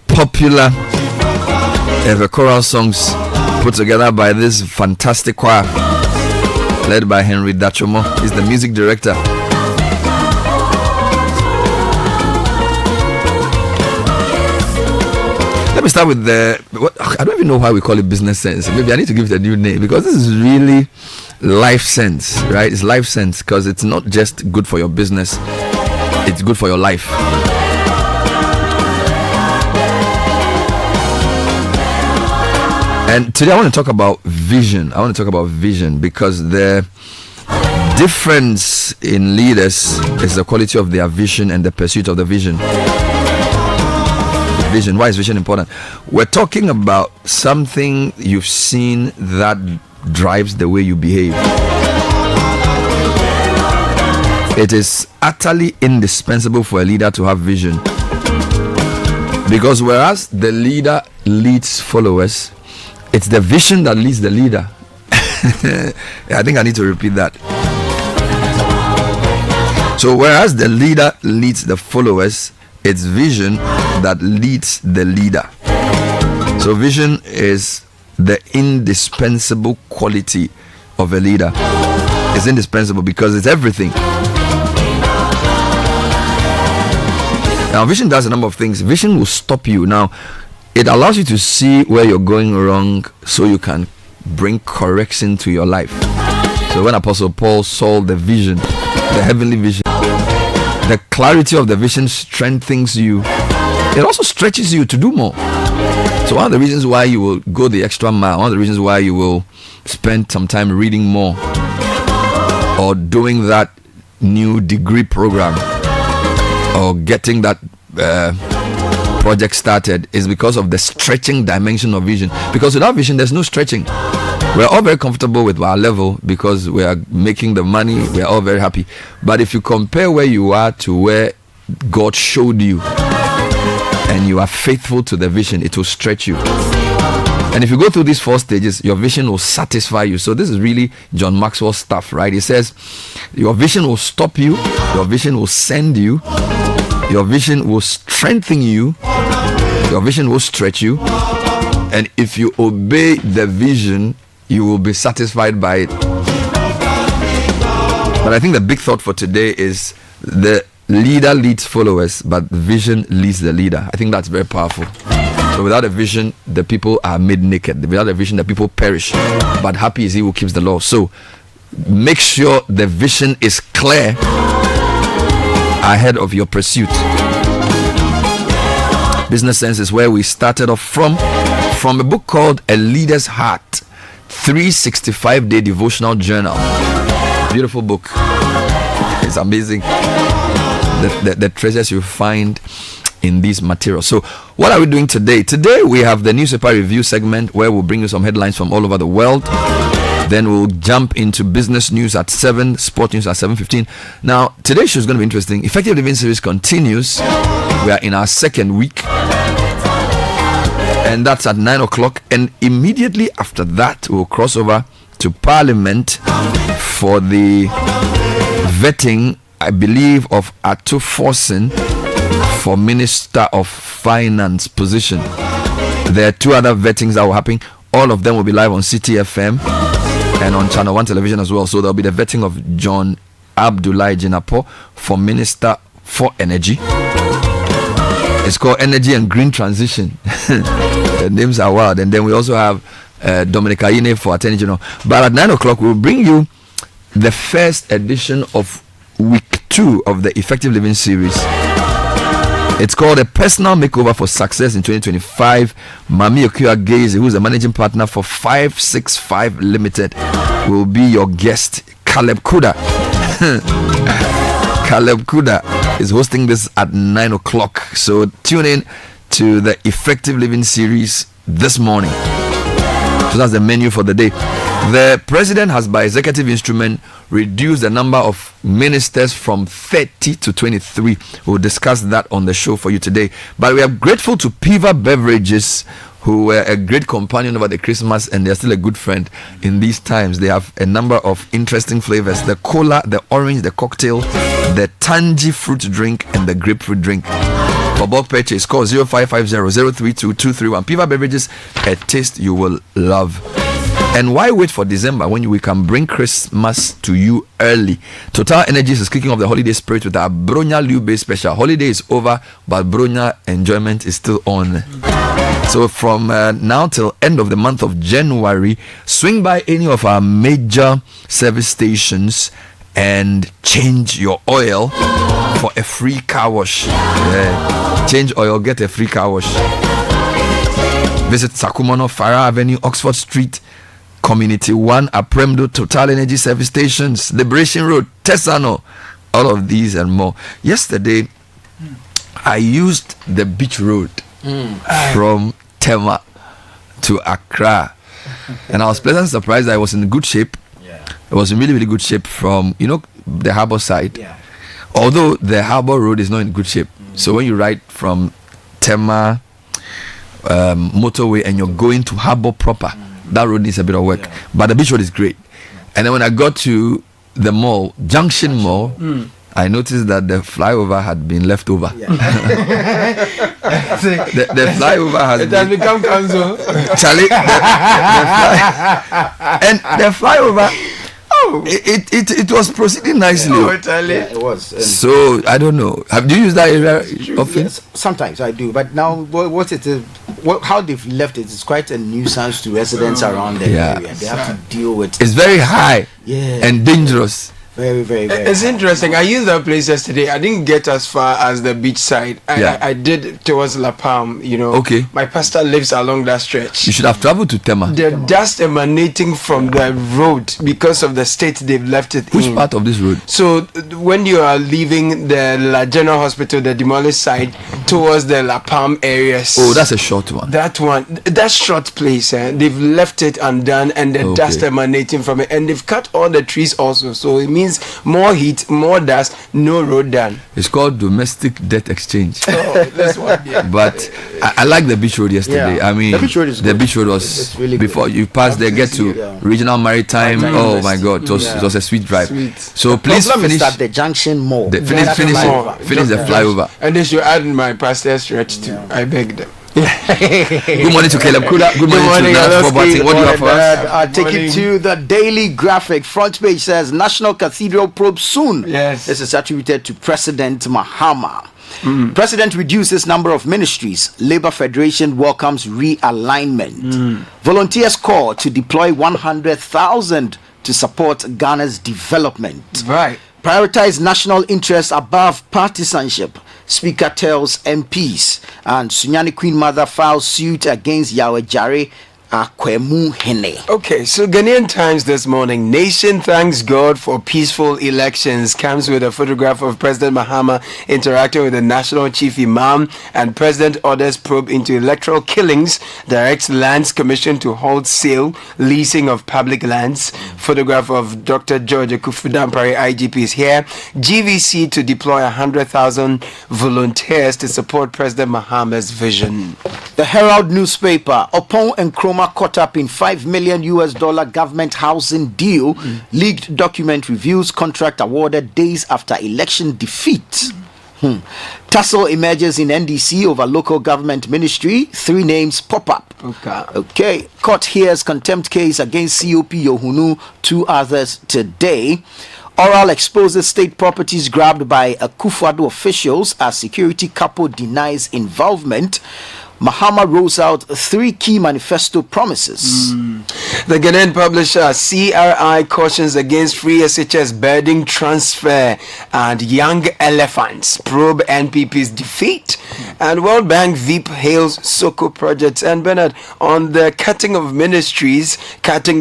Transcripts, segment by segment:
popular ever choral songs put together by this fantastic choir led by Henry Dachomo. He's the music director. Let me start with I don't even know why we call it business sense. Maybe I need to give it a new name, because this is really life sense, right? It's life sense, because it's not just good for your business, it's good for your life. And today I want to talk about vision. I want to talk about vision because the difference in leaders is the quality of their vision and the pursuit of the vision. Vision. Why is vision important? We're talking about something you've seen that drives the way you behave. It is utterly indispensable for a leader to have vision, because whereas the leader leads followers, it's the vision that leads the leader. I think I need to repeat that. So whereas the leader leads the followers, it's vision that leads the leader. So vision is the indispensable quality of a leader. It's indispensable because it's everything. Now, vision does a number of things. Vision will stop you. Now, it allows you to see where you're going wrong so you can bring correction to your life. So when Apostle Paul saw the vision, the heavenly vision, the clarity of the vision strengthens you. It also stretches you to do more. So one of the reasons why you will go the extra mile, one of the reasons why you will spend some time reading more or doing that new degree program or getting that project started is because of the stretching dimension of vision. Because without vision, there's no stretching. We're all very comfortable with our level because we are making the money. We're all very happy. But if you compare where you are to where God showed you and you are faithful to the vision, it will stretch you. And if you go through these 4 stages, your vision will satisfy you. So this is really John Maxwell stuff, right? He says your vision will stop you, your vision will send you, your vision will strengthen you, your vision will stretch you, and if you obey the vision, you will be satisfied by it. But I think the big thought for today is the leader leads followers, but the vision leads the leader. I think that's very powerful. So without a vision, the people are made naked. Without a vision, the people perish. But happy is he who keeps the law. So make sure the vision is clear ahead of your pursuit. Business Sense is where we started off from a book called A Leader's Heart, 365-day devotional journal. Beautiful book. It's amazing the treasures you find in these materials. So what are we doing today? Today we have the newspaper review segment where we'll bring you some headlines from all over the world. Then we'll jump into business news at 7, sport news at 7:15. Now, today's show is going to be interesting. Effective Living series continues. We are in our second week, and that's at 9 o'clock. And immediately after that, we'll cross over to Parliament for the vetting, I believe, of Atu Forsen for Minister of Finance position. There are 2 other vettings that will happen. All of them will be live on Citi FM and on Channel 1 television as well. So there'll be the vetting of John Abdullahi Jinapo for Minister for Energy. It's called Energy and Green Transition. The names are wild. And then we also have Dominic Ayine for Attorney General. But at 9 o'clock, we'll bring you the first edition of week 2 of the Effective Living series. It's called A Personal Makeover for Success in 2025. Mami Okua Gaze, who's the managing partner for 565 Limited, will be your guest. Caleb Kuda. Caleb Kuda is hosting this at 9 o'clock. So tune in to the Effective Living series this morning. So that's the menu for the day. The president has, by executive instrument, reduced the number of ministers from 30 to 23. We'll discuss that on the show for you today. But we are grateful to Piva Beverages, who were a great companion over the Christmas, and they're still a good friend in these times. They have a number of interesting flavors: the cola, the orange, the cocktail, the tangy fruit drink, and the grapefruit drink. For bulk purchase, call 0550-032-231. Piva Beverages, a taste you will love. And why wait for December when we can bring Christmas to you early? Total Energies is kicking off the holiday spirit with our Bronya Lube special. Holiday is over, but Bronya enjoyment is still on. So from now till end of the month of January, swing by any of our major service stations and change your oil for a free car wash. Yeah. Change oil, get a free car wash. Visit Sakumono, Farah Avenue, Oxford Street, Community 1, Apremdo, Total Energy Service Stations, Liberation Road, Tesano, all of these and more. Yesterday, I used the beach road from Tema to Accra, and I was pleasantly surprised that I was in good shape. It was in really, really good shape from, the harbour side. Although the harbour road is not in good shape. So when you ride from Tema motorway and you're going to harbour proper, that road needs a bit of work, but the beach road is great. And then when I got to the mall, Junction Mall, I noticed that the flyover had been left over. The flyover has become council. Charlie, and the flyover, it was proceeding nicely. It was. So I don't know. Have you used that area often? Yes, sometimes I do, but now how they've left it is quite a nuisance to residents around the area. They have to deal with. It's very high and dangerous. Very, very, very. It's interesting. I used that place yesterday. I didn't get as far as the beach side. I did towards La Palm. Okay. My pastor lives along that stretch. You should have traveled to Tema. The dust emanating from the road because of the state they've left it Which in. part of this road? So when you are leaving the La General Hospital, the demolished side, towards the La Palm areas. Oh, that's a short one. That short place, they've left it undone, and the dust emanating from it, and they've cut all the trees also. So it means more heat, more dust, no road done. It's called domestic debt exchange. That's one. But I like the beach road yesterday. Yeah. I mean, the beach road is the good. beach road was it's really before good. you pass there, get to regional maritime. Oh my God, it was a sweet drive. So please problem finish is that the Junction Mall. finish the flyover. And they should add my pastor's stretch too. I beg them. Good morning to Caleb Kuda. Good morning to Naz Bobating. What do you have for us? I'll take it to the Daily Graphic. Front page says National Cathedral probe soon. Yes. This is attributed to President Mahama. President reduces number of ministries. Labour Federation welcomes realignment. Volunteers call to deploy 100,000 to support Ghana's development. Right. Prioritize national interests above partisanship. Speaker tells MPs. And Sunyani Queen Mother files suit against Yahweh Jare Akwemu Hene. Okay, so Ghanaian Times this morning. Nation thanks God for peaceful elections. Comes with a photograph of President Mahama interacting with the National Chief Imam, and President orders probe into electoral killings. Directs Lands Commission to halt sale, leasing of public lands. Photograph of Dr. George Akufudampare, IGP, is here. GVC to deploy 100,000 volunteers to support President Mahama's vision. The Herald newspaper. Opon and Kroma caught up in $5 million government housing deal. Leaked document reveals contract awarded days after election defeat. Tussle emerges in NDC over local government ministry. 3 names pop up. Okay. Court hears contempt case against COP Yohunu. 2 others today. Oral exposes state properties grabbed by Akufo-Addo officials as security couple denies involvement. Mahama rolls out 3 key manifesto promises. The Ghanaian publisher CRI cautions against free SHS birding transfer, and young elephants probe NPP's defeat. And World Bank VIP hails Soko projects. And Bernard, on the cutting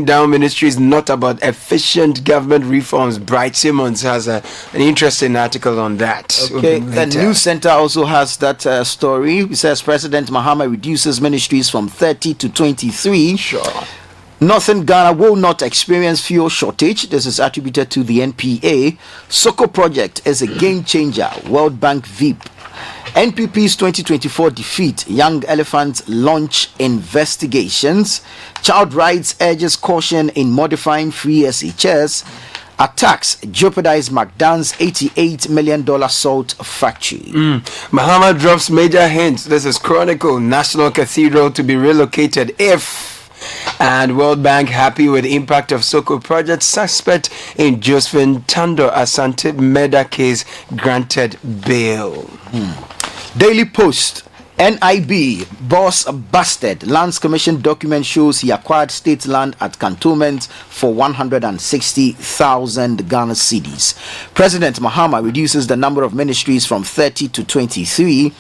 down ministries, not about efficient government reforms. Bright Simmons has an interesting article on that. Okay, the News Center also has that story. It says President Mahama reduces ministries from 30 to 23. Sure. Northern Ghana will not experience fuel shortage. This is attributed to the NPA. Soko project is a game changer. World Bank VIP. NPP's 2024 defeat. Young elephants launch investigations. Child rights urges caution in modifying free SHS. Attacks jeopardize McDonald's $88 million salt factory. Mahama drops major hints. This is Chronicle. National Cathedral to be relocated if. And World Bank happy with impact of Soko project. Suspect in Josephine Tando Asante murder case granted bail. Daily Post. NIB boss busted. Lands Commission document shows he acquired state land at cantonment for 160,000 Ghana cedis. President Mahama reduces the number of ministries from 30 to 23.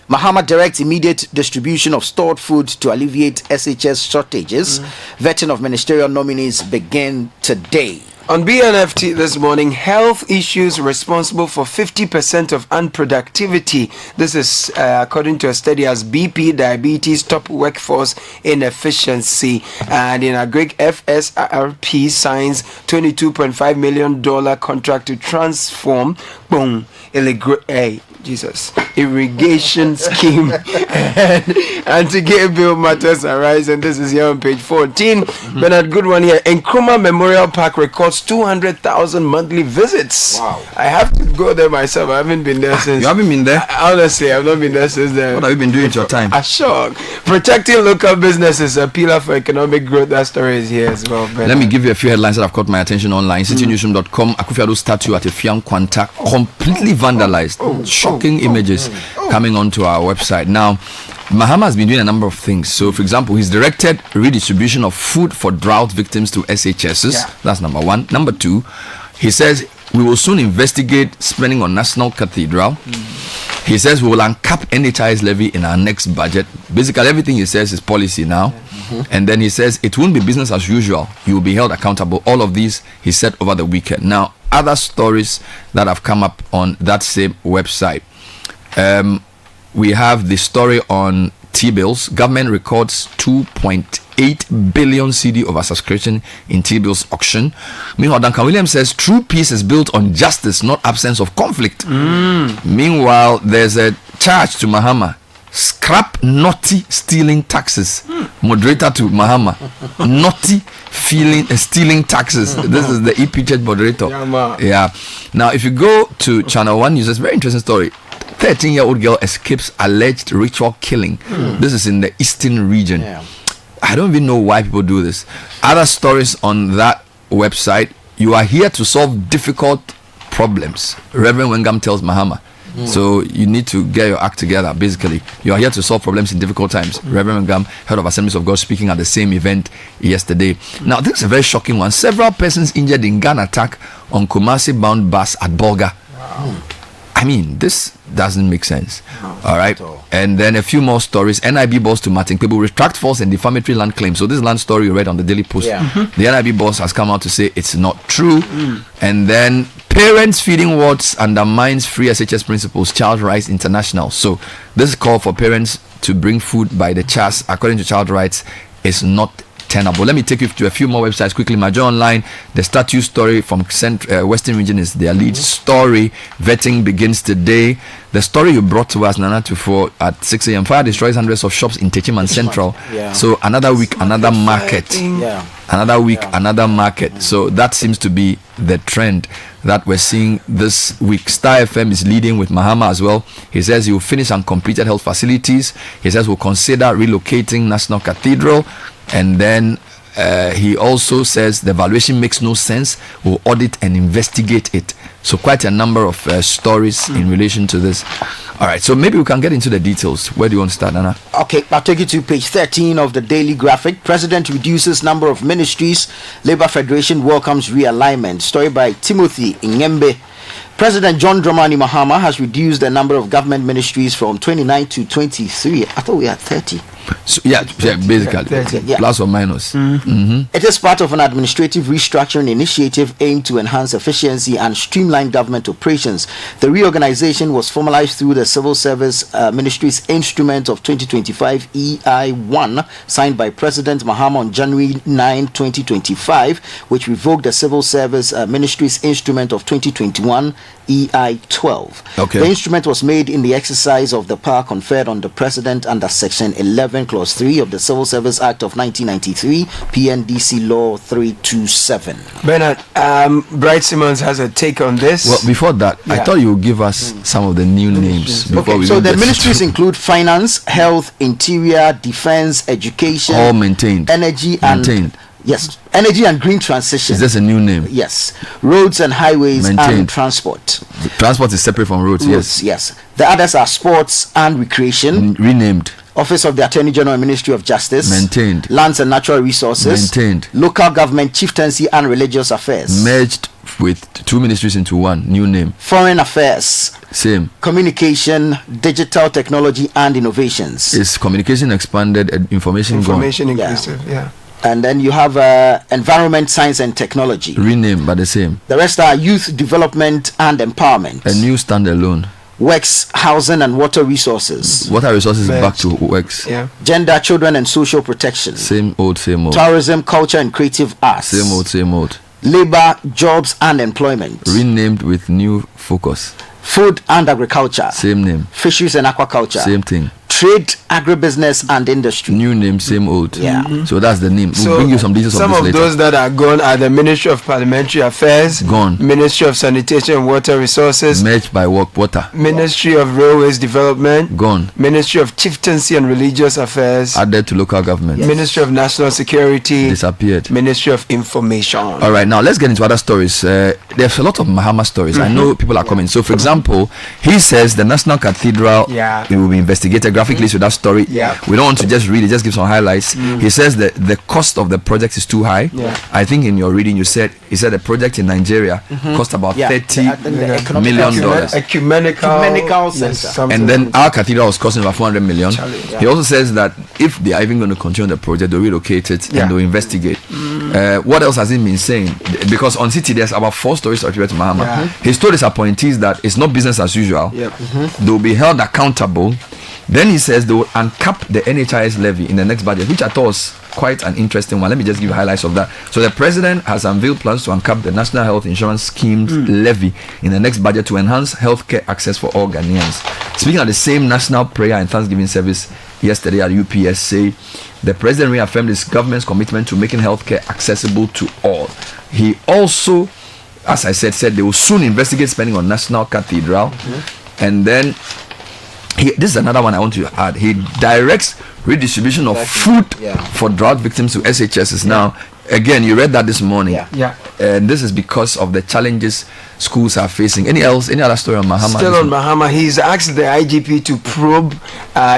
Mahama directs immediate distribution of stored food to alleviate SHS shortages. Vetting of ministerial nominees begin today. On BNFT this morning, health issues responsible for 50% of unproductivity. This is according to a study as BP diabetes top workforce inefficiency. And in a Greek FSRP signs $22.5 million contract to transform irrigation scheme and to get bill matters arise. And this is here on page 14. Bernard, good one here. Nkrumah Memorial Park records 200,000 monthly visits. Wow. I have to go there myself. I haven't been there since. You haven't been there? Honestly, I've not been there since then. What have you been doing with your time? A shock. Protecting local businesses, a pillar for economic growth. That story is here as well. Bernard. Let me give you a few headlines that have caught my attention online. CitiNewsroom.com, Akufo-Addo statue at Efiang Kwanta completely vandalized. Shocking images coming onto our website. Now, Mahama has been doing a number of things. So, for example, he's directed redistribution of food for drought victims to SHSs. Yeah. That's number one. Number two, he says we will soon investigate spending on National Cathedral. He says we will uncap NHIS levy in our next budget. Basically, everything he says is policy now. And then he says it won't be business as usual. You will be held accountable. All of these he said over the weekend. Now, other stories that have come up on that same website. We have the story on T-bills. Government records 2.8 billion CD oversubscription in T-bills auction. Meanwhile, Duncan Williams says true peace is built on justice, not absence of conflict. Meanwhile, there's a charge to Mahama. Scrap naughty stealing taxes. Moderator to Mahama. Naughty stealing taxes. This is the EPH moderator. Yeah. Now, if you go to Channel 1 News, it's a very interesting story. 13-year-old girl escapes alleged ritual killing. This is in the eastern region. I don't even know why people do this. Other stories on that website. You are here to solve difficult problems. Reverend Wengam tells Mahama. So you need to get your act together. Basically, you are here to solve problems in difficult times. Reverend Wengam, head of Assemblies of God, speaking at the same event yesterday. Now, this is a very shocking one. Several persons injured in gun attack on Kumasi-bound bus at Bolga. I mean, this doesn't make sense. All right. And then a few more stories. NIB boss to Martin People retract false and defamatory land claims. So this land story you read on the Daily Post. The NIB boss has come out to say it's not true. And then parents feeding wards undermines free SHS principles. Child Rights International. So this call for parents to bring food by the CHAS, according to Child Rights, is not tenable. Let me take you to a few more websites quickly. Major Online, the statue story from Western region is their lead story. Vetting begins today. The story you brought to us, Nana, at 6 a.m. Fire destroys hundreds of shops in Techiman Central. So another week, another market. Another week, another market. So that seems to be the trend that we're seeing this week. Star FM is leading with Mahama as well. He says he will finish uncompleted health facilities. He says we'll consider relocating National Cathedral. And then he also says the valuation makes no sense. We'll audit and investigate it. So quite a number of stories in relation to this. All right, so maybe we can get into the details. Where do you want to start, Nana? Okay, I'll take you to page 13 of the Daily Graphic. President reduces number of ministries. Labour Federation welcomes realignment. Story by Timothy Ngembe. President John Dramani Mahama has reduced the number of government ministries from 29 to 23. I thought we had 30. So, basically, plus or minus. It is part of an administrative restructuring initiative aimed to enhance efficiency and streamline government operations. The reorganization was formalized through the Civil Service Ministry's Instrument of 2025 EI1, signed by President Mahama on January 9, 2025, which revoked the Civil Service Ministry's Instrument of 2021 EI12. The instrument was made in the exercise of the power conferred on the President under Section 11 11 Clause 3 of the Civil Service Act of 1993, PNDC Law 327. Bernard, Bright Simmons has a take on this. Well, before that, I thought you would give us some of the new names before we so the get ministries include finance, health, interior, defense, education, all maintained, energy maintained. Energy and green transition. Is this a new name? Yes. Roads and highways Maintained. and transport. Transport is separate from roads. Yes. The others are sports and recreation. Renamed. Office of the Attorney General, Ministry of Justice. Maintained. Lands and Natural Resources. Maintained. Local Government, Chieftaincy and Religious Affairs. Merged with 2 ministries into one. New name. Foreign Affairs. Same. Communication, Digital Technology and Innovations. Is communication expanded? Information inclusive, yeah. And then you have Environment, Science and Technology. Renamed, but the same. The rest are Youth Development and Empowerment. A new standalone. Works, Housing and Water Resources. Water Resources back to Works. Yeah. Gender, Children and Social Protection. Same old. Tourism, Culture and Creative Arts. Same old. Labor, Jobs and Employment. Renamed with new focus. Food and Agriculture. Same name. Fisheries and Aquaculture. Same thing. Trade, Agribusiness and Industry. New name, same old. Yeah. So that's the name. We'll bring you some details Some of of this later. those that are gone are the Ministry of Parliamentary Affairs, Gone. Ministry of Sanitation and Water Resources, Merged by water. Ministry of Railways Development, Gone. Ministry of Chieftaincy and Religious Affairs, Added to local government. Ministry of National Security, Disappeared. Ministry of Information. All right, now let's get into other stories. There's a lot of Mahama stories. I know people are coming. So, for example, he says the National Cathedral it will be investigated. Graphically, so that story. Yeah. We don't want to just read it, just give some highlights. He says that the cost of the project is too high. Yeah. I think in your reading he said the project in Nigeria cost about $30 million. Ecumenical Center. And then our cathedral was costing about 400 million. He also says that if they are even going to continue the project, they'll relocate it and they'll investigate. What else has he been saying? Because on Citi there's about 4 stories attributed to Mahama. Yeah. He told his appointees that it's not business as usual. Yep. They'll be held accountable. Then he says they will uncap the NHIS levy in the next budget, which I thought was quite an interesting one. Let me just give you highlights of that. So the president has unveiled plans to uncap the National Health Insurance Scheme's levy in the next budget to enhance healthcare access for all Ghanaians. Speaking at the same National Prayer and Thanksgiving service yesterday at UPSA, the president reaffirmed his government's commitment to making healthcare accessible to all. He also, as I said they will soon investigate spending on National Cathedral. And then this is another one I want to add. He directs redistribution of food for drought victims to SHSs. Now, again, you read that this morning. And this is because of the challenges schools are facing. Any other story on Mahama? Still on Mahama, he's asked the IGP to probe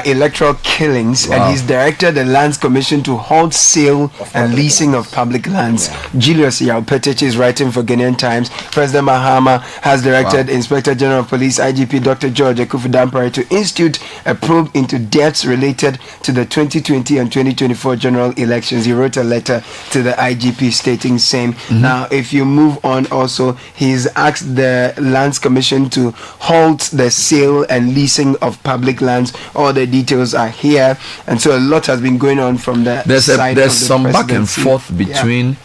electoral killings, and he's directed the Lands Commission to halt sale and leasing of public lands. Julius Yaupetich is writing for Ghanaian Times. President Mahama has directed Inspector General of Police IGP Dr. George Akufu Dampare to institute a probe into deaths related to the 2020 and 2024 general elections. He wrote a letter to the IGP stating same. Now, if you move on, also he's asked the Lands Commission to halt the sale and leasing of public lands. All the details are here, and so a lot has been going on from the side there's of the some back and presidency. forth between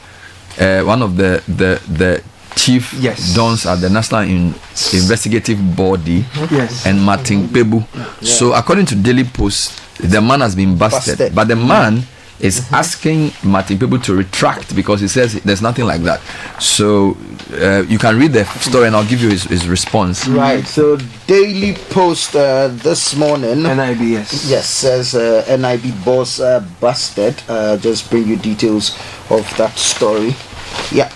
one of the chief dons at the National Investigative Body and Martin Pebu. So according to Daily Post, the man has been busted. But the man is asking Martin Pebu to retract because he says there's nothing like that. So you can read the story and I'll give you his response. Right. So Daily Post this morning. NIB, yes, says NIB boss busted. Just bring you details of that story. Yeah.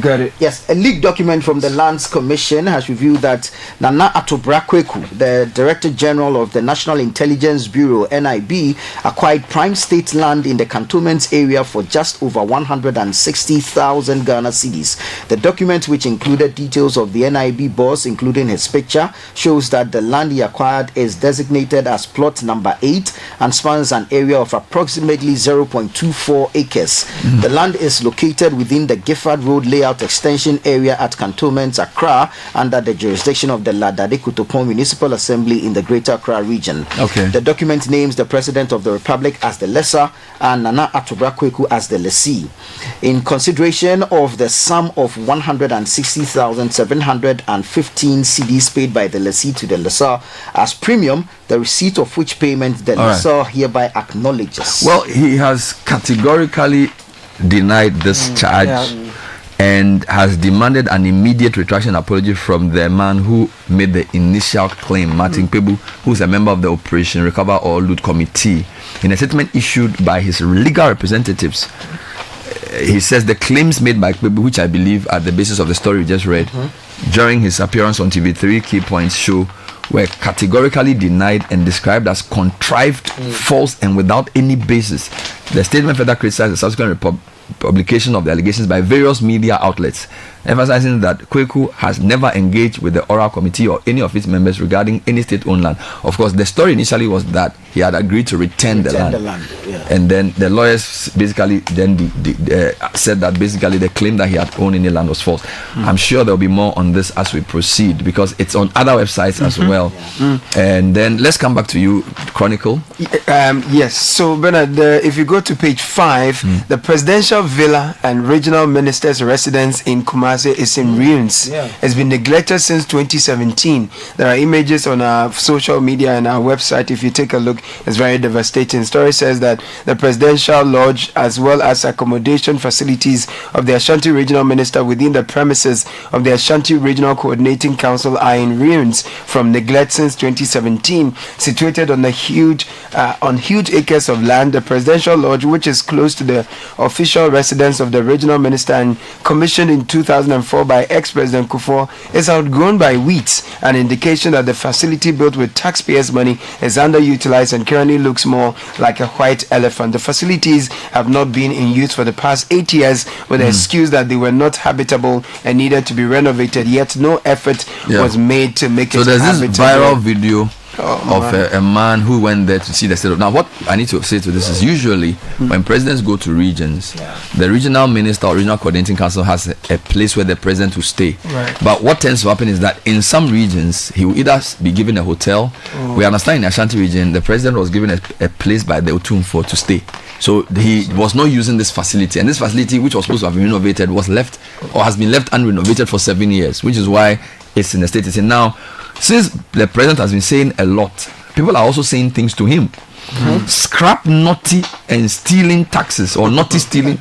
Got it. Yes, a leaked document from the Lands Commission has revealed that Nana Atobrakweku, the Director General of the National Intelligence Bureau, NIB, acquired prime state land in the cantonment area for just over 160,000 Ghana cedis. The document, which included details of the NIB boss, including his picture, shows that the land he acquired is designated as plot number 8 and spans an area of approximately 0.24 acres. The land is located within the Gifford Road layout layout extension area at Cantonments, Accra, under the jurisdiction of the Ladade Kutopon Municipal Assembly in the Greater Accra region. Okay. The document names the President of the Republic as the lessor and Nana Atubra Kweku as the lessee. In consideration of the sum of 160,715 cedis paid by the lessee to the lessor as premium, the receipt of which payment the lessor hereby acknowledges. Well, he has categorically denied this charge and has demanded an immediate retraction apology from the man who made the initial claim, Martin Pebu, who is a member of the Operation Recover or Loot Committee. In a statement issued by his legal representatives, he says the claims made by Pebu, which I believe are the basis of the story we just read, during his appearance on TV3 Key Points show, were categorically denied and described as contrived, false, and without any basis. The statement further criticized the subsequent publication of the allegations by various media outlets, emphasizing that Kweku has never engaged with the oral committee or any of its members regarding any state-owned land. Of course, the story initially was that he had agreed to return the land. And then the lawyers basically then said that basically the claim that he had owned any land was false. I'm sure there'll be more on this as we proceed, because it's on other websites as well. And then let's come back to you, Chronicle. Yes, so Bernard, if you go to page 5, the presidential villa and regional minister's residence in Kumasi is in ruins. It's been neglected since 2017. There are images on our social media and our website. If you take a look, it's very devastating. The story says that the presidential lodge, as well as accommodation facilities of the Ashanti regional minister within the premises of the Ashanti Regional Coordinating Council, are in ruins from neglect since 2017. Situated on huge acres of land, the presidential lodge, which is close to the official residence of the regional minister and commissioned in 2004 by ex-President Kufuor, is outgrown by weeds, an indication that the facility built with taxpayers' money is underutilized and currently looks more like a white elephant. The facilities have not been in use for the past 8 years with the excuse that they were not habitable and needed to be renovated, yet no effort was made to make it habitable. So there's this viral video of a man who went there to see the state of. Now, what I need to say to this is usually when presidents go to regions, the regional minister or regional coordinating council has a place where the president will stay. But what tends to happen is that in some regions, he will either be given a hotel. We understand in the Ashanti region, the president was given a place by the Otumfo to stay. So he was not using this facility, and this facility, which was supposed to have been renovated, was left or has been left unrenovated for 7 years, which is why it's in the state it's in now. Since the president has been saying a lot, people are also saying things to him. Scrap naughty and stealing taxes, or naughty stealing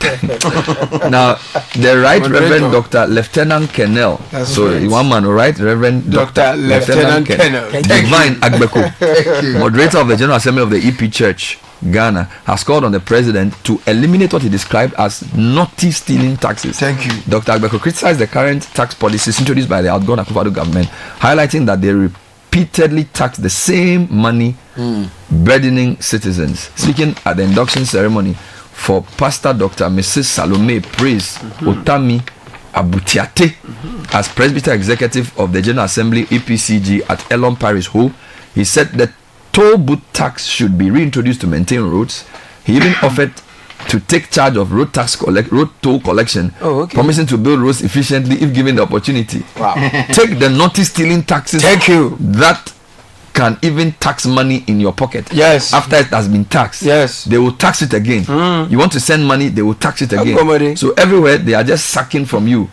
Now, the Right Reverend Dr. Lieutenant Colonel, one man, right? Reverend Dr. Lieutenant Colonel Divine Agbeko, moderator of the General Assembly of the EP Church, Ghana, has called on the president to eliminate what he described as naughty stealing taxes. Thank you. Dr. Agbeko criticized the current tax policies introduced by the outgone Akufo-Addo government, highlighting that they repeatedly tax the same money, burdening citizens. Speaking at the induction ceremony for Pastor Dr. Mrs. Salome Praise Otami Abutiate as Presbyter Executive of the General Assembly EPCG at Elon Parish Hall, he said that toll booth tax should be reintroduced to maintain roads. He even offered to take charge of road toll collection, promising to build roads efficiently if given the opportunity. Take the naughty stealing taxes. Thank you. That can even tax money in your pocket. Yes. After it has been taxed. Yes. They will tax it again. You want to send money, they will tax it again. So everywhere they are just sucking from you.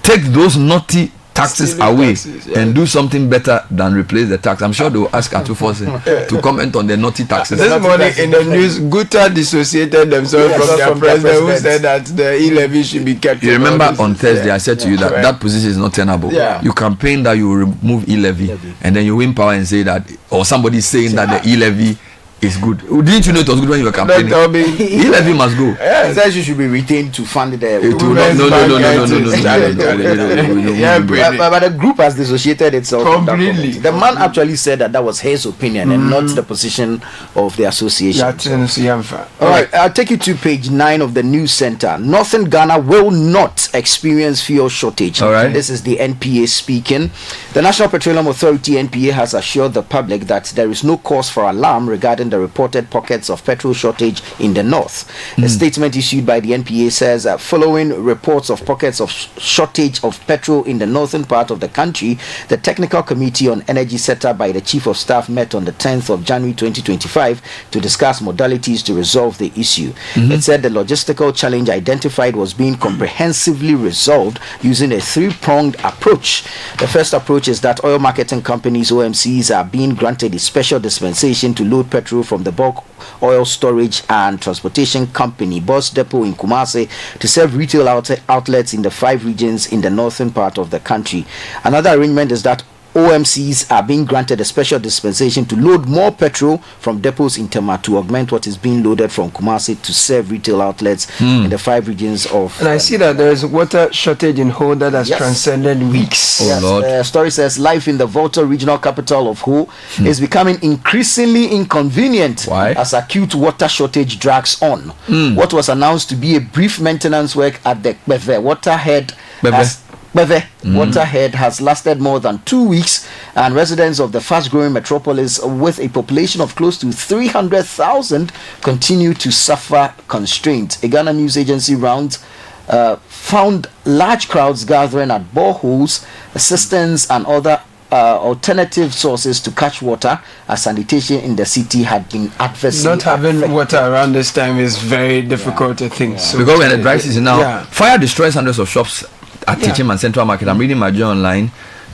Take those naughty taxes away and do something better than replace the tax. I'm sure they will ask Atufosin to comment on the naughty taxes. This morning in the news, Guta dissociated themselves from their president, who said that the e-levy should be kept. You remember on Thursday I said to you that that position is not tenable. You campaign that you will remove e-levy and then you win power and say that, or somebody is saying that the e-levy is good. Didn't you know it was good when you were campaigning? E-levy must go. Says you should be retained to fund the but the group has dissociated itself completely. The man actually said that was his opinion and not the position of the association. All right, I'll take you to page 9 of the news center. Northern Ghana will not experience fuel shortage. All right. This is the NPA speaking. The National Petroleum Authority, NPA, has assured the public that there is no cause for alarm regarding regarding the reported pockets of petrol shortage in the north. A statement issued by the NPA says following reports of pockets of shortage of petrol in the northern part of the country, the Technical Committee on Energy set up by the Chief of Staff met on the 10th of January 2025 to discuss modalities to resolve the issue. It said the logistical challenge identified was being comprehensively resolved using a three-pronged approach. The first approach is that oil marketing companies, OMCs, are being granted a special dispensation to load petrol from the bulk oil storage and transportation company Boss Depot in Kumasi to serve retail outlets in the 5 regions in the northern part of the country. Another arrangement is that OMCs are being granted a special dispensation to load more petrol from depots in Tema to augment what is being loaded from Kumasi to serve retail outlets in the 5 regions of... And I see that there is water shortage in Ho that has transcended weeks. Oh, Lord. The story says life in the Volta regional capital of Ho is becoming increasingly inconvenient as acute water shortage drags on. What was announced to be a brief maintenance work at the Beve waterhead Waterhead has lasted more than 2 weeks, and residents of the fast-growing metropolis with a population of close to 300,000 continue to suffer constraints. A Ghana news agency rounds found large crowds gathering at boreholes, cisterns, and other alternative sources to catch water, as sanitation in the city had been adversely Not having water around this time is very difficult to think. So because we're in the dry season now, fire destroys hundreds of shops at Techiman Central Market. I'm reading my journal online.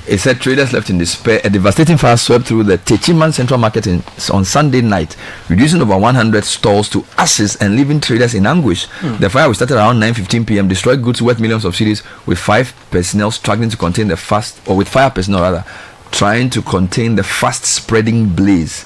It said traders left in despair. A devastating fire swept through the Techiman Central Market on Sunday night, reducing over 100 stalls to ashes and leaving traders in anguish. The fire, which started around 9:15 p.m., destroyed goods worth millions of cedis, with fire personnel trying to contain the fast spreading blaze.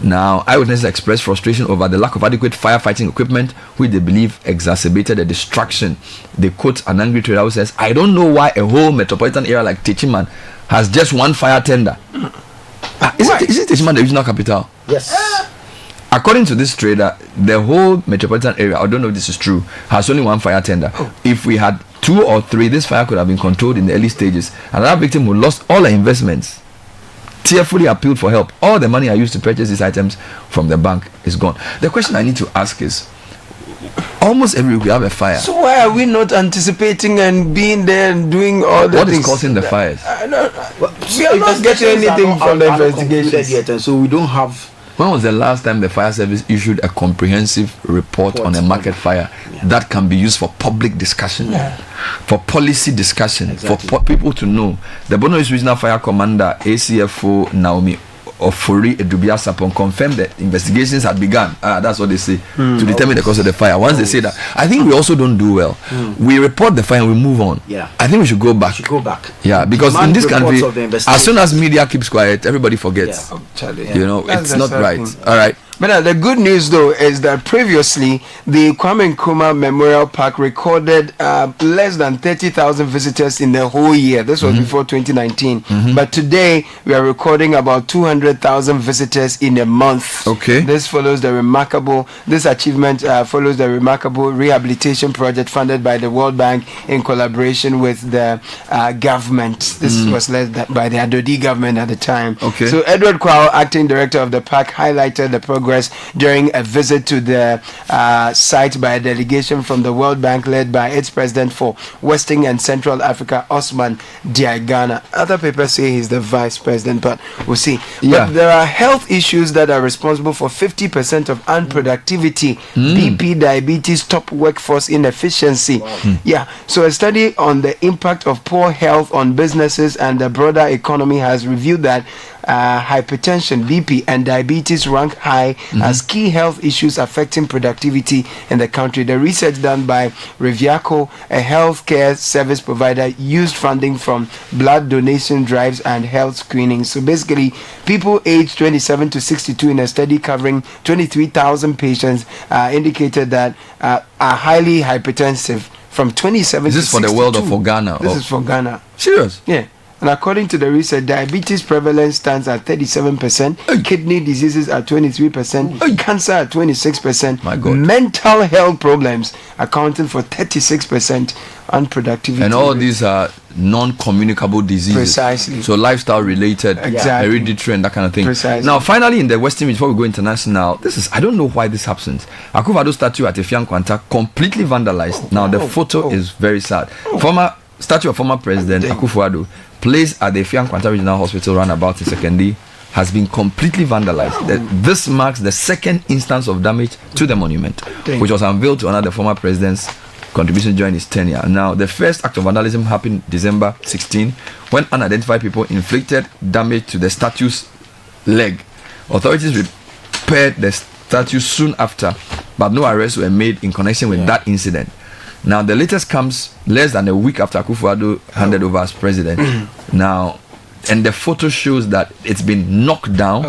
Now, eyewitnesses expressed frustration over the lack of adequate firefighting equipment, which they believe exacerbated the destruction. They quote an angry trader who says, "I don't know why a whole metropolitan area like Techiman has just one fire tender." Is it Techiman the regional capital? Yes. According to this trader, the whole metropolitan area, I don't know if this is true, has only one fire tender. If we had 2 or 3, this fire could have been controlled in the early stages. Another victim who lost all her investments tearfully appealed for help. All the money I used to purchase these items from the bank is gone. The question I need to ask is, almost every week we have a fire. So why are we not anticipating and being there and doing all the What things? is causing the fires? We are not getting anything from the investigations yet, and so we don't have. When was the last time the fire service issued a comprehensive report on a market fire that can be used for public discussion, for policy discussion, for people to know? The Bono East Regional Fire Commander, ACFO Naomi Ofori Edubiasapon, confirmed that investigations had begun. That's what they say, to determine the cause of the fire. Once they say that, I think we also don't do well. We report the fire and we move on. I think we should go back. Yeah, because in this country, as soon as media keeps quiet, everybody forgets. You know, it's not right. All right. But the good news, though, is that previously the Kwame Nkrumah Memorial Park recorded less than 30,000 visitors in the whole year. This was before 2019. But today we are recording about 200,000 visitors in a month. Okay. This achievement follows the remarkable rehabilitation project funded by the World Bank in collaboration with the government. This was led by the Adodi government at the time. Okay. So Edward Kwao, acting director of the park, highlighted the progress during a visit to the site by a delegation from the World Bank led by its president for Western and Central Africa, Osman Diagana. Other papers say he's the vice president, but we'll see. But there are health issues that are responsible for 50% of unproductivity, BP, diabetes, top workforce inefficiency. So a study on the impact of poor health on businesses and the broader economy has revealed that hypertension, BP, and diabetes rank high as key health issues affecting productivity in the country. The research done by Reviaco, a healthcare service provider, used funding from blood donation drives and health screening. So basically, people aged 27 to 62 in a study covering 23,000 patients indicated that are highly hypertensive from 27 to 62. Is this for the world or for Ghana? This is for Ghana. Serious? Yeah. And according to the research, diabetes prevalence stands at 37%, kidney diseases at 23%, cancer at 26%, My God. mental health problems accounting for 36%, unproductivity. And all these are non-communicable diseases. Precisely. So lifestyle related, Exactly. hereditary and that kind of thing. Precisely. Now, finally, in the Western, before we go international, I don't know why this happens. Akufo-Addo statue at Effiang Kwanta completely vandalized. Now, the photo is very sad. Former statue of former President Akufo-Addo, placed at the Effiang Kwanta Regional Hospital roundabout in Sekondi, has been completely vandalized. This marks the second instance of damage to the monument, which was unveiled to honor the former president's contribution during his tenure. Now, the first act of vandalism happened December 16, when unidentified people inflicted damage to the statue's leg. Authorities repaired the statue soon after, but no arrests were made in connection with that incident. Now, the latest comes less than a week after Akufo-Addo handed over as president. Now, and the photo shows that it's been knocked down.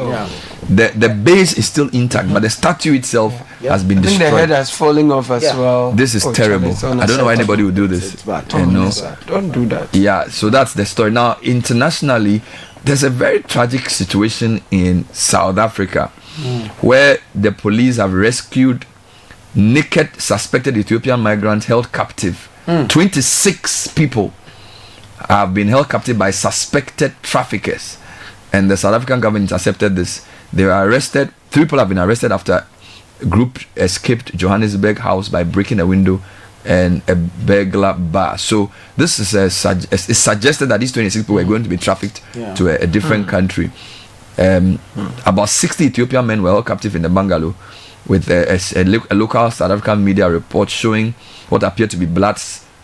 The base is still intact, but the statue itself has been I think destroyed. the head has fallen off as well. This is terrible. I don't know why anybody would do this. It's bad. Don't do that. Yeah, so that's the story. Now, internationally, there's a very tragic situation in South Africa where the police have rescued naked suspected Ethiopian migrants held captive. 26 people have been held captive by suspected traffickers, and the South African government intercepted this. They were arrested. 3 people have been arrested after a group escaped Johannesburg house by breaking a window and a burglar bar. So this is it's suggested that these 26 people were going to be trafficked to a different country. About 60 Ethiopian men were held captive in the bungalow, with a local South African media report showing what appeared to be blood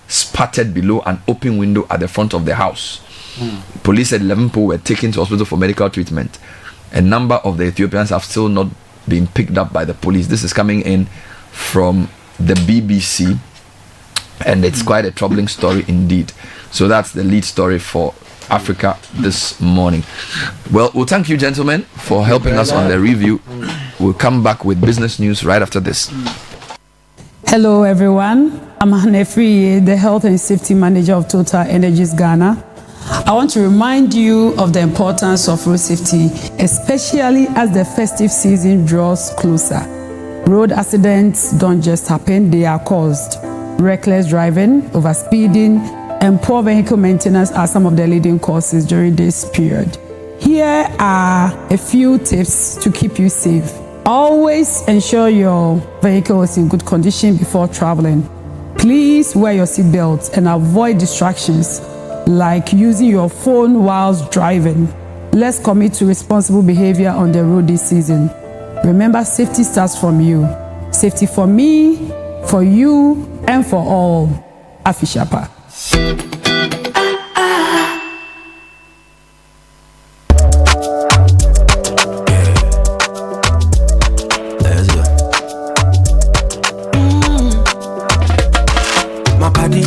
spattered below an open window at the front of the house. Police said 11 people were taken to hospital for medical treatment. A number of the Ethiopians have still not been picked up by the police. This is coming in from the BBC, and it's quite a troubling story indeed. So that's the lead story for Africa this morning. Well, thank you, gentlemen, for helping us on the review. We'll come back with business news right after this. Hello, everyone. I'm Hanefri, the Health and Safety Manager of Total Energies Ghana. I want to remind you of the importance of road safety, especially as the festive season draws closer. Road accidents don't just happen, they are caused. Reckless driving, overspeeding, and poor vehicle maintenance are some of the leading causes during this period. Here are a few tips to keep you safe. Always ensure your vehicle is in good condition before traveling. Please wear your seatbelt and avoid distractions like using your phone whilst driving. Let's commit to responsible behavior on the road this season. Remember, safety starts from you. Safety for me, for you, and for all. Afishapa. My body,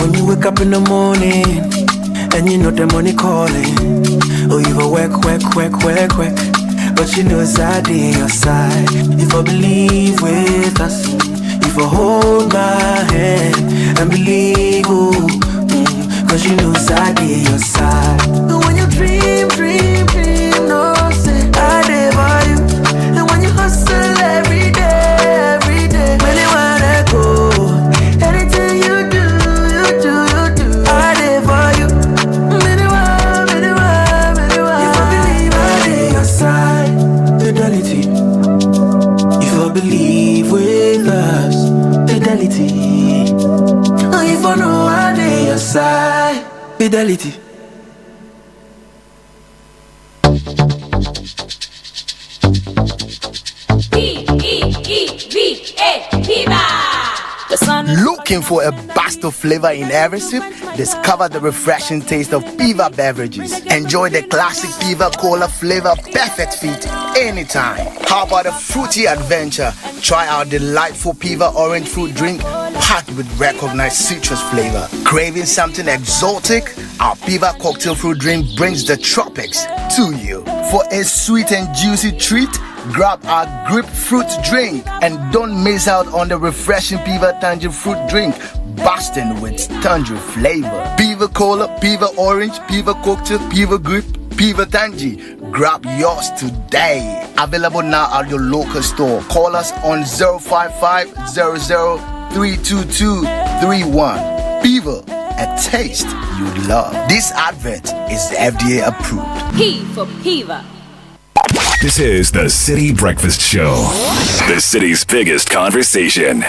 when you wake up in the morning and you know the money calling, oh, you go work, but you know it's out in your side. If I believe with us, if I hold my hand and believe, cause you know it's out in your side. And when you dream, no say I live for you. And when you hustle every day, when you wanna go, anything you do, I live for you. If I believe I live your side, fidelity. If I believe with us, fidelity. If I know I live your side, fidelity. Looking for a burst of flavor in every sip? Discover the refreshing taste of Piva beverages. Enjoy the classic Piva Cola flavor, perfect fit anytime. How about a fruity adventure? Try our delightful Piva orange fruit drink packed with recognized citrus flavor. Craving something exotic? Our Piva cocktail fruit drink brings the tropics to you. For a sweet and juicy treat, grab our grapefruit drink and don't miss out on the refreshing Piva Tangerine fruit drink, bursting with tangerine flavor. Piva Cola, Piva Orange, Piva Cocktail, Piva Grip, Piva Tangy. Grab yours today. Available now at your local store. Call us on 055-00-322-31. Piva, a taste you love. This advert is FDA approved. P for Piva. This is the Citi Breakfast Show, the city's biggest conversation.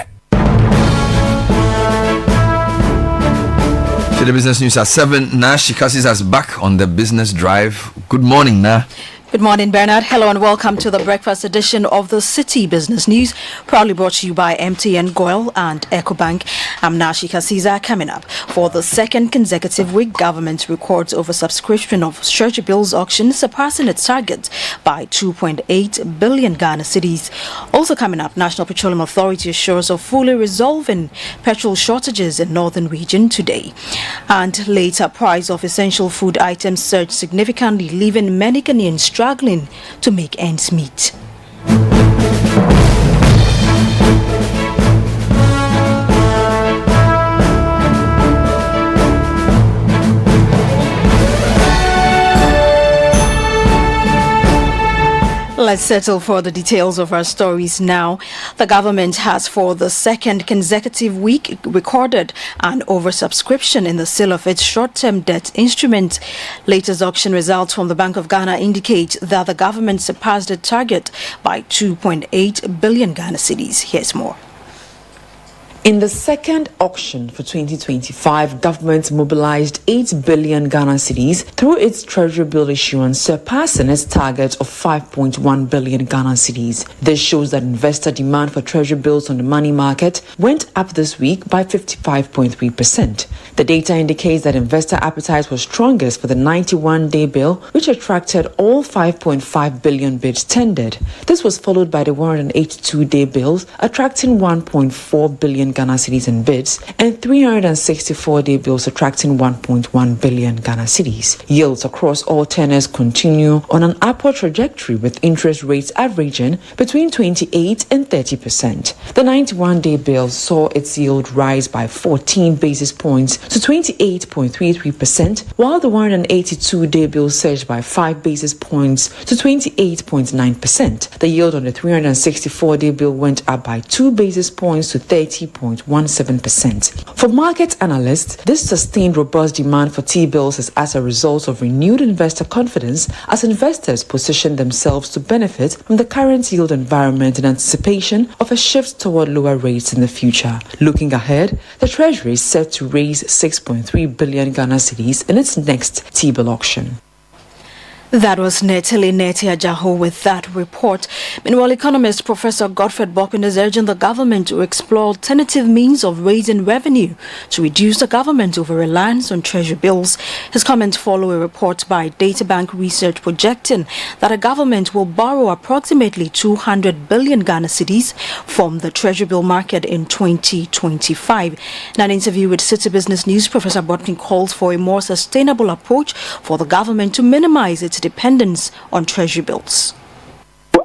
The business news at 7. Now Shika sees us back on the business drive. Good morning, Na. Good morning, Bernard. Hello and welcome to the breakfast edition of the City Business News, proudly brought to you by MTN Goil and EcoBank. I'm Nashika Caesar. Coming up, for the second consecutive week, government records oversubscription of Treasury bills auction, surpassing its target by 2.8 billion Ghana cedis. Also coming up, National Petroleum Authority assures of fully resolving petrol shortages in northern region today. And later, price of essential food items surged significantly, leaving many Ghanaians struggling to make ends meet. Let's settle for the details of our stories now. The government has, for the second consecutive week, recorded an oversubscription in the sale of its short-term debt instrument. Latest auction results from the Bank of Ghana indicate that the government surpassed the target by 2.8 billion Ghana cedis. Here's more. In the second auction for 2025, government mobilized 8 billion Ghana cedis through its treasury bill issuance, surpassing its target of 5.1 billion Ghana cedis. This shows that investor demand for treasury bills on the money market went up this week by 55.3%. The data indicates that investor appetite was strongest for the 91-day bill, which attracted all 5.5 billion bids tendered. This was followed by the 182-day bills, attracting 1.4 billion Ghana cedis in bids, and 364-day bills attracting 1.1 billion Ghana cedis. Yields across all tenors continue on an upward trajectory, with interest rates averaging between 28 and 30%. The 91-day bill saw its yield rise by 14 basis points to 28.33%, while the 182-day bill surged by 5 basis points to 28.9%. The yield on the 364-day bill went up by 2 basis points to 30.17%. For market analysts, this sustained robust demand for T-bills is as a result of renewed investor confidence as investors position themselves to benefit from the current yield environment in anticipation of a shift toward lower rates in the future. Looking ahead, the Treasury is set to raise 6.3 billion Ghana cedis in its next T-bill auction. That was Neteli Ajaho with that report. Meanwhile, economist Professor Godfred Bokun is urging the government to explore alternative means of raising revenue to reduce the government over-reliance on treasury bills. His comments follow a report by Databank Research projecting that a government will borrow approximately 200 billion Ghana cedis from the treasury bill market in 2025. In an interview with Citi Business News, Professor Bokun calls for a more sustainable approach for the government to minimize its dependence on treasury bills.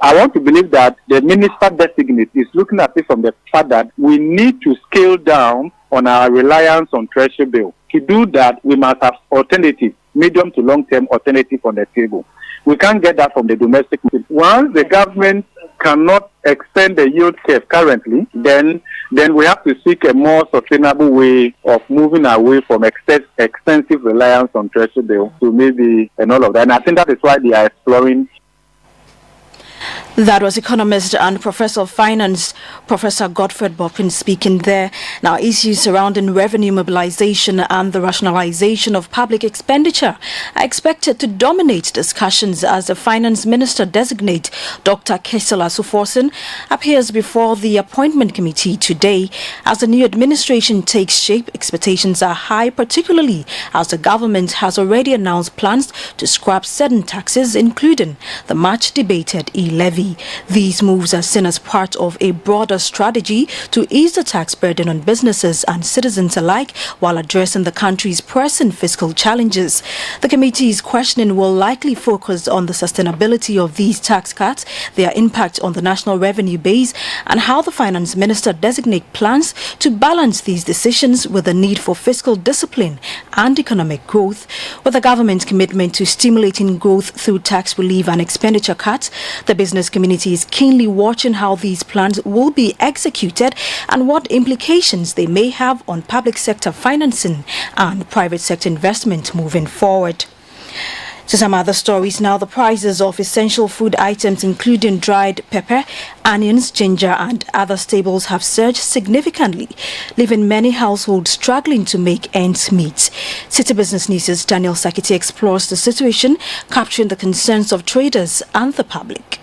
I want to believe that the minister designate is looking at it from the fact that we need to scale down on our reliance on treasury bill. To do that, we must have alternative, medium to long-term alternative on the table. We can't get that from the domestic market. Once the government cannot extend the yield curve currently, then we have to seek a more sustainable way of moving away from extensive reliance on treasury bill to maybe and all of that. And I think that is why they are exploring. That was economist and professor of finance, Professor Godfred Bokun, speaking there. Now, issues surrounding revenue mobilization and the rationalization of public expenditure are expected to dominate discussions as the finance minister designate Dr. Kesela Suforsen appears before the appointment committee today. As the new administration takes shape, expectations are high, particularly as the government has already announced plans to scrap certain taxes, including the much debated levy. These moves are seen as part of a broader strategy to ease the tax burden on businesses and citizens alike while addressing the country's pressing fiscal challenges. The committee's questioning will likely focus on the sustainability of these tax cuts, their impact on the national revenue base, and how the finance minister designate plans to balance these decisions with the need for fiscal discipline and economic growth. With the government's commitment to stimulating growth through tax relief and expenditure cuts, the business community is keenly watching how these plans will be executed and what implications they may have on public sector financing and private sector investment moving forward. To some other stories now, the prices of essential food items including dried pepper, onions, ginger and other staples have surged significantly, leaving many households struggling to make ends meet. Citi Business News' Daniel Sakiti explores the situation, capturing the concerns of traders and the public.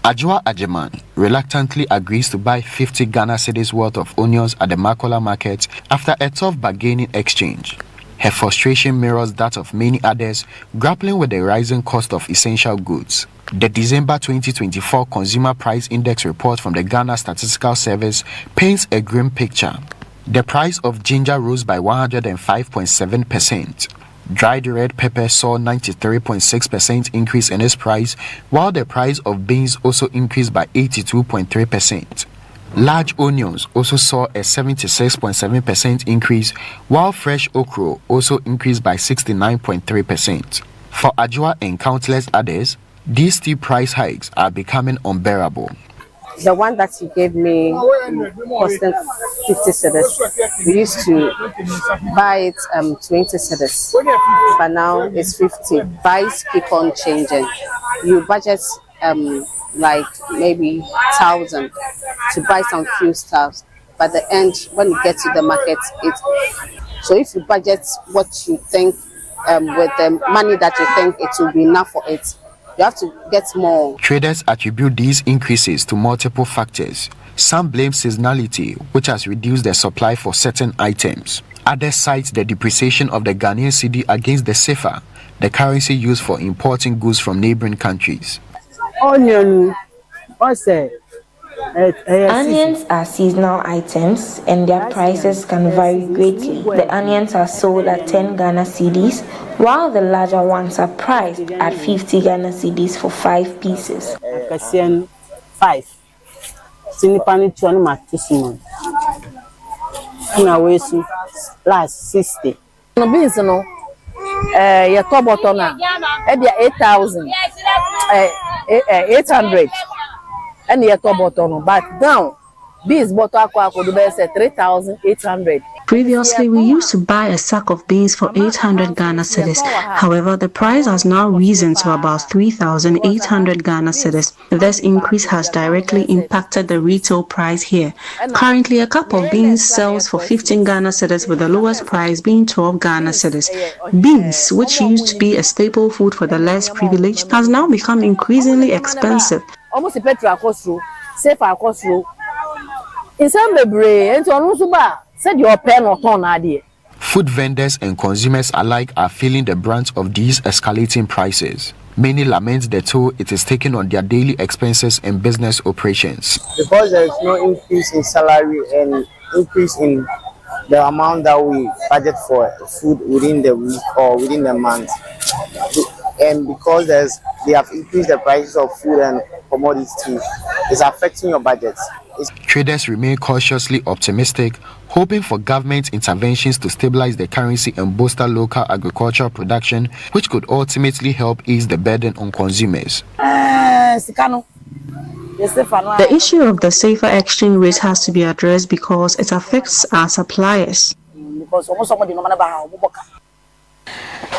Ajua Ajeman reluctantly agrees to buy 50 Ghana cedis worth of onions at the Makola market after a tough bargaining exchange. Her frustration mirrors that of many others grappling with the rising cost of essential goods. The December 2024 Consumer Price Index report from the Ghana Statistical Service paints a grim picture. The price of ginger rose by 105.7%. Dried red pepper saw 93.6% increase in its price, while the price of beans also increased by 82.3%. Large onions also saw a 76.7% increase, while fresh okra also increased by 69.3%. For Ajua and countless others, these steep price hikes are becoming unbearable. The one that you gave me costed 50 cedis. We used to buy it 20 cedis, but now it's 50. Buys keep on changing. You budget like maybe 1,000 to buy some few stuffs, but the end when you get to the market, so if you budget what you think with the money that you think it will be enough for it, you have to get more. Traders attribute these increases to multiple factors. Some blame seasonality, which has reduced the supply for certain items. Others cite the depreciation of the Ghanaian cedi against the CFA, the currency used for importing goods from neighboring countries. Onion, what's that? Onions are seasonal items and their prices can vary greatly. The onions are sold at 10 Ghana cedis, while the larger ones are priced at 50 Ghana cedis for 5 pieces. 5. Last 60. Beans, no. Your top bottom now. 8,000. 800. And your top bottom, but now beans bottle could be 3,800. Previously, we used to buy a sack of beans for 800 Ghana cedis. However, the price has now risen to about 3,800 Ghana cedis. This increase has directly impacted the retail price here. Currently, a cup of beans sells for 15 Ghana cedis, with the lowest price being 12 Ghana cedis. Beans, which used to be a staple food for the less privileged, has now become increasingly expensive. Almost a petrol cost through, safe cost through. In some debris, and so said your pen or ton idea. Food vendors and consumers alike are feeling the brunt of these escalating prices. Many lament the toll it is taking on their daily expenses and business operations. Because there is no increase in salary and increase in the amount that we budget for food within the week or within the month. And because they have increased the prices of food and commodities, it's affecting your budget. Traders remain cautiously optimistic, hoping for government interventions to stabilize the currency and bolster local agricultural production, which could ultimately help ease the burden on consumers. The issue of the safer exchange rate has to be addressed because it affects our suppliers.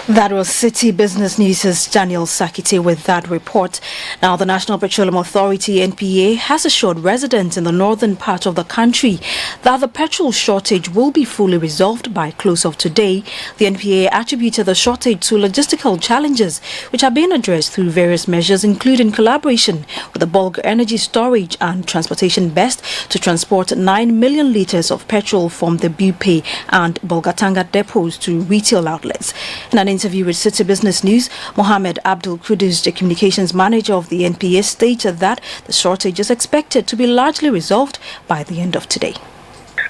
That was Citi Business News' Daniel Sakiti with that report. Now, the National Petroleum Authority, NPA, has assured residents in the northern part of the country that the petrol shortage will be fully resolved by close of today. The NPA attributed the shortage to logistical challenges, which are being addressed through various measures, including collaboration with the Bulk Energy Storage and Transportation Best to transport 9 million litres of petrol from the Bupe and Bolgatanga depots to retail outlets. In an interview with Citi Business News, Mohammed Abdul Kudus, the communications manager of the NPA, stated that the shortage is expected to be largely resolved by the end of today.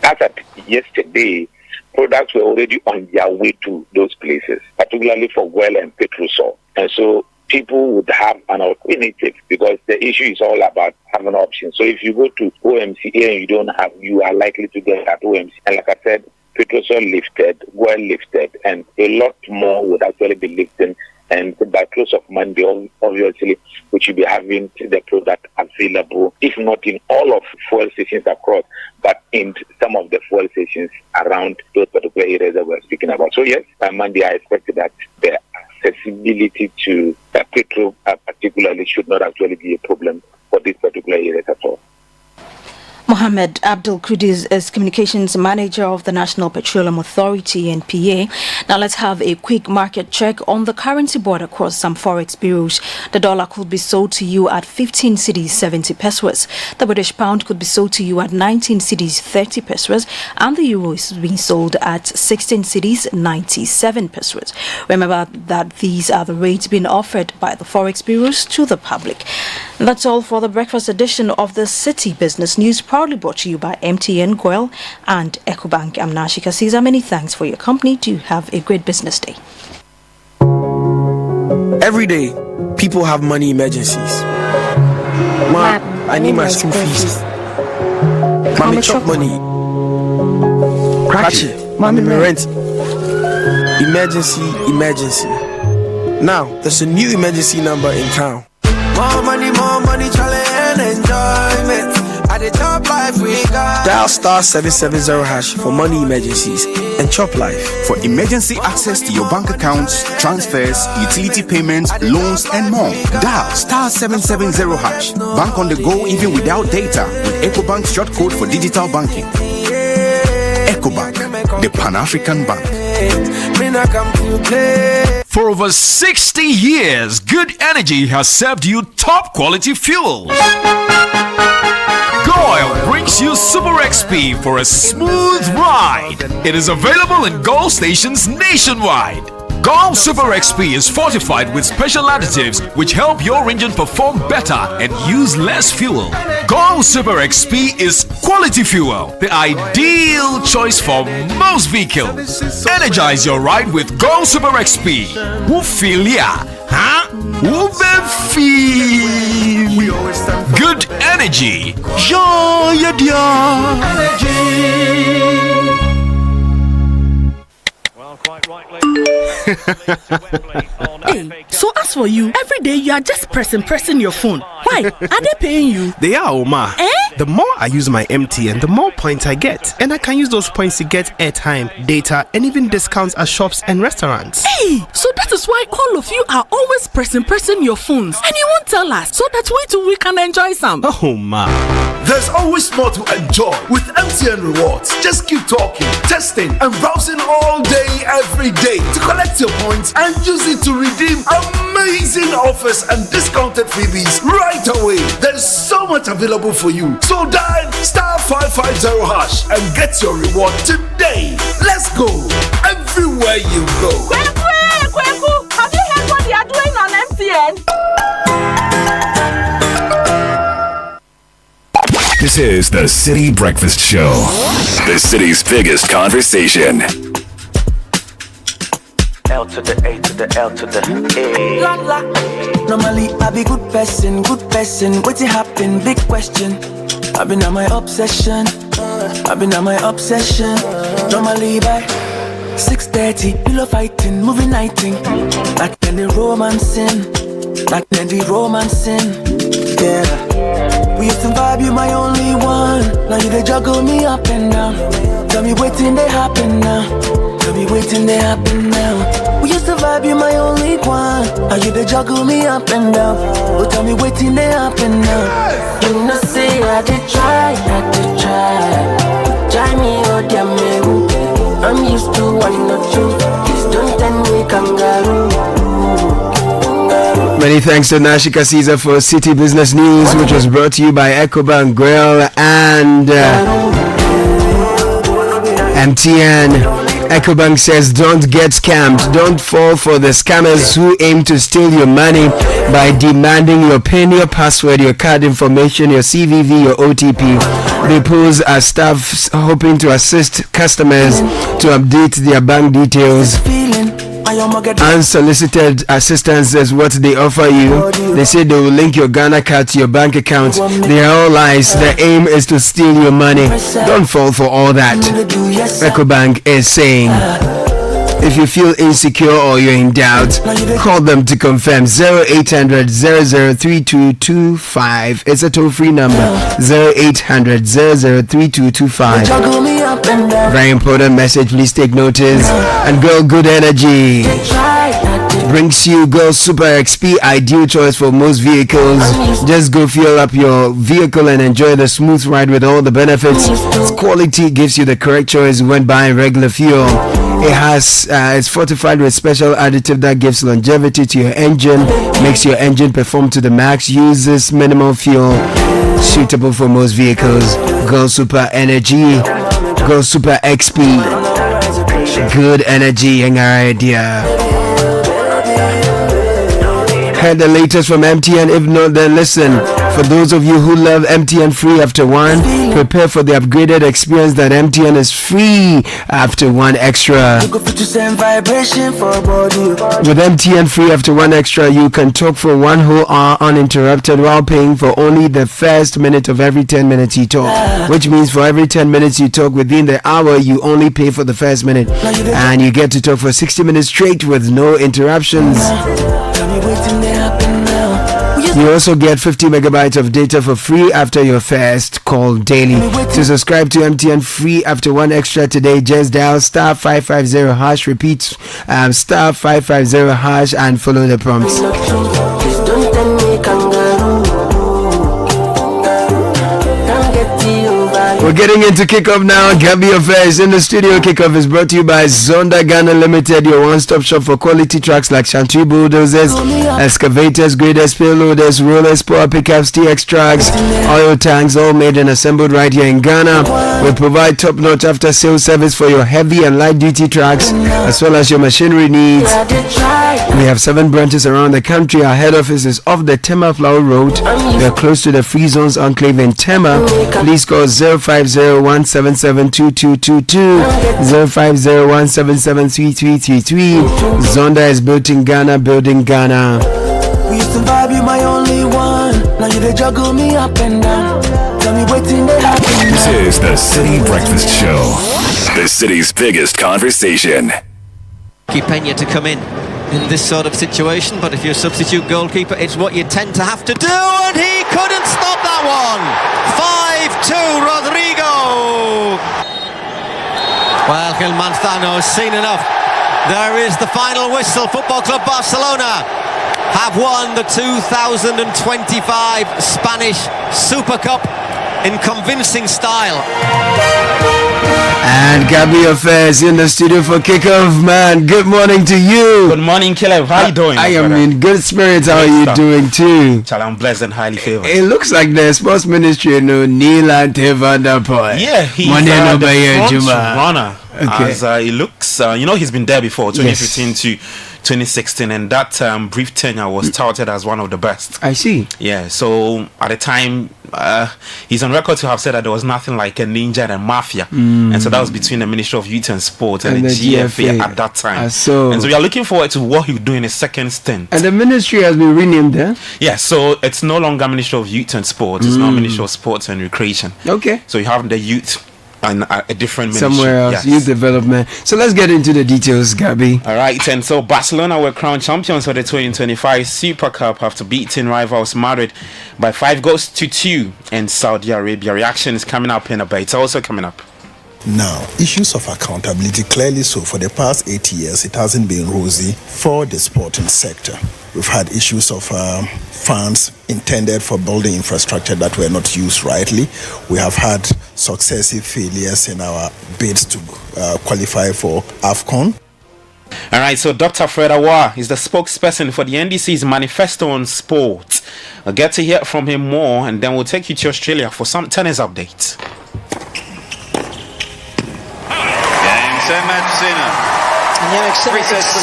As of yesterday, products were already on their way to those places, particularly for oil and petrol. And so people would have an alternative because the issue is all about having an option. So if you go to OMCA and you don't have, you are likely to get at OMC. And like I said, petrol lifted, oil lifted, and a lot more would actually be lifting. And by close of Monday, obviously, we should be having the product available, if not in all of fuel stations across, but in some of the fuel stations around those particular areas that we're speaking about. So yes, by Monday, I expect that the accessibility to petrol particularly should not actually be a problem for these particular areas at all. Mohammed Abdul Kudus is communications manager of the National Petroleum Authority, NPA. Now let's have a quick market check on the currency board across some forex bureaus. The dollar could be sold to you at 15 cedis 70 pesos. The British pound could be sold to you at 19 cedis 30 pesos, and the euro is being sold at 16 cedis 97 pesos. Remember that these are the rates being offered by the forex bureaus to the public. And that's all for the breakfast edition of the Citi Business News, proudly brought to you by MTN, Goil and EcoBank. I'm Nashika Caesar. Many thanks for your company. Do have a great business day. Every day, people have money emergencies. Ma, I need my school fees. Mommy, chop money. Cratchy, mommy, my rent. Emergency. Now, there's a new emergency number in town. More money, challenge and enjoyment. At the top life we got. Dial *770# for money emergencies and chop life. For emergency access to your bank accounts, transfers, utility payments, loans, and more. Dial *770#. Bank on the go even without data with EcoBank's short code for digital banking. EcoBank, the Pan-African Bank. For over 60 years, Good Energy has served you top quality fuel. Goil brings you Super XP for a smooth ride. It is available in Goil stations nationwide. Goil Super XP is fortified with special additives which help your engine perform better and use less fuel. Goil Super XP is quality fuel, the ideal choice for most vehicles. Energize your ride with Goil Super XP. Who feel ya? Huh? Who feel? Good energy. Joy energy. Hey, so as for you, every day you are just pressing your phone. Why? Are they paying you? They are, Oma. The more I use my MTN, the more points I get. And I can use those points to get airtime, data, and even discounts at shops and restaurants. Hey, so that is why all of you are always pressing your phones. And you won't tell us, so that we too we can enjoy some. Oh, ma. There's always more to enjoy with MTN Rewards. Just keep talking, testing, and browsing all day, every day to collect your points and use it to redeem amazing offers and discounted freebies right away. There's so much available for you. So dial *550# and get your reward today. Let's go everywhere you go. Kweku, have you heard what they are doing on MTN? This is the Citi Breakfast Show, the city's biggest conversation. L to the A to the L to the A. Normally I be good person. What's happen? Big question. I've been on my obsession. Normally by 6:30, pillow fighting, movie nighting. Back then the romancing. Yeah. We used to vibe, you my only one. Now you they juggle me up and down. Tell me waiting they happen now. We used to survive, you're my only one. Are you the juggle me up and down? Oh, tell me waiting there up and down. You know, say I did try. Try me, oh, damn me. I'm used to one or two. Please don't tell me kangaroo. Many thanks to Nashika Caesar for City Business News, which was brought to you by EcoBank, Grail, and MTN. EcoBank says don't get scammed. Don't fall for the scammers who aim to steal your money by demanding your PIN, your password, your card information, your CVV, your OTP. They pose as staff hoping to assist customers to update their bank details. Unsolicited assistance is what they offer you. They say they will link your Ghana card to your bank account. They are all lies. The aim is to steal your money. Don't fall for all that. EcoBank is saying, if you feel insecure or you're in doubt, call them to confirm. 0800 003225. It's a toll-free number. 0800 003225. Very important message. Please take notice. And Girl Good Energy brings you Girl Super XP, ideal choice for most vehicles. Just go fuel up your vehicle and enjoy the smooth ride with all the benefits. Its quality gives you the correct choice when buying regular fuel. It's fortified with special additive that gives longevity to your engine, makes your engine perform to the max, uses minimal fuel, suitable for most vehicles. Girl Super Energy, Girl Super XP, good energy and idea. Heard the latest from MTN? If not, then listen. For those of you who love MTN free after one, prepare for the upgraded experience that MTN is free after one extra. With MTN free after one extra, you can talk for 1 whole hour uninterrupted while paying for only the first minute of every 10 minutes you talk. Which means for every 10 minutes you talk within the hour, you only pay for the first minute. And you get to talk for 60 minutes straight with no interruptions. You also get 50 megabytes of data for free after your first call daily. To subscribe to MTN free after one extra today, just dial star 550 hash, repeat star 550 hash and follow the prompts. We're getting into kickoff now. Gabby Affairs in the studio. Kickoff is brought to you by Zonda Ghana Limited, your one-stop shop for quality trucks like Shantui bulldozers, excavators, graders, payloaders, rollers, power pickups, TX trucks, oil tanks, all made and assembled right here in Ghana. We provide top-notch after-sales service for your heavy and light-duty trucks, as well as your machinery needs. We have 7 branches around the country. Our head office is off the Tema Flower Road. We are close to the Free Zones Enclave in Tema. Please call 050-177-2222, 050-177-3333. Zonda is built in Ghana, building Ghana. We used to vibe, you my only one. Now you they juggle me up and down. Tell me waiting they happen. This is the Citi Breakfast Show, the city's biggest conversation. Pena to come in this sort of situation, but if you're a substitute goalkeeper, it's what you tend to have to do, and he couldn't stop that one. 5-2 Rodrigo. Well, Gil Manzano has seen enough. There is the final whistle. Football Club Barcelona have won the 2025 Spanish Super Cup in convincing style. And Gabby Affairs in the studio for kickoff, man. Good morning to you. Good morning, Caleb. How are you doing? I am in good spirits. How are you doing too? I'm blessed and highly favored. It looks like the sports ministry, Neil and Tevandapoy. Yeah, he's the front runner. Okay. As it looks, he's been there before, 2015 to 2016, and that brief tenure was touted as one of the best. I see. Yeah, so at the time, he's on record to have said that there was nothing like a ninja and mafia, and so that was between the Ministry of Youth and Sport and the GFA at that time. And so we are looking forward to what he'll do in his second stint. And the ministry has been renamed there? Yeah, so it's no longer Ministry of Youth and Sport, it's now Ministry of Sports and Recreation. Okay. So you have the youth and a different ministry. Somewhere else, youth development. So let's get into the details, Gabby. All right, and so Barcelona were crowned champions for the 2025 Super Cup after beating rivals Madrid by 5-2 in Saudi Arabia. Reaction is coming up in a bit. It's also coming up. Now, issues of accountability clearly so for the past 8 years, it hasn't been rosy for the sporting sector. We've had issues of funds intended for building infrastructure that were not used rightly. We have had successive failures in our bids to qualify for AFCON. All right, so Dr. Fred Awar is the spokesperson for the NDC's manifesto on sport. I'll get to hear from him more, and then we'll take you to Australia for some tennis updates. Match Sinner. And Yannick Sinner extends 7-6,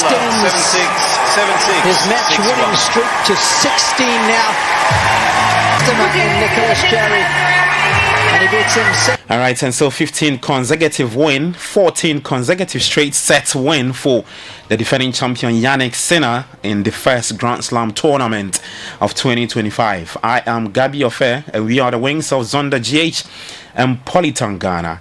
his match-winning streak to 16 now. And Nicholas Jarry, and he beats him. All right, and so 15 consecutive win, 14 consecutive straight sets win for the defending champion Yannick Sinner in the first Grand Slam tournament of 2025. I am Gabi Ofe, and we are the wings of Zonda GH and Politan Ghana.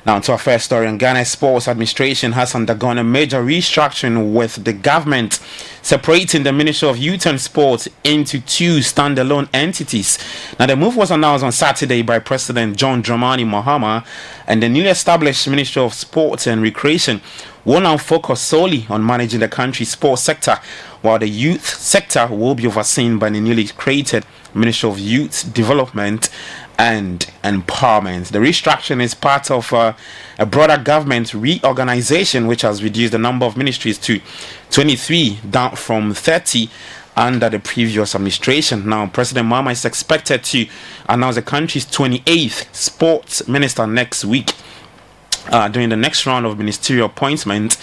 Now to our first story. On Ghana Sports Administration has undergone a major restructuring, with the government separating the Ministry of Youth and Sport into two standalone entities. Now the move was announced on Saturday by President John Dramani Mahama, and the newly established Ministry of Sport and Recreation will now focus solely on managing the country's sports sector, while the youth sector will be overseen by the newly created Ministry of Youth Development and Empowerment. The restructuring is part of a broader government reorganization which has reduced the number of ministries to 23, down from 30 under the previous administration. Now, President Mahama is expected to announce the country's 28th sports minister next week. During the next round of ministerial appointment.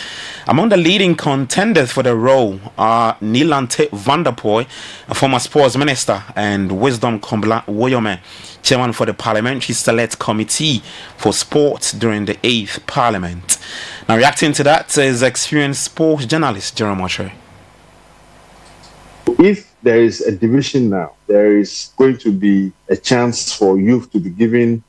Among the leading contenders for the role are Nilante Vanderpoy, a former sports minister, and Wisdom Kombla Woyome, chairman for the Parliamentary Select Committee for Sport during the 8th Parliament. Now, reacting to that is experienced sports journalist Jerome Oshre. If there is a division now, there is going to be a chance for youth to be given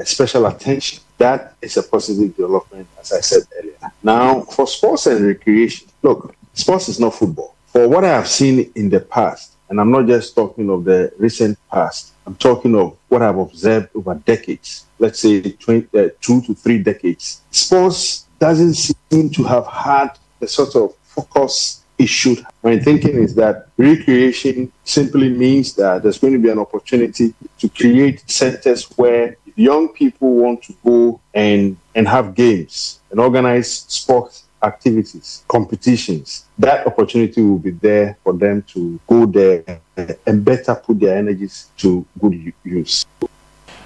special attention. That is a positive development, as I said earlier. Now, for sports and recreation, look, sports is not football. For what I have seen in the past, and I'm not just talking of the recent past, I'm talking of what I've observed over decades, let's say 2 to 3 decades. Sports doesn't seem to have had the sort of focus it should. My thinking is that recreation simply means that there's going to be an opportunity to create centers where young people want to go and have games and organize sports activities, competitions. That opportunity will be there for them to go there and better put their energies to good use.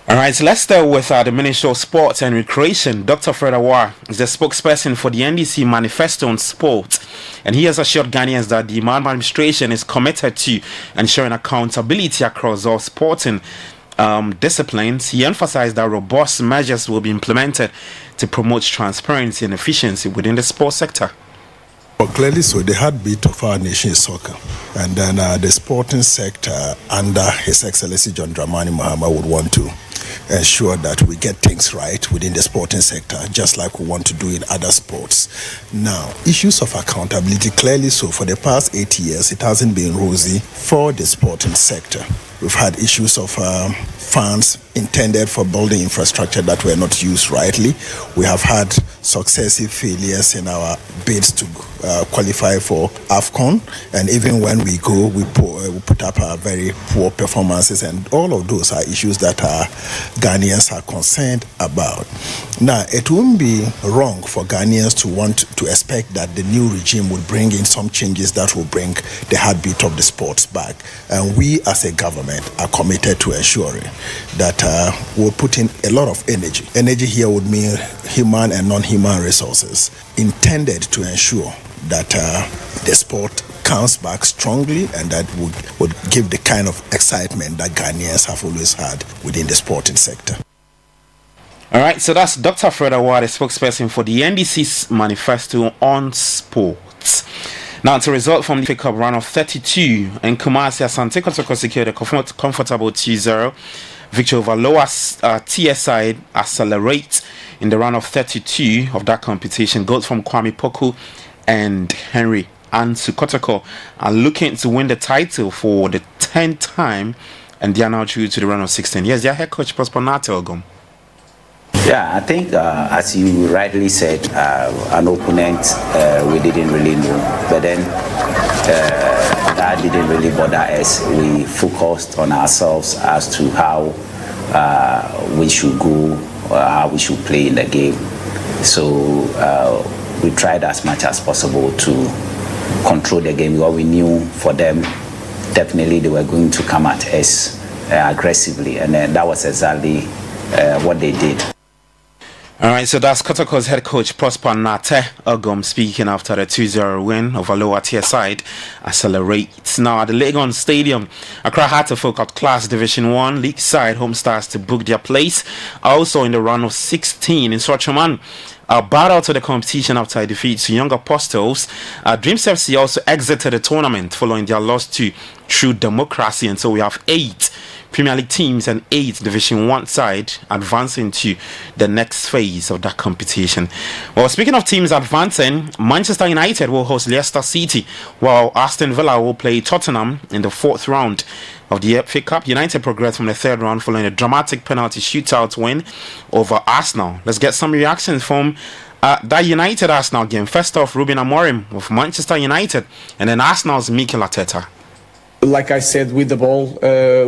All right, so let's start with the Ministry of Sport and Recreation. Dr. Fred Awar is the spokesperson for the NDC Manifesto on Sport, and he has assured Ghanaians that the administration is committed to ensuring accountability across all sporting disciplines. He emphasized that robust measures will be implemented to promote transparency and efficiency within the sports sector. Well, clearly so, the heartbeat of our nation is soccer. And then the sporting sector under His Excellency John Dramani Mahama would want to ensure that we get things right within the sporting sector, just like we want to do in other sports. Now, issues of accountability clearly so for the past 8 years, it hasn't been rosy for the sporting sector. We've had issues of funds intended for building infrastructure that were not used rightly. We have had successive failures in our bids to qualify for AFCON, and even when we go, we put up very poor performances, and all of those are issues that our Ghanaians are concerned about. Now, it wouldn't be wrong for Ghanaians to want to expect that the new regime would bring in some changes that will bring the heartbeat of the sports back, and we as a government are committed to ensuring that we'll put in a lot of energy. Energy here would mean human and non-human resources intended to ensure that the sport comes back strongly, and that would give the kind of excitement that Ghanaians have always had within the sporting sector. All right, so that's Dr. Fred Awar, the spokesperson for the NDC's Manifesto on Sports. Now, it's a result from the FA Cup round of 32, and Kumasi Asante Kotoko secured a comfortable 2-0 victory over lower tier side Accelerate in the round of 32 of that competition. Goals from Kwame Poku and Henry Ansu Kotoko are looking to win the title for the 10th time, and they are now through to the round of 16. Yes, their head coach Prosper Natel Ogum. Yeah, I think as you rightly said, an opponent we didn't really know, but then that didn't really bother us. We focused on ourselves as to how we should go, how we should play in the game. So we tried as much as possible to control the game. What we knew for them, definitely they were going to come at us aggressively, and then that was exactly what they did. All right, so that's Kotoko's head coach Prosper Nate Ogum speaking after the 2-0 win over lower tier side Accelerate. Now at the Legon Stadium, Accra had to folk out Class Division 1 League side Home Stars to book their place. Also in the round of 16 in Swachaman, bowed out to the competition after a defeat to Young Apostles. Dreams FC also exited the tournament following their loss to True Democracy, and so we have 8 Premier League teams and 8 Division 1 side advancing to the next phase of that competition. Well, speaking of teams advancing, Manchester United will host Leicester City, while Aston Villa will play Tottenham in the 4th round of the FA Cup. United progressed from the 3rd round following a dramatic penalty shootout win over Arsenal. Let's get some reactions from that United Arsenal game. First off, Ruben Amorim of Manchester United, and then Arsenal's Mikel Arteta. Like I said, with the ball,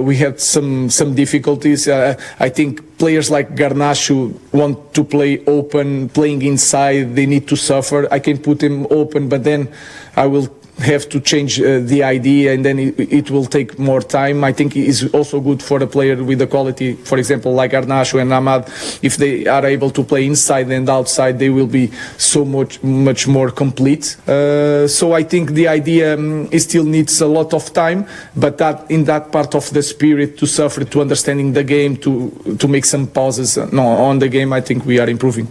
we had some difficulties. I think players like Garnacho want to play open, playing inside. They need to suffer. I can put him open, but then I will have to change the idea, and then it will take more time. I think it's also good for a player with the quality, for example, like Garnacho and Ahmad. If they are able to play inside and outside, they will be so much more complete. So I think the idea it still needs a lot of time, but that in that part of the spirit to suffer, to understanding the game, to make some pauses on the game, I think we are improving.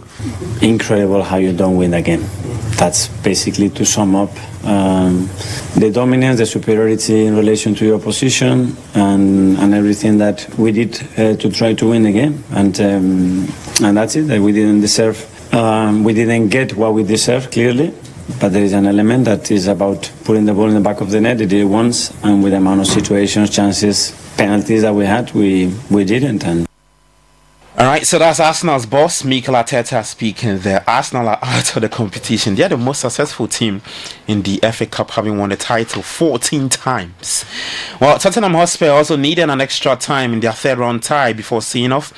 Incredible how you don't win a game. That's basically, to sum up, the dominance, the superiority in relation to your position, and everything that we did to try to win the game, and that's it. We didn't deserve, we didn't get what we deserve, clearly, but there is an element that is about putting the ball in the back of the net. They did it once, and with the amount of situations, chances, penalties that we had, we didn't. And all right, so that's Arsenal's boss, Mikel Arteta, speaking there. Arsenal are out of the competition. They are the most successful team in the FA Cup, having won the title 14 times. Well, Tottenham Hotspur also needed an extra time in their 3rd round tie before seeing off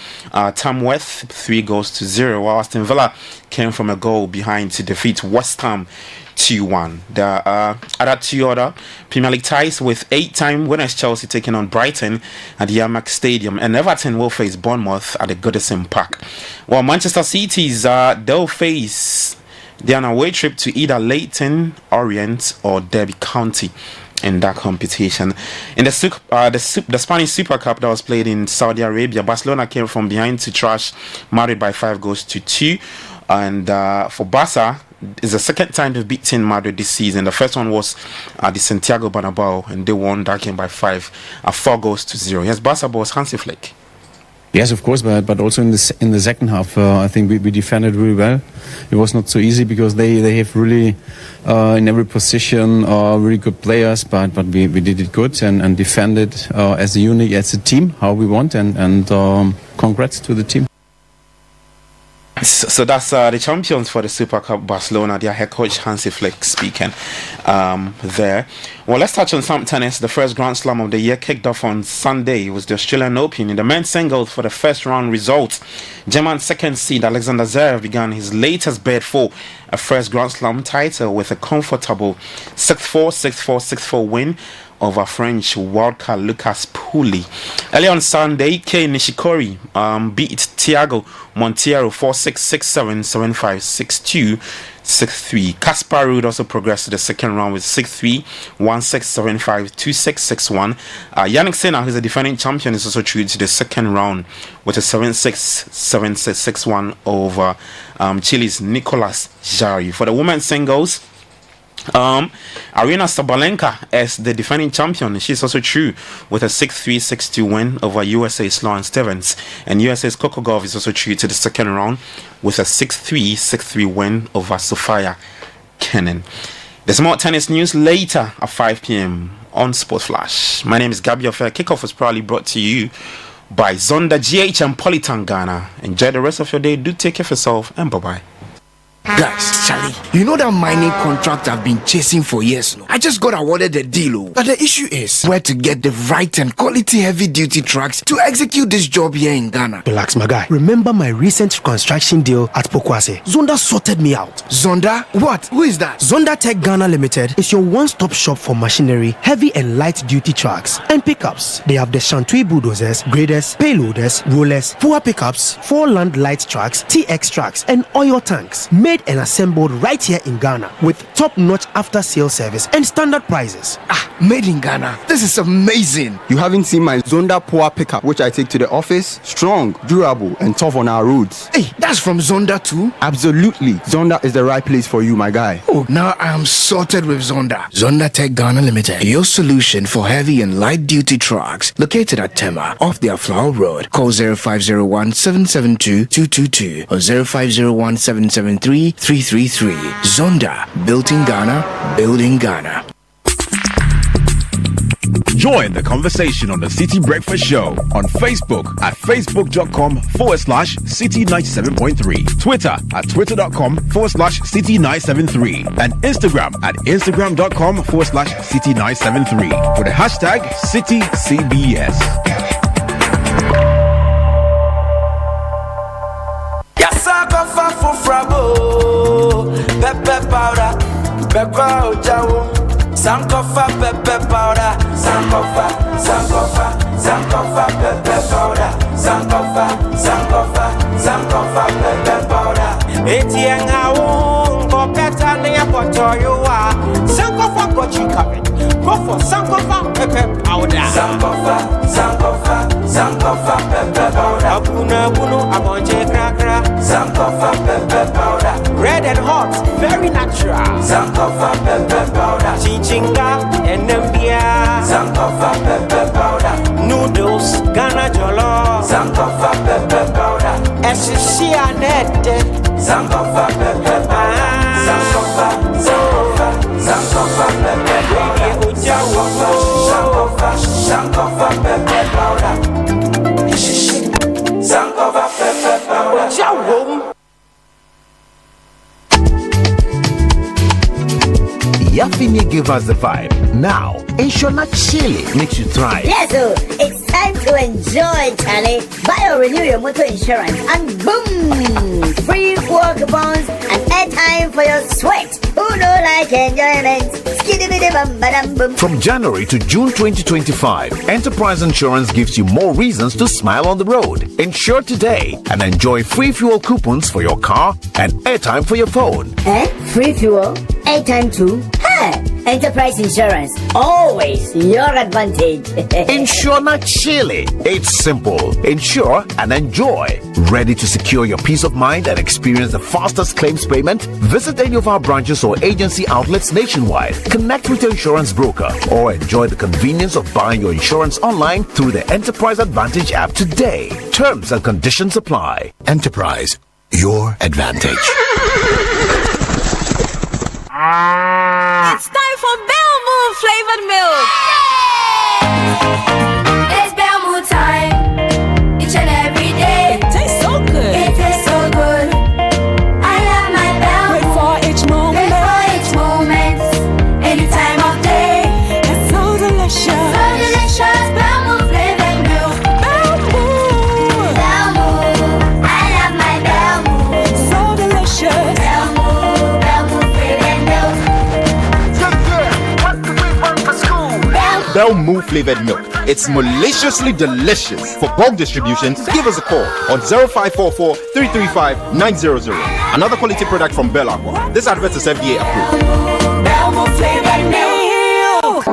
Tamworth 3-0, while Aston Villa came from a goal behind to defeat West Ham 2-1. There are other 2 other Premier League ties, with 8-time winners Chelsea taking on Brighton at the Amex Stadium, and Everton will face Bournemouth at the Goodison Park. While Manchester City's they'll face their away trip to either Leyton Orient or Derby County in that competition. In the Spanish Super Cup that was played in Saudi Arabia, Barcelona came from behind to trash Madrid by 5-2, and for Barca, it's the 2nd time they've beaten Madrid this season. The first one was at the Santiago Bernabeu, and they won that game by 4-0. Yes, Barca boss Hansi Flick. Yes, of course, but also in the second half, I think we defended really well. It was not so easy because they have really in every position really good players, but we did it good and defended as a unit, as a team, how we want, and congrats to the team. So that's the champions for the Super Cup, Barcelona, their head coach Hansi Flick speaking there. Well, let's touch on some tennis. The first Grand Slam of the year kicked off on Sunday. It was the Australian Open. In the men's singles for the first round results, German 2nd seed Alexander Zverev began his latest bid for a first Grand Slam title with a comfortable 6-4, 6-4, 6-4 win over French wildcard Lucas Pouille. Early on Sunday, Kei Nishikori beat Thiago Monteiro 4-6, 6-7, 7-5, 6-2, 6-3. Kaspar Ruud also progressed to the second round with 6-3, 1-6, 7-5, 2-6, 6-1. Yannick Sinner, who's the defending champion, is also through to the second round with a 7-6, 7-6, 6-1 over Chile's Nicolas Jarry. For the women's singles, Arina Sabalenka as the defending champion, she's also true with a 6-3, 6-2 win over USA's Lauren Stevens, and USA's Coco Gauff is also true to the second round with a 6-3, 6-3 win over Sofia Kenin. There's more tennis news later at 5 p.m. on Sport Flash. My name is Gabby Affair. Kickoff was proudly brought to you by Zonda GH and Polytan Ghana. Enjoy the rest of your day. Do take care of yourself and bye-bye. Guys, Charlie, you know that mining contract I've been chasing for years now? I just got awarded the deal, but the issue is where to get the right and quality heavy-duty trucks to execute this job here in Ghana. Relax, my guy. Remember my recent construction deal at Pokwase? Zonda sorted me out. Zonda? What? Who is that? Zonda Tech Ghana Limited is your one-stop shop for machinery, heavy and light-duty trucks, and pickups. They have the Shantui bulldozers, graders, payloaders, rollers, FUA pickups, 4-land light trucks, TX trucks, and oil tanks. Made and assembled right here in Ghana with top-notch after-sale service and standard prices. Made in Ghana. This is amazing. You haven't seen my Zonda Power pickup, which I take to the office? Strong, durable, and tough on our roads. Hey, that's from Zonda too? Absolutely. Zonda is the right place for you, my guy. Oh, now I am sorted with Zonda. Zonda Tech Ghana Limited, your solution for heavy and light-duty trucks. Located at Tema, off the Flower Road. Call 0501-772-222 or 0501-773-333. Zonda, built in Ghana, building Ghana. Join the conversation on the Citi Breakfast Show on Facebook at facebook.com/Citi97.3, Twitter at twitter.com/Citi973, and Instagram at instagram.com/Citi973 with the hashtag CitiCBS. Pepper powder, pepper jawo, sankofa pepper powder, sankofa, pepper powder, sankofa pepper powder. Etienga go better than your potoyoa, sankofa got you covered. Go for sankofa pepper powder, sankofa pepper powder. Abuna amonje krakra, sankofa pepper powder. Red and hot, very natural. Sankofa pepper powder. Chichinga and Nambia. Sankofa pepper powder. Noodles, Ghana jollo. Sankofa pepper powder. Eshishi anete. Sankofa pepper powder. Sankofa pepper powder. Sankofa pepper powder. Sankofa pepper powder. Yafini gave us the vibe. Now, Inshola Chile makes you thrive. Yes, so it's time to enjoy, Charlie. Buy or renew your motor insurance and boom! Free fuel coupons and airtime for your sweat. Who don't like enjoyment? Skidibidi-bum-ba-dum-boom. From January to June 2025, Enterprise Insurance gives you more reasons to smile on the road. Insure today and enjoy free fuel coupons for your car and airtime for your phone. Free fuel? Airtime too? Enterprise Insurance, always your advantage. Insure Chile. It's simple. Insure and enjoy. Ready to secure your peace of mind and experience the fastest claims payment? Visit any of our branches or agency outlets nationwide. Connect with your insurance broker or enjoy the convenience of buying your insurance online through the Enterprise Advantage app today. Terms and conditions apply. Enterprise, your advantage. It's time for Belmont flavored milk. It's Belmont time. Each and every day. It tastes so good. It tastes so good. I love my Belmont. Wait for each moment. Wait for each moment. Any time of day. It's so delicious. So delicious. Belmont flavored milk. Belmont. Belmont. I love my Belmont. So delicious. Belmont flavored milk. It's maliciously delicious. For bulk distribution, give us a call on 0544 335 900. Another quality product from Bell Aqua. This advert is FDA approved. Belmont flavored milk.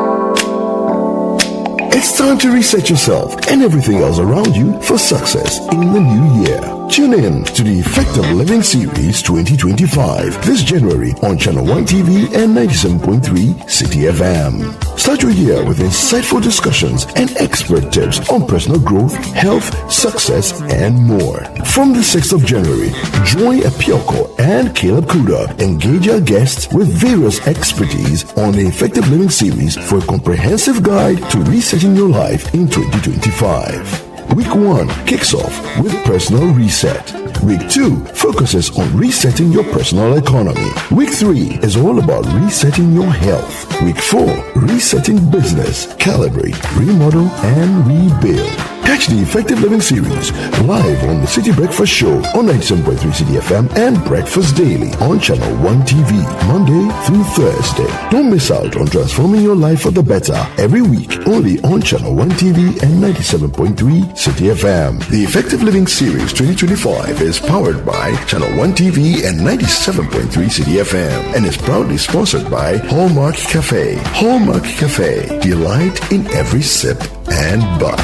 It's time to reset yourself and everything else around you for success in the new year. Tune in to the Effective Living Series 2025 this January on Channel 1 TV and 97.3 Citi FM. Start your year with insightful discussions and expert tips on personal growth, health, success, and more. From the 6th of January, join Apioko and Caleb Kuda engage our guests with various expertise on the Effective Living Series for a comprehensive guide to resetting your life in 2025. Week 1 kicks off with personal reset. Week 2 focuses on resetting your personal economy. Week 3 is all about resetting your health. Week 4, resetting business, calibrate, remodel, and rebuild. Catch the Effective Living series live on the Citi Breakfast Show on 97.3 Citi FM and Breakfast Daily on Channel 1 TV, Monday through Thursday. Don't miss out on transforming your life for the better every week only on Channel 1 TV and 97.3 Citi FM. The Effective Living Series 2025 is powered by Channel 1 TV and 97.3 Citi FM and is proudly sponsored by Hallmark Cafe. Hallmark Cafe, delight in every sip and bite.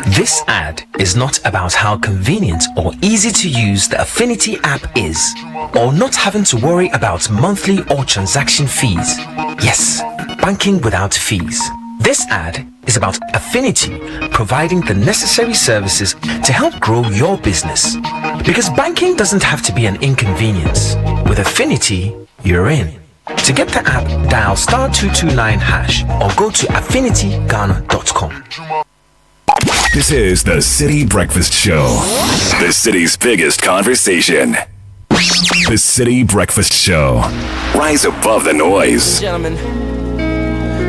This ad is not about how convenient or easy to use the Affinity app is, or not having to worry about monthly or transaction fees. Yes, banking without fees. This ad is about Affinity providing the necessary services to help grow your business. Because banking doesn't have to be an inconvenience. With Affinity, you're in. To get the app, dial *229# or go to affinityghana.com. This is the Citi Breakfast Show, the city's biggest conversation. The Citi Breakfast Show. Rise above the noise. Gentlemen,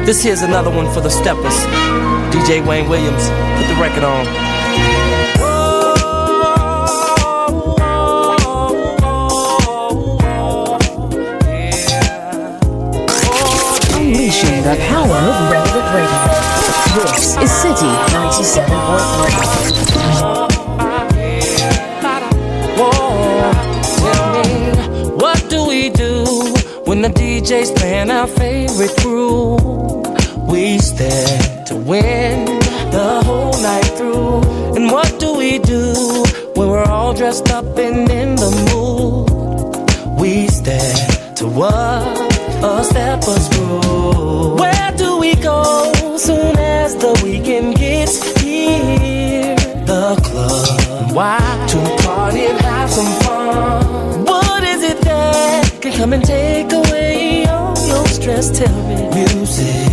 this here's another one for the steppers. DJ Wayne Williams, put the record on. Unleashing the power of relevant radio. This is Citi 97.3. Tell me, what do we do when the DJ's playing our favorite groove? We stand to win the whole night through. And what do we do when we're all dressed up and in the mood? We stand to what a stepper's groove. Where do we go soon as the weekend gets here? The club. Why? To party and have some fun. What is it that can come and take away all your stress? Tell me. Music.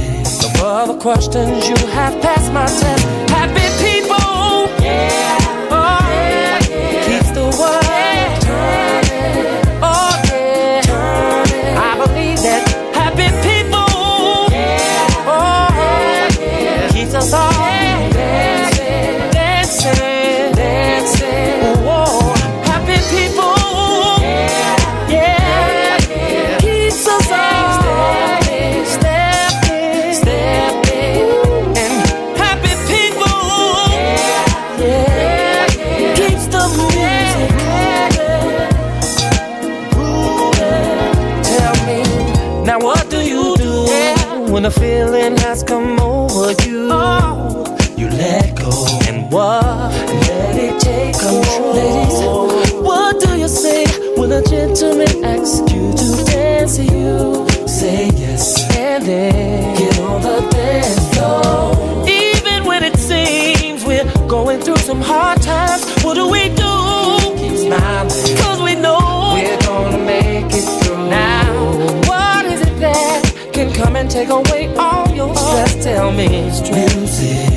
No other questions, you have passed my test. Happy people. Yeah. Oh, yeah, yeah. Keeps the world turning. Oh, yeah. Turning. I believe that happy people. Yeah. Oh, yeah. Keeps us all dancing, dancing, dancing. Whoa. Happy people. Yeah. Yeah. Keeps us all stepping, stepping, stepping. And happy people. Yeah. Keeps the music moving. Tell me, now what do you do when a feeling has come over you? You let go and what? Let it take control. Ladies, what do you say when a gentleman asks you to dance to you? Say yes and then get on the dance floor. Even when it seems we're going through some hard times, what do? Keep smiling, 'cause we know we're gonna make it through. Now, what is it that can come and take away all your stress? Tell me. Music.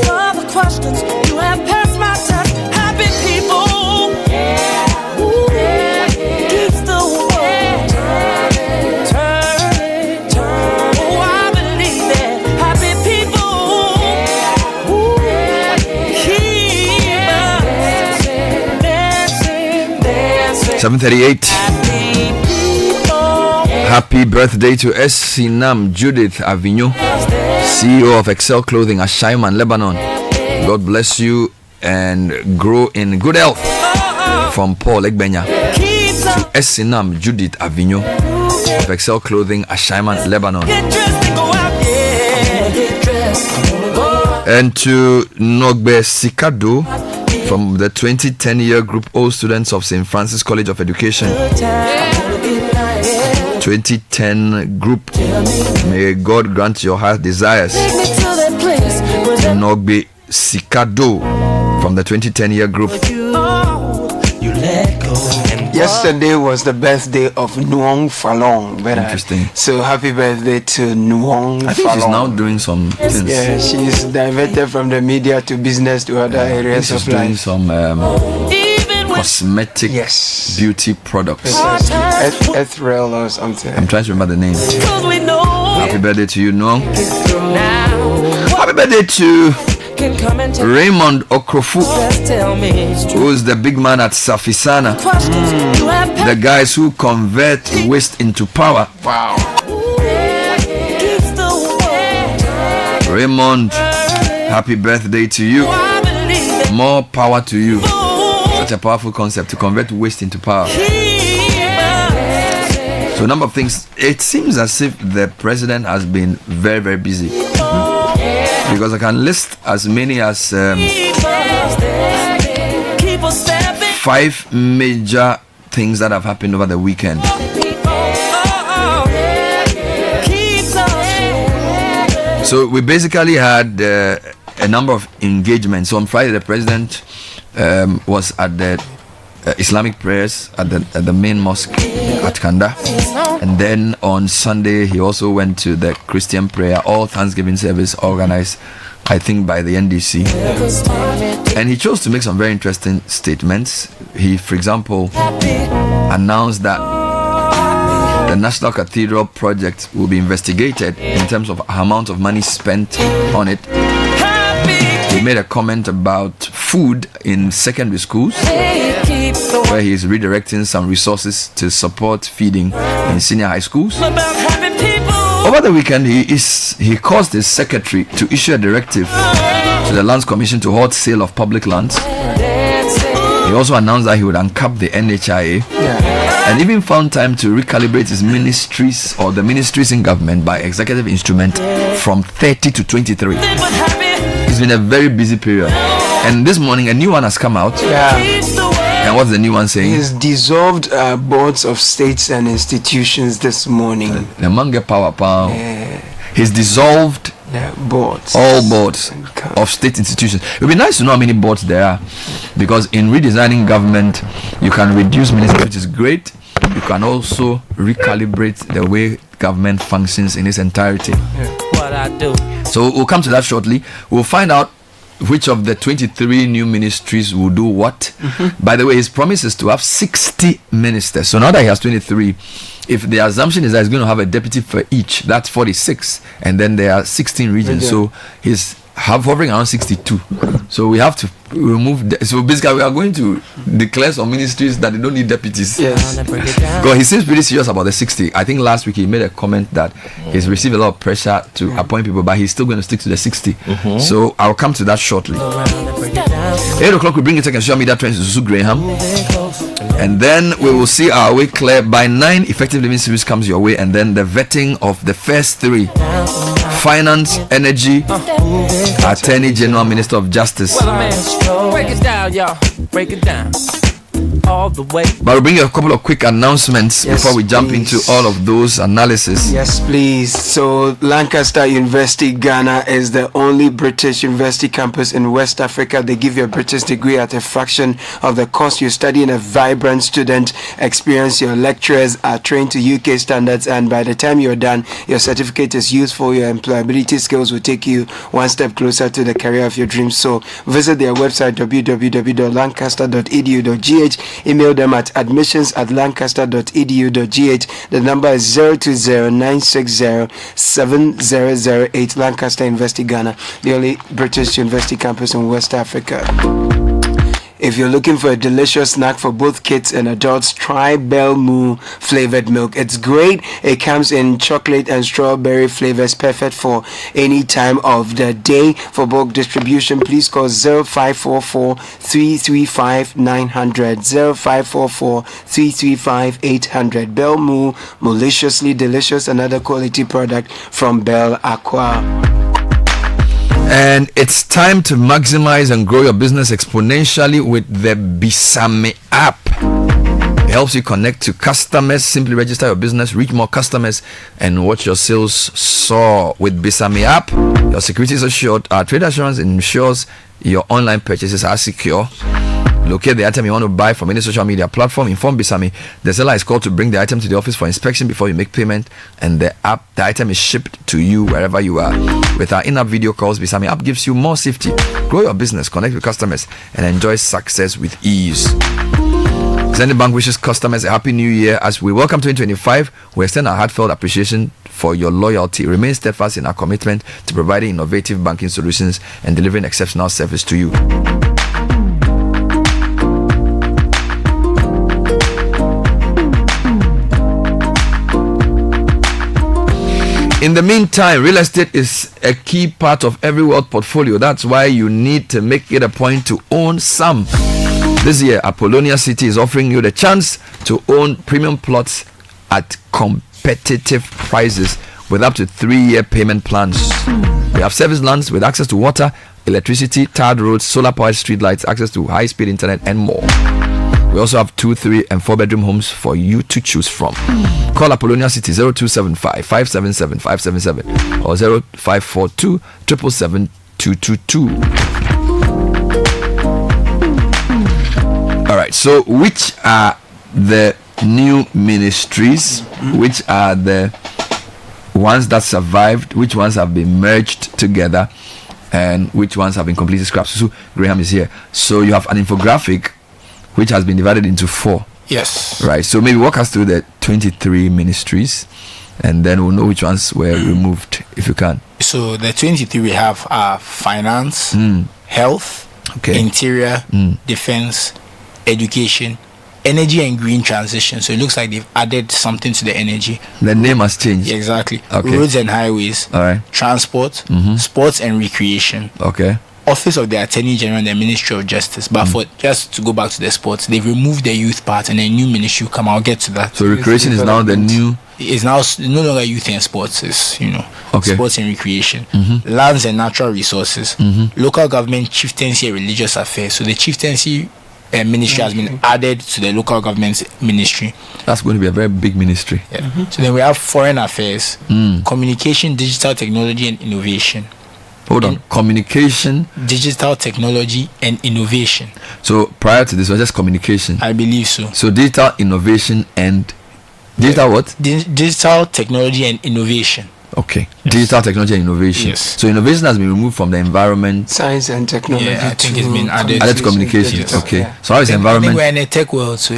No other questions, you have passed my test. Happy people. Yeah. Ooh, yeah. Keeps the world turning, turning, turning. Oh, I believe that. Happy people. Yeah. Ooh, yeah. Keep us dancing, dancing, dancing. 7:38. Happy birthday to Sinam Judith Avignon, CEO of Excel Clothing, Ashaiman, Lebanon. God bless you and grow in good health. From Paul Egbenya to Sinam Judith Avignon of Excel Clothing, Ashaiman, Lebanon. And to Nogbe Sikado from the 2010-year Group O students of St. Francis College of Education. 2010 group. May God grant your heart desires. Nogbe Sikado from the 2010-year group. Yesterday was the birthday of Nuong Falong. Interesting. So happy birthday to Nuong Falong. I think she's now doing some things. Yeah, she's diverted from the media to business to other areas of life. She's doing some cosmetic beauty products. Ethereal or something. I'm trying to remember the name. Happy birthday to you, Nuong. Happy birthday to Raymond Okrofu, who's the big man at Safisana. The guys who convert waste into power. Wow. Raymond, happy birthday to you. More power to you. Such a powerful concept, to convert waste into power. So a number of things. It seems as if the president has been very, very busy. Because I can list as many as 5 major things that have happened over the weekend. So we basically had a number of engagements. So on Friday, the president was at the Islamic prayers at the main mosque at Kanda, and then on Sunday he also went to the Christian prayer, all Thanksgiving service organized, I think, by the NDC, and he chose to make some very interesting statements. He, for example, announced that the National Cathedral project will be investigated in terms of amount of money spent on it. He made a comment about food in secondary schools, where he is redirecting some resources to support feeding in senior high schools. Over the weekend, he caused his secretary to issue a directive to the Lands Commission to halt sale of public lands. He also announced that he would uncap the NHIA, and even found time to recalibrate his ministries, or the ministries in government, by executive instrument from 30 to 23. It's been a very busy period, and this morning a new one has come out. And what's the new one saying? He's dissolved boards of states and institutions this morning. The manga power. He's dissolved boards, all boards of state institutions. It would be nice to know how many boards there are, because in redesigning government you can reduce ministries, which is great. You can also recalibrate the way government functions in its entirety. What I do. So we'll come to that shortly. We'll find out which of the 23 new ministries will do what. By the way, his promise is to have 60 ministers. So now that he has 23, if the assumption is that he's going to have a deputy for each, that's 46, and then there are 16 regions. So he's hovering around 62. So we have to remove so basically we are going to declare some ministries that they don't need deputies. Because he seems pretty serious about the 60. I think last week he made a comment that he's received a lot of pressure to appoint people, but he's still going to stick to the 60. So I'll come to that shortly. 8 o'clock we bring you second social media trends to Susu Graham, and then we will see our way clear. By 9, Effective Living Series comes your way, and then the vetting of the first 3: Finance, Energy, Attorney General, Minister of Justice. Break it down, y'all. Break it down. All the way. But we'll bring you a couple of quick announcements before we jump into all of those analysis. Yes, please. So Lancaster University, Ghana, is the only British university campus in West Africa. They give you a British degree at a fraction of the cost. You study in a vibrant student experience. Your lecturers are trained to UK standards, and by the time you're done, your certificate is useful. Your employability skills will take you one step closer to the career of your dreams. So visit their website, www.lancaster.edu.gh. Email them at admissions@lancaster.edu.gh. The number is 020-960-7008. Lancaster University, Ghana, the only British university campus in West Africa. If you're looking for a delicious snack for both kids and adults, try Bell Moo flavored milk. It's great. It comes in chocolate and strawberry flavors, perfect for any time of the day. For bulk distribution, please call 0544-335-900, 0544-335-800. Bell Moo, maliciously delicious, another quality product from Bell Aqua. And it's time to maximize and grow your business exponentially with the Bisame app. It helps you connect to customers. Simply register your business, reach more customers, and watch your sales soar. With Bisame app, your security is assured. Our trade assurance ensures your online purchases are secure. Locate the item you want to buy from any social media platform. Inform Bisami the seller is called to bring the item to the office for inspection before you make payment, and the item is shipped to you wherever you are. With our in-app video calls, Bisami app gives you more safety. Grow your business, connect with customers, and enjoy success with ease. Zenith Bank wishes customers a happy new year. As we welcome 2025, we extend our heartfelt appreciation for your loyalty. Remain steadfast in our commitment to providing innovative banking solutions and delivering exceptional service to you. In the meantime, real estate is a key part of every wealth portfolio. That's why you need to make it a point to own some. This year, Apollonia City is offering you the chance to own premium plots at competitive prices with up to 3-year payment plans. We have service lands with access to water, electricity, tarred roads, solar-powered streetlights, access to high-speed internet, and more. We also have 2, 3, and 4-bedroom homes for you to choose from. Call Apollonia City 0275 577 577 or 0542 777 222. All right, so which are the new ministries? Which are the ones that survived? Which ones have been merged together? And which ones have been completely scrapped? So Graham is here. So you have an infographic which has been divided into 4. Yes. Right, so maybe walk us through the 23 ministries, and then we'll know which ones were removed, if you can. So the 23 we have finance, health, interior, defense, education, energy and green transition. So it looks like they've added something to the energy. The name has changed. Yeah, exactly. Okay. Roads and highways, transport, sports and recreation. Okay. Office of the Attorney General and the Ministry of Justice. But for just to go back to the sports, they've removed the youth part and a new ministry will come. I'll get to that. So recreation is now the new. It's now no longer youth and sports. It's sports and recreation, lands and natural resources, local government, chieftaincy and religious affairs. So the chieftaincy ministry has been added to the local government ministry. That's going to be a very big ministry. Yeah. So then we have foreign affairs, communication, digital technology and innovation. Hold on. Communication, digital technology and innovation. So prior to this was just communication. I believe so. So digital innovation and digital what? Digital technology and innovation. Okay. Yes. Digital technology and innovation. Yes. So innovation has been removed from the environment. Science and technology. Yeah, I think it's been added to communication. Yes. Okay. Yeah. So how is environment? I think we're in a tech world, so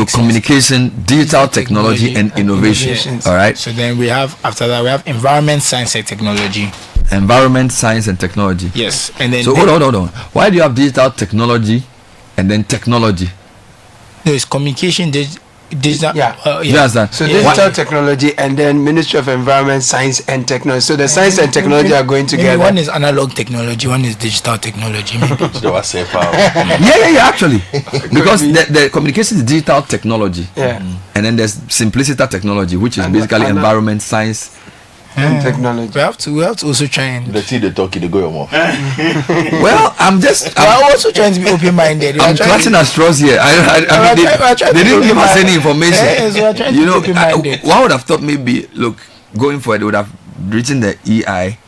communication, digital technology and innovation. All right. So then we have, after that, we have environment, science and technology. Environment, science and technology. Yes. And then so hold on. Why do you have digital technology and then technology? No, it's communication, digital. So digital technology and then Ministry of Environment, Science and Technology. So the science and technology are going together. Maybe one is analog technology, one is digital technology. Actually, because the communication is digital technology, and then there's simplicity technology, which is basically environment, science and technology. We have to also try and the tea they talk, they go your mouth. Well, I'm also trying to be open-minded. I'm clutching at straws here. I mean, they didn't give us any information. One would have thought maybe, going forward, they would have written the EI,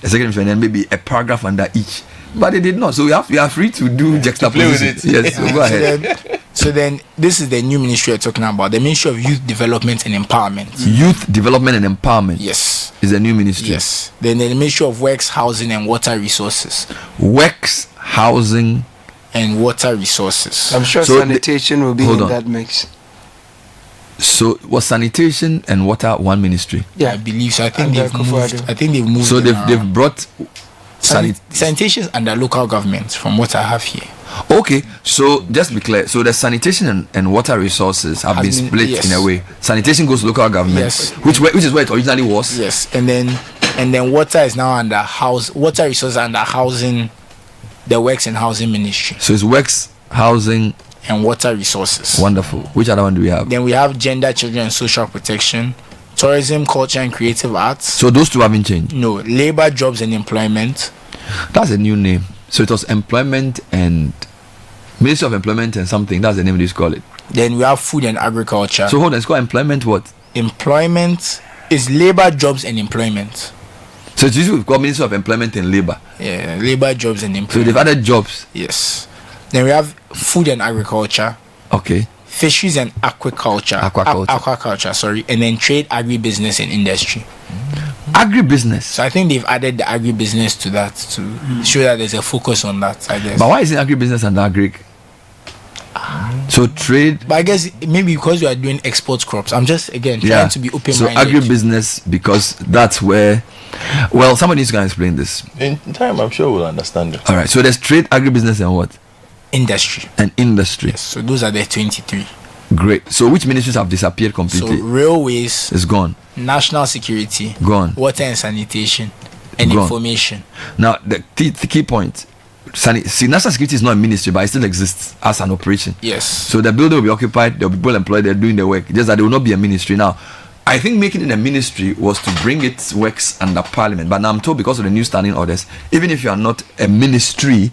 executive, and then maybe a paragraph under each. But they did not. So we are free to do juxtaposition. Yes, so go ahead. So then, this is the new ministry we're talking about, the Ministry of Youth Development and Empowerment. Youth Development and Empowerment. Yes. Is a new ministry. Yes. Then the Ministry of Works, Housing and Water Resources. Works, Housing and Water Resources. I'm sure sanitation will be in that mix. So was sanitation and water one ministry? Yeah, I believe so. I think they've moved. So they've brought sanitation is under local government, from what I have here. Okay, so just be clear. So the sanitation and water resources have been split in a way. Sanitation goes to local government, which is where it originally was. Yes, and then water is now under water resources under housing, the Works and Housing Ministry. So it's Works, Housing and Water Resources. Wonderful. Which other one do we have? Then we have Gender, Children and Social Protection, Tourism, Culture and Creative Arts. So those two haven't changed? No. Labor, Jobs and Employment. That's a new name. So it was Employment and Ministry of Employment and something. That's the name they used to call it. Then we have Food and Agriculture. So hold on, it's called Employment what? Employment is Labor, Jobs and Employment. So it's usually called Ministry of Employment and Labor. Yeah, Labor, Jobs and Employment. So they've added jobs. Yes. Then we have food and agriculture. Okay. Fisheries and aquaculture. Aquaculture, sorry. And then trade, agribusiness, and industry. Agribusiness. So I think they've added the agribusiness to that to show that there's a focus on that, I guess. But why isn't agribusiness and agri? So trade. But I guess maybe because we are doing export crops. I'm just trying to be open-minded. So agribusiness, because that's where. Well, somebody needs to explain this. In time, I'm sure we'll understand it. All right. So there's trade, agribusiness, and what? Industry. And industry. Yes, so those are the 23. Great. So which ministries have disappeared completely? So railways is gone. National security gone. Water and sanitation and gone. Information. Now the key point. National security is not a ministry, but it still exists as an operation. Yes. So the building will be occupied. There will be people employed. They're doing the work. Just that it will not be a ministry. Now, I think making it a ministry was to bring its works under Parliament. But now I'm told because of the new standing orders, even if you are not a ministry,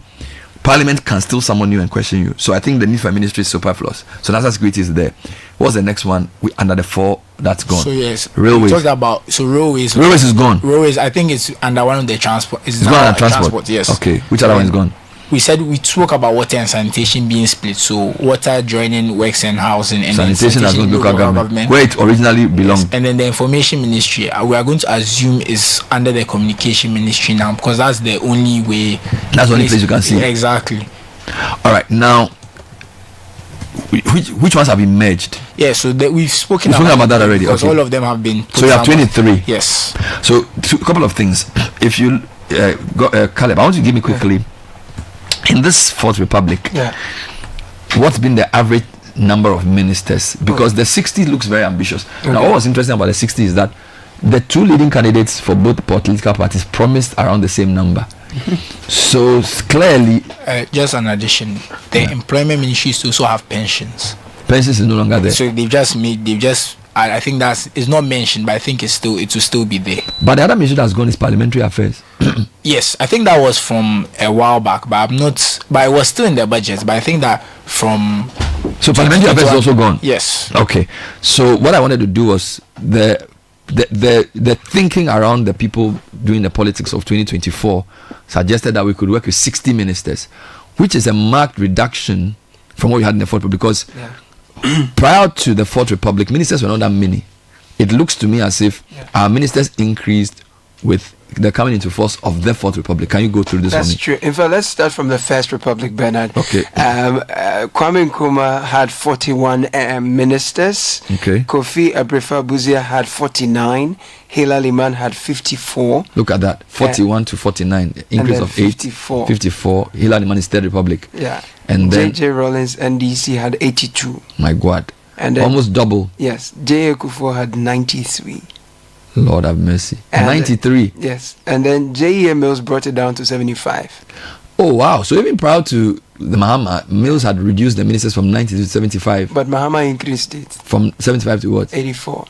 Parliament can still summon you and question you. So I think the need for a ministry is superfluous. So national security is there. What's the next one? Under the 4 that's gone. So yes, railways. We talked about railways. Railways is gone. Railways, I think it's under one of the transport. It's gone under transport. Yes. Okay. Which other one is gone? We spoke about water and sanitation being split. So water joining works and housing, and sanitation has gone to local government where it originally belonged. Yes. And then the information ministry, we are going to assume is under the communication ministry now, because that's the only way. That's the only place you can see. Exactly. All right. Now, which ones have been merged? Yeah. So we've spoken about that already. Because all of them have been. So you have 23. Yes. So a couple of things. If you Caleb, I want you to give me quickly. In this Fourth Republic, what's been the average number of ministers? Because the 60 looks very ambitious. Okay. Now, what was interesting about the 60 is that the 2 leading candidates for both political parties promised around the same number. So clearly, just an addition, the employment ministries also have pensions. Pensions is no longer there. So I think it's not mentioned, but I think it will still be there. But the other ministry that's gone is Parliamentary Affairs. Yes, I think that was from a while back, but it was still in the budget. But I think that from. So Parliamentary Affairs is also gone. Yes. Okay. So what I wanted to do was the thinking around the people doing the politics of 2024 suggested that we could work with 60 ministers, which is a marked reduction from what we had in the Fourth Republic, because prior to the Fourth Republic, ministers were not that many. It looks to me as if our ministers increased with the coming into force of the Fourth Republic. Can you go through this? That's true. In fact, let's start from the First Republic, Bernard. Okay. Kwame Nkrumah had 41 ministers. Okay. Kofi Abrefa-Buzia had 49. Hilal Liman had 54. Look at that. 41 to 49. Increase of 54. 54. Hilal Liman is Third Republic. Yeah. And then J.J. Rawlings, NDC, had 82. My God. And then, almost double. Yes. J.A. Kufuor had 93. Lord have mercy. And 93. Yes. And then J.E.A. Mills brought it down to 75. Oh, wow. So even prior to the Mahama, Mills had reduced the ministers from 90 to 75. But Mahama increased it. From 75 to what? 84.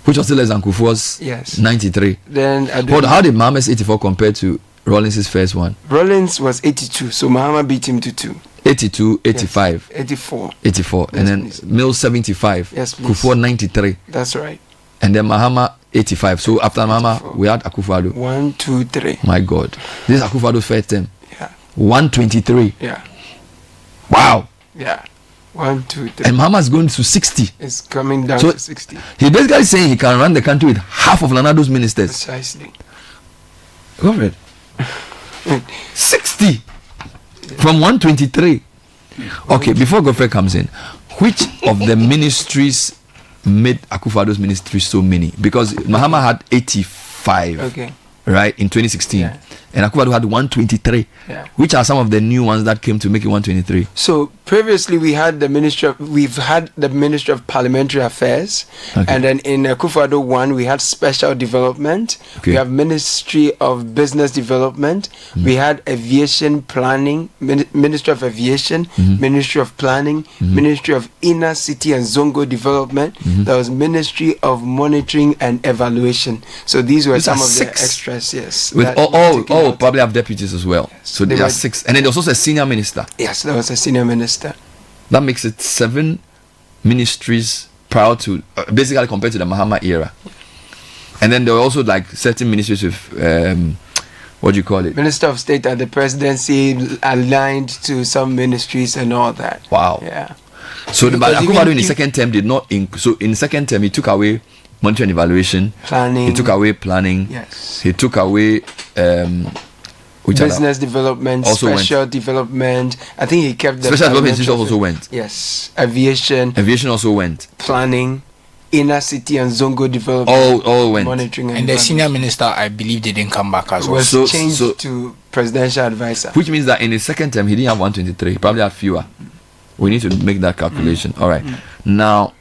Which was still less than Kufuor's 93. Then how did Mahama's 84 compare to Rawlings' first one? Rawlings was 82. So Mahama beat him to 2. 82, 85. Yes. 84. 84. Yes, and then please. Mills 75. Yes, please. Kufuor 93. That's right. And then Mahama 85. So after Mahama, we had Akufo-Addo. 1, 2, 3. My God. This is Akufo-Addo's first term. Yeah. 123. Yeah. Wow. Yeah. 1, 2, 3. And Mahama's going to 60. It's coming down to 60. He's basically saying he can run the country with half of Nanado's ministers. Precisely. Go for it. 60 from 123. Okay, before Godfrey comes in, which of the ministries made Akufo-Addo's ministry so many? Because Mahama had 85, right, in 2016, and Akufo-Addo had 123. Which are some of the new ones that came to make it 123? So previously we've had the Ministry of Parliamentary Affairs, and then in Akufo-Addo 1 we had Special Development. We have Ministry of Business Development. We had Aviation Planning, Ministry of Aviation, Ministry of Planning, Ministry of Inner City and Zongo Development. There was Ministry of Monitoring and Evaluation. So these were some of the extras. Yes, with all probably have deputies as well. So there are 6, and then there was also a senior minister. Yes, there was a senior minister. That makes it 7 ministries prior to basically compared to the Mahama era. And then there were also like certain ministries with what do you call it? Minister of State at the presidency, aligned to some ministries and all that. Wow. Yeah. So the Akufo-Addo in the second term did not. So in the second term, he took away monitoring and evaluation. Planning. He took away planning. Yes. He took away business development, also special development. I think he kept the special development also went. Yes. Aviation also went. Planning, inner city and zongo development. All went. Monitoring and the senior minister, I believe, they didn't come back as well. Was changed to presidential advisor. Which means that in the second term he didn't have 123. He probably had fewer. We need to make that calculation. All right. Now,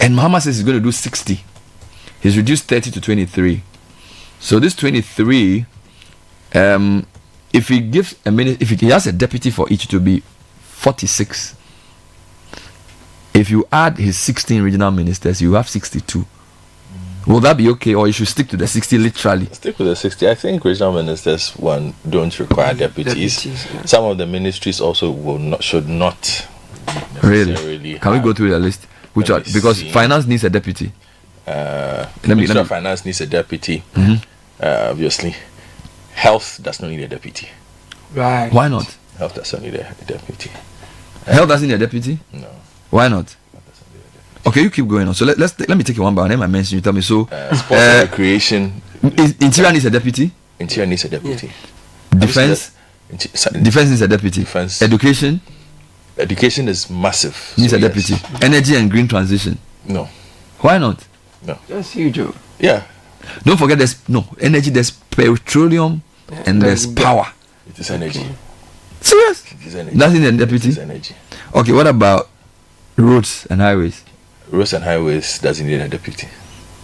and Muhammad says he's going to do 60. He's reduced 30 to 23. So this 23, if he gives a minute, if he has a deputy for each, to be 46. If you add his 16 regional ministers, you have 62. Will that be okay, or you should stick to the 60 literally? Stick with the 60. I think regional ministers don't require deputies. Yeah. Some of the ministries also should not. Really? Can we go through the list? Because finance needs a deputy. Minister of Finance needs a deputy. Obviously, health does not need a deputy. Right. Why not? Health does not need a deputy. Health doesn't need a deputy? No. Why not? Okay, you keep going on. So let me take it one by one. I mention you tell me. So sports and recreation. Interior needs a deputy. Interior needs a deputy. Yeah. Defense needs a deputy. Defense. Education is massive. Needs a deputy. Yes. Energy and green transition. No. Why not? No. That's huge. Yeah. Don't forget there's energy. There's petroleum and there's power. It is energy. Serious? It is energy. That's in the deputy. It is energy. Okay, what about roads and highways? Roads and highways doesn't need a deputy.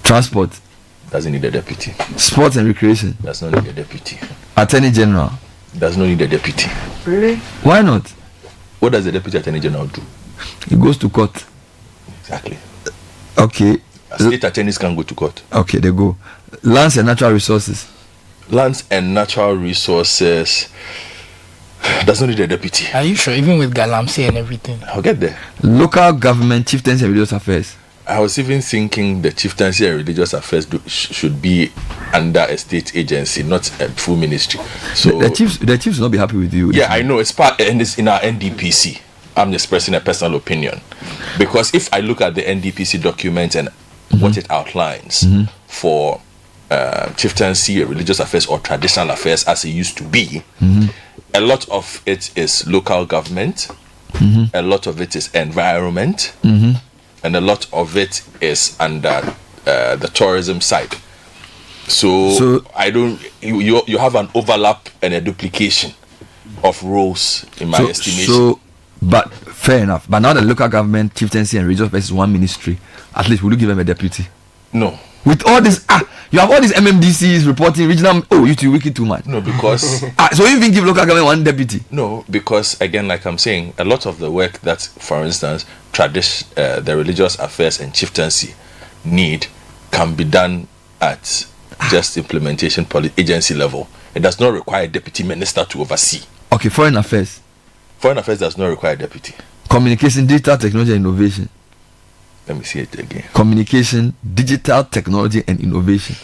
Transport doesn't need a deputy. Sports and recreation does not need a deputy. Attorney General does not need a deputy. Really? Why not? What does the deputy attorney general do? He goes to court. Exactly. Okay. State attorneys can go to court. Okay, they go. Lands and natural resources. Lands and natural resources does not need a deputy. Are you sure? Even with Galamsey and everything? I'll get there. Local government, chieftaincy and religious affairs. I was even thinking the chieftaincy and religious affairs should be under a state agency, not a full ministry. So the chiefs will not be happy with you. Yeah, I know. It's part and it's in our NDPC. I'm just expressing a personal opinion, because if I look at the NDPC document and what it outlines for chieftaincy, religious affairs, or traditional affairs as it used to be, a lot of it is local government, a lot of it is environment, and a lot of it is under the tourism side. So I don't. You have an overlap and a duplication of roles in my estimation. But fair enough. But now the local government, chieftaincy, and religious affairs is one ministry. At least will you give them a deputy? No. With all this, you have all these MMDCs reporting regional. Oh, you too wicked too much. No, because so you even give local government one deputy? No, because again, like I'm saying, a lot of the work that, for instance, the religious affairs and chieftaincy need can be done at just implementation agency level. It does not require a deputy minister to oversee. Okay, foreign affairs. Foreign affairs does not require a deputy. Communication, digital technology, and innovation. Let me see it again. Communication, digital technology, and innovation.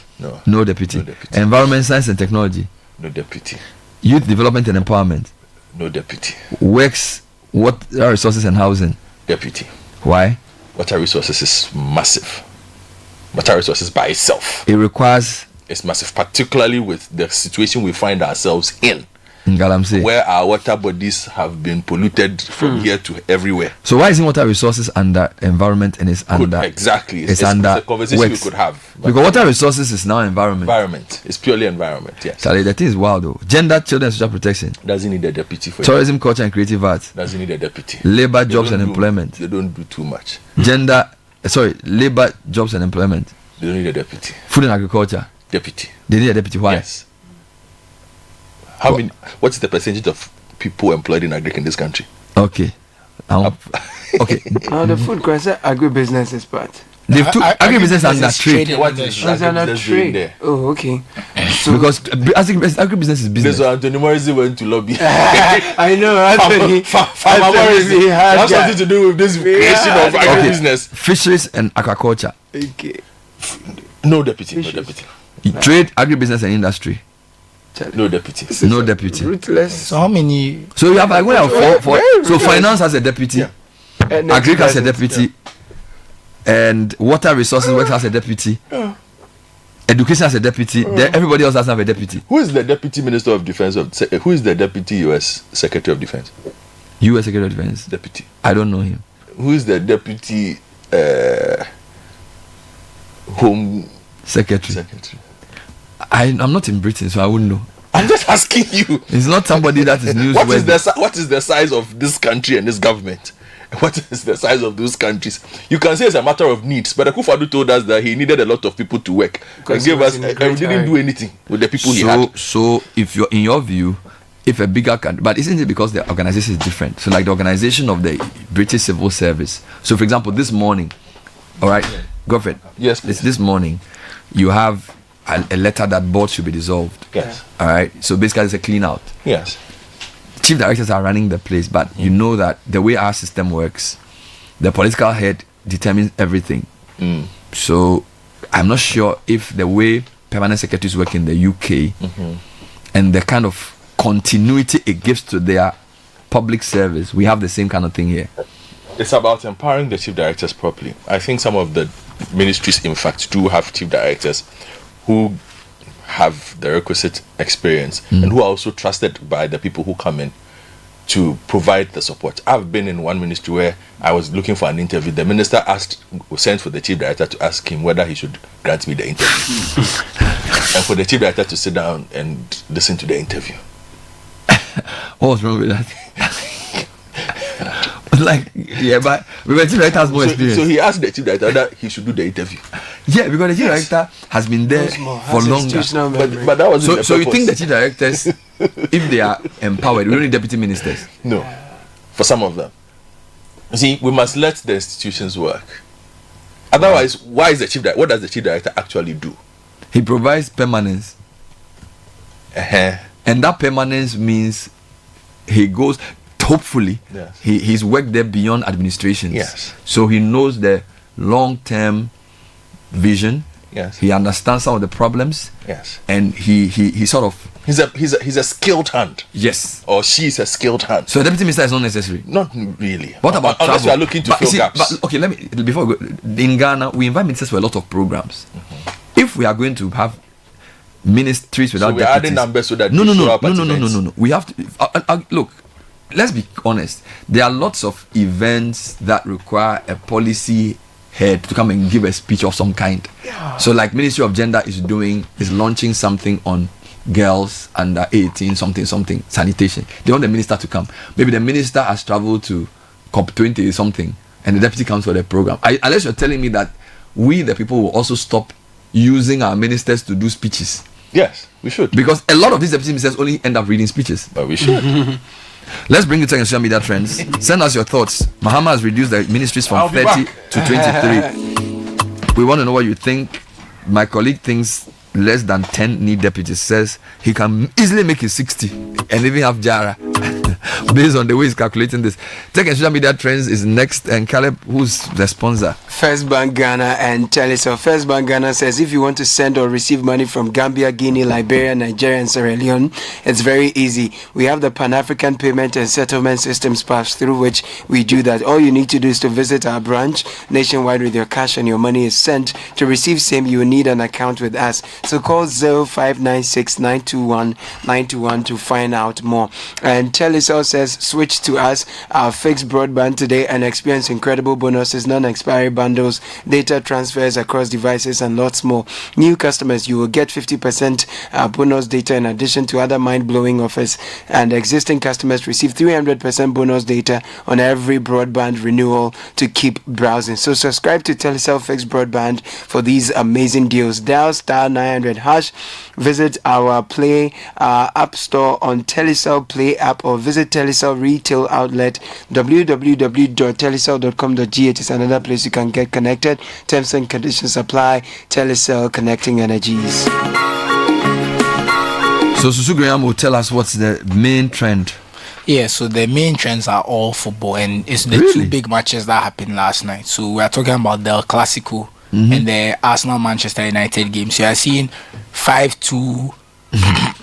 No deputy. Environment, science, and technology. No deputy. Youth development and empowerment. No deputy. Works, water resources, and housing. Deputy. Why? Water resources is massive. Water resources by itself. It requires. It's massive, particularly with the situation we find ourselves in Galamsey, where our water bodies have been polluted from here to everywhere. So why isn't water resources under environment and it's under exactly? It's under a conversation works. We could have. Because water resources is now environment. Environment. It's purely environment. Yes. Charlie, that thing is wild though. Gender, children, and social protection. Doesn't need a deputy for tourism, culture, and creative arts. Doesn't need a deputy. Labor, jobs, and employment. They don't do too much. Labor, jobs, and employment. They don't need a deputy. Food and agriculture. Deputy. They need a deputy. Why? Yes. What's the percentage of people employed in agri in this country? Okay. Okay. Now the food crisis, agribusiness is part. Agribusiness under trade. What is under trade? Oh, okay. So because agribusiness is business. So Anthony Morrissey went to lobby. I know Anthony. Farmer Morrissey has something to do with this creation of agribusiness. Fisheries and aquaculture. Okay. No deputy. No deputy. Trade, agribusiness, and industry. No deputy. No deputy. Ruthless. So how many? So you have four. So finance has a deputy. Yeah. Agric has a deputy. And water resources works has a deputy. Education has a deputy. Then everybody else has to have a deputy. Who is the deputy minister of defense who is the deputy U.S. secretary of defense? U.S. secretary of defense deputy. I don't know him. Who is the deputy home secretary? I'm not in Britain, so I wouldn't know. I'm just asking you. It's not somebody that is newsworthy. What is the size of this country and this government? What is the size of those countries? You can say it's a matter of needs, but Akufo-Addo told us that he needed a lot of people to work and gave us, and we didn't do anything with the people he had. So, if you're in your view, if a bigger country, but isn't it because the organization is different? So, like the organization of the British Civil Service. So, for example, this morning, all right, Godfred. Yes, please. This morning, you have a letter that board should be dissolved. Yes. All right. So basically, it's a clean out. Yes. Chief directors are running the place, but you know that the way our system works, the political head determines everything. So I'm not sure if the way permanent secretaries work in the UK and the kind of continuity it gives to their public service, we have the same kind of thing here. It's about empowering the chief directors properly. I think some of the ministries, in fact, do have chief directors who have the requisite experience and who are also trusted by the people who come in to provide the support. I've been in one ministry where I was looking for an interview. The minister sent for the chief director to ask him whether he should grant me the interview. And for the chief director to sit down and listen to the interview. What was wrong with that? Like, yeah, but the chief director has more experience. So he asked the chief director that he should do the interview. Yeah, because the chief director has been there for longer. But that was so you think the chief directors, if they are empowered, we don't need deputy ministers? No, for some of them. You see, we must let the institutions work. Otherwise, why is the chief director? What does the chief director actually do? He provides permanence, and that permanence means he goes. Hopefully, he's worked there beyond administrations. Yes. So he knows the long-term vision. Yes. He understands some of the problems. Yes. And he sort of he's a skilled hand. Yes. Or she's a skilled hand. So a deputy minister is not necessary. Not really. What about unless travel? you are looking to fill gaps? But, okay, let me before we go, in Ghana we invite ministers for a lot of programs. If we are going to have ministries without deputies, adding numbers so that no. We have to look. Let's be honest. There are lots of events that require a policy head to come and give a speech of some kind. Yeah. So, like Ministry of Gender is launching something on girls under 18, something sanitation. They want the minister to come. Maybe the minister has traveled to COP20 something, and the deputy comes for the program. Unless you're telling me that we, the people, will also stop using our ministers to do speeches. Yes, we should. Because a lot of these deputy ministers only end up reading speeches. But we should. Let's bring you to social media trends. Send us your thoughts. Mahama has reduced the ministries from 30 to 23. We want to know what you think. My colleague thinks less than 10 need deputies. Says he can easily make it 60 and even have Jara. Based on the way he's calculating this. Tech and social media trends is next. And Caleb, who's the sponsor? First Bank Ghana and Telecel. First Bank Ghana says if you want to send or receive money from Gambia, Guinea, Liberia, Nigeria, and Sierra Leone, it's very easy. We have the Pan-African Payment and Settlement Systems pass through which we do that. All you need to do is to visit our branch nationwide with your cash and your money is sent. To receive same, you will need an account with us. So call 0596 921 921 to find out more. And Telecel says switch to us, our fixed broadband today and experience incredible bonuses, non-expiry bundles, data transfers across devices and lots more. New customers, you will get 50% bonus data in addition to other mind-blowing offers, and existing customers receive 300% bonus data on every broadband renewal to keep browsing. So subscribe to Telecel fixed broadband for these amazing deals. Dial *900#, visit our Play app store on Telecel Play app or visit Telecel retail outlet www.telecel.com.gh is another place you can get connected. Terms and conditions apply. Telecel, connecting energies. So Susu Graham will tell us what's the main trend. Yeah, so the main trends are all football, and it's the two big matches that happened last night. So we are talking about the Clasico and the Arsenal Manchester United game. So you are seeing 5-2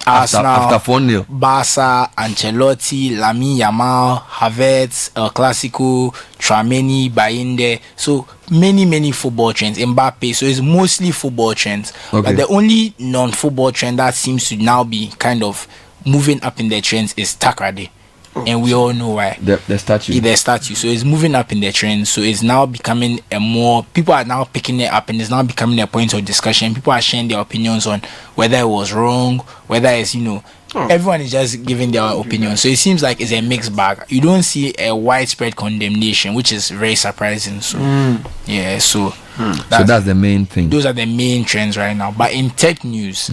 Arsenal, after 4-0. Barca, Ancelotti, Lamine Yamal, Havertz, El Clasico, Tchouaméni, Bayinde. So many football trends. Mbappe. So it's mostly football trends. Okay. But the only non-football trend that seems to now be kind of moving up in the trends is Takrade. And we all know why. The statue. The statue. So it's moving up in the trend. So it's now becoming people are now picking it up, and it's now becoming a point of discussion. People are sharing their opinions on whether it was wrong, whether it's, everyone is just giving their opinion. So it seems like it's a mixed bag. You don't see a widespread condemnation, which is very surprising. So yeah, so that's the main thing. Those are the main trends right now. But in tech news,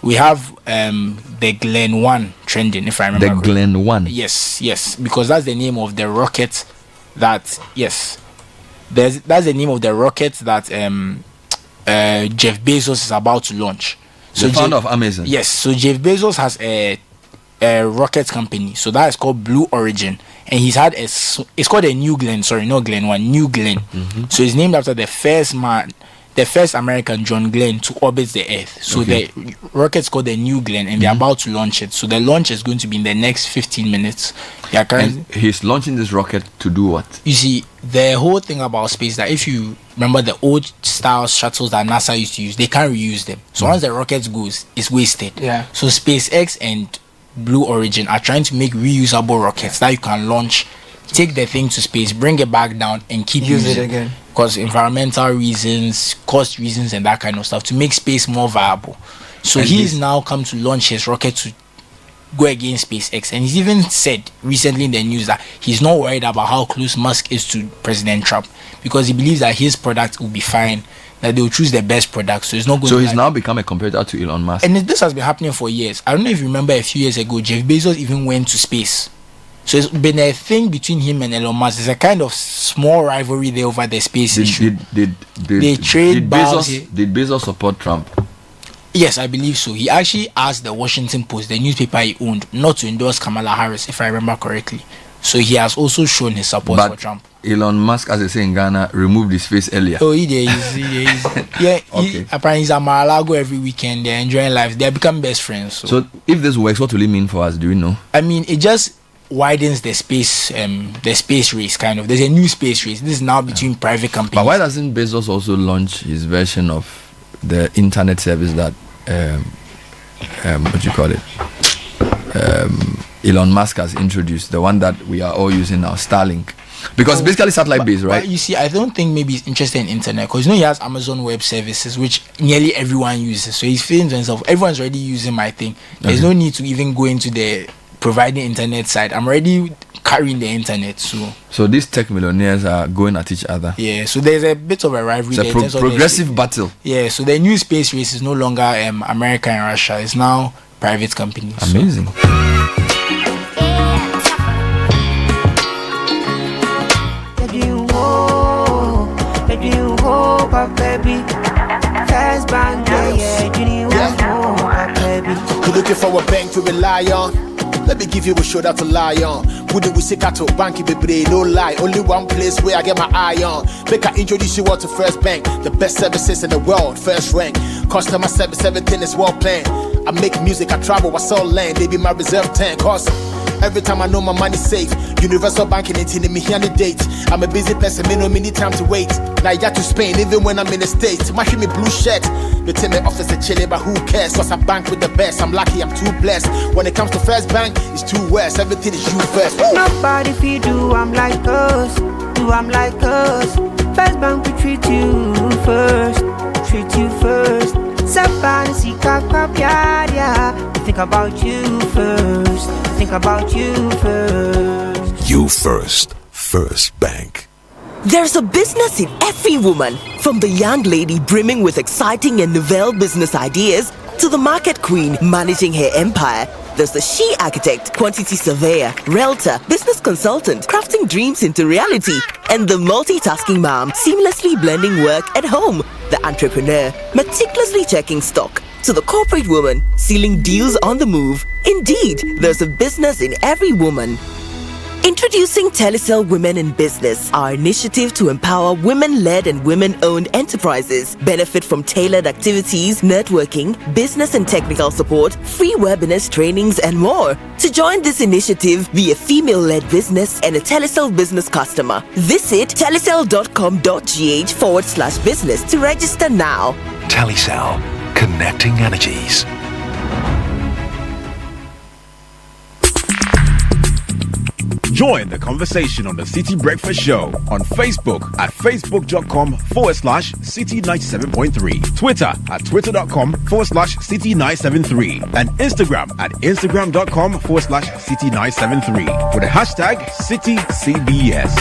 we have the Glen 1 trending, if I remember. The Glen 1? Yes, because that's the name of the rocket that, that's the name of the rocket that Jeff Bezos is about to launch. So the founder of Amazon? Yes, so Jeff Bezos has a rocket company, so that is called Blue Origin. And he's had it's called a New Glenn, sorry, not Glen 1, New Glenn. So it's named after the first American, John Glenn, to orbit the Earth. So the rocket's called the New Glenn, and they're about to launch it. So the launch is going to be in the next 15 minutes. And he's launching this rocket to do what? You see, the whole thing about space, that if you remember the old style shuttles that NASA used to use, they can't reuse them. So once the rocket goes, it's wasted. Yeah. So SpaceX and Blue Origin are trying to make reusable rockets that you can launch, take the thing to space, bring it back down, and keep Use using it again. Because environmental reasons, cost reasons, and that kind of stuff, to make space more viable. So he's now come to launch his rocket to go against SpaceX, and he's even said recently in the news that he's not worried about how close Musk is to President Trump, because he believes that his product will be fine, that they'll choose the best product. So it's not going. So he's now become a competitor to Elon Musk, and this has been happening for years. I don't know if you remember, a few years ago, Jeff Bezos even went to space. So it's been a thing between him and Elon Musk. There's a kind of small rivalry there over the space issue. They trade balls. Did Bezos support Trump? Yes, I believe so. He actually asked the Washington Post, the newspaper he owned, not to endorse Kamala Harris, if I remember correctly. So he has also shown his support for Trump. Elon Musk, as they say in Ghana, removed his face earlier. Oh, he is. Yeah, okay. Apparently he's at Mar-a-Lago every weekend. They're enjoying life. They're becoming best friends. So if this works, what will it mean for us? Do we know? I mean, it just widens the space race, kind of. There's a new space race. This is now between private companies. But why doesn't Bezos also launch his version of the internet service that what do you call it, Elon Musk has introduced, the one that we are all using now, Starlink? Because basically satellite based, right? But you see, I don't think maybe he's interested in internet, because he has Amazon Web Services, which nearly everyone uses. So he's feeling to himself, everyone's already using my thing. There's no need to even go into the providing internet side. I'm already carrying the internet. So these tech millionaires are going at each other. Yeah, so there's a bit of a rivalry. It's a progressive battle. Yeah, so the new space race is no longer America and Russia. It's now private companies. Amazing. You're looking for a bank to rely on. Let me give you a shoulder to lie on. Wouldn't we seek out to bank it, no lie. Only one place where I get my eye on. Make I introduce you all to First Bank, the best services in the world, first rank. Customer service, everything is well planned. I make music, I travel, I sell land. They be my reserve tank. Cause every time I know my money's safe. Universal banking ain't in me here on the date. I'm a busy person, me no need time to wait. Now I got to Spain, even when I'm in the States. My me blue shirt. They tell me office a chilly, but who cares? Cause I bank with the best. I'm lucky, I'm too blessed. When it comes to First Bank, it's too west. Everything is you first. Nobody feed do I'm like us. Do I'm like us. First Bank we treat you first. Treat you first. Somebody see yeah. Think about you first. Think about you first. You first. First Bank. There's a business in every woman, from the young lady brimming with exciting and novel business ideas to the market queen managing her empire. There's the she architect, quantity surveyor, realtor, business consultant, crafting dreams into reality, and the multitasking mom seamlessly blending work at home. The entrepreneur, meticulously checking stock, to the corporate woman, sealing deals on the move. Indeed, there's a business in every woman. In Introducing Telecel Women in Business, our initiative to empower women-led and women-owned enterprises. Benefit from tailored activities, networking, business and technical support, free webinars, trainings, and more. To join this initiative, be a female-led business and a Telecel business customer. Visit telecel.com.gh/business to register now. Telecel, connecting energies. Join the conversation on the Citi Breakfast Show on Facebook at facebook.com/Citi97.3, Twitter at twitter.com/Citi973, and Instagram at instagram.com/Citi973 with the hashtag CitiCBS.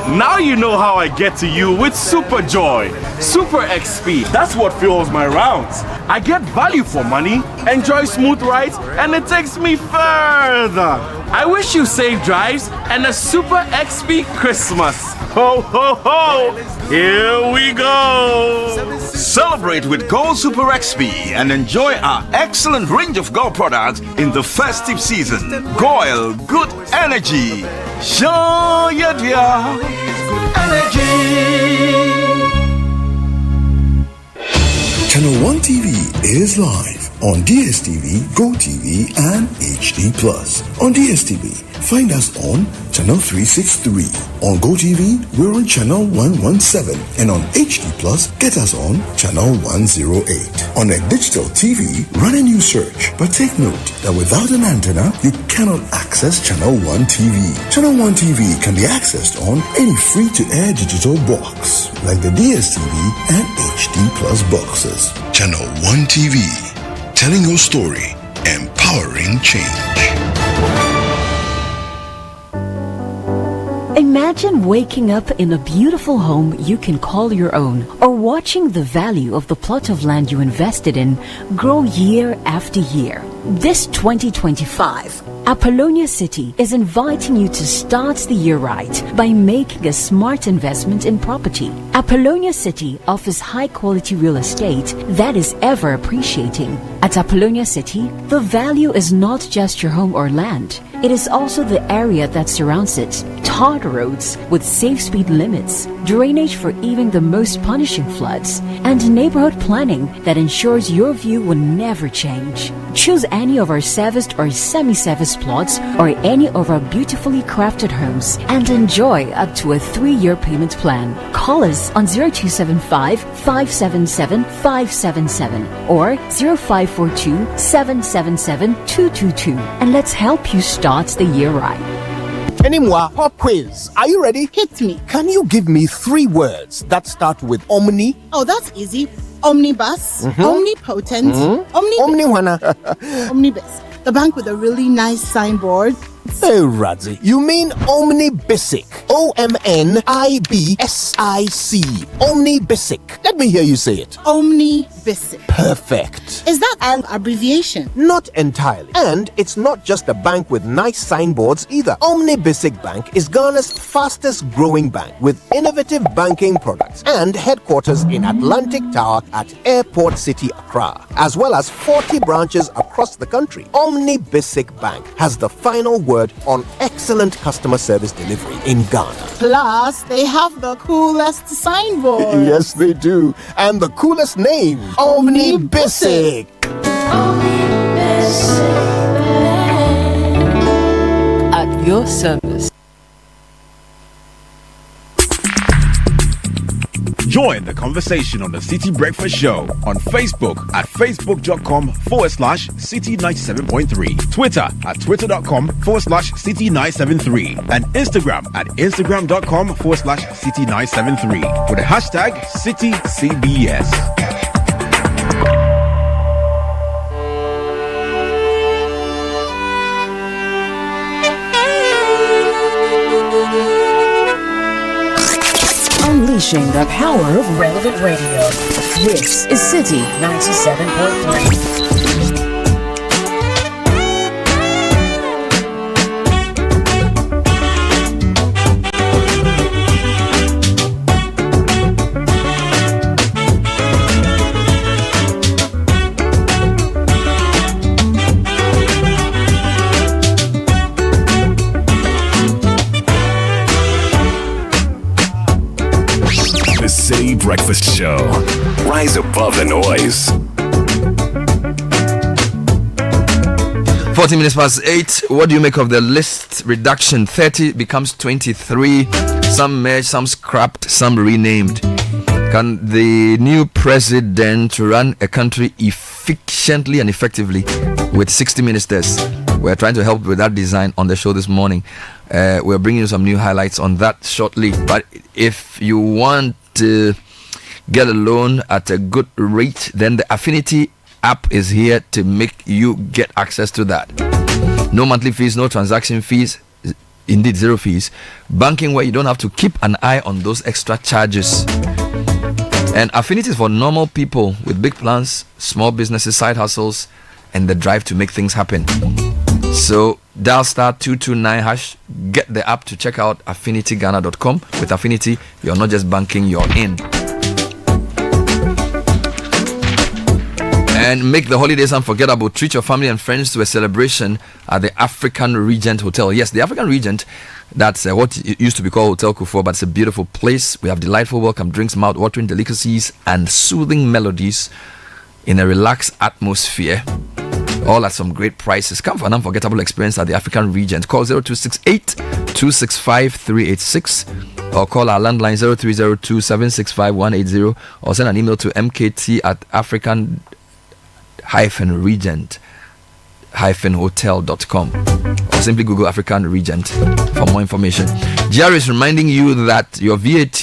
Now you know how I get to you with Super Joy. Super XP, that's what fuels my rounds. I get value for money, enjoy smooth rides, and it takes me further. I wish you safe drives and a Super XP Christmas. Ho, ho, ho! Here we go! Celebrate with Go Super XP and enjoy our excellent range of Go products in the festive season. Goil Good Energy. Show ya dear. Energy. Channel 1 TV is live on DSTV, GoTV, and HD+. On DSTV, find us on Channel 363. On GoTV, we're on Channel 117. And on HD+, get us on Channel 108. On a digital TV, run a new search. But take note that without an antenna, you cannot access Channel 1 TV. Channel 1 TV can be accessed on any free-to-air digital box, like the DSTV and HD+ boxes. Channel 1 TV, telling your story, empowering change. Imagine waking up in a beautiful home you can call your own, or watching the value of the plot of land you invested in grow year after year. This 2025, Apollonia City is inviting you to start the year right by making a smart investment in property. Apollonia City offers high-quality real estate that is ever appreciating. At Apollonia City, the value is not just your home or land. It is also the area that surrounds it. Tarred roads with safe speed limits, drainage for even the most punishing floods, and neighborhood planning that ensures your view will never change. Choose any of our serviced or semi-serviced plots or any of our beautifully crafted homes and enjoy up to a 3-year payment plan. Call us on 0275 577 577 or 0542 777 222 and let's help you start the year right. Anymore, pop quiz. Are you ready? Hit me. Can you give me 3 words that start with omni? Oh, that's easy. Omnibus, omnipotent, omnibus. The bank with a really nice signboard. Hey, Radzi, you mean Omnibisic. OMNIBSIC. Omnibisic. Let me hear you say it. Omnibisic. Perfect. Is that an abbreviation? Not entirely. And it's not just a bank with nice signboards either. Omnibisic Bank is Ghana's fastest growing bank with innovative banking products and headquarters in Atlantic Tower at Airport City, Accra, as well as 40 branches across the country. Omnibisic Bank has the final word on excellent customer service delivery in Ghana. Plus, they have the coolest signboard. Yes, they do. And the coolest name, Omnibisic. At your service. Join the conversation on the Citi Breakfast Show on Facebook at facebook.com/Citi97.3, Twitter at twitter.com/Citi973, and Instagram at instagram.com/Citi973 with the hashtag CitiCBS. Unleashing the power of relevant radio. This is Citi 97.3. Breakfast Show. Rise above the noise. 40 minutes past 8. What do you make of the list reduction? 30 becomes 23. Some merged, some scrapped, some renamed. Can the new president run a country efficiently and effectively with 60 ministers? We're trying to help with that design on the show this morning. We're bringing you some new highlights on that shortly. But if you want to get a loan at a good rate, then the Affinity app is here to make you get access to that. No monthly fees, no transaction fees, indeed zero fees. Banking where you don't have to keep an eye on those extra charges. And Affinity is for normal people with big plans, small businesses, side hustles, and the drive to make things happen. So dial *229#, get the app to check out affinityghana.com. With Affinity, you're not just banking, you're in. And make the holidays unforgettable. Treat your family and friends to a celebration at the African Regent Hotel. Yes, the African Regent, that's what it used to be called Hotel Kufuor, but it's a beautiful place. We have delightful welcome drinks, mouth-watering delicacies, and soothing melodies in a relaxed atmosphere. All at some great prices. Come for an unforgettable experience at the African Regent. Call 0268-265-386 or call our landline 0302-765-180 or send an email to mkt@african-regent-hotel.com or simply Google African Regent for more information. GR is reminding you that your VAT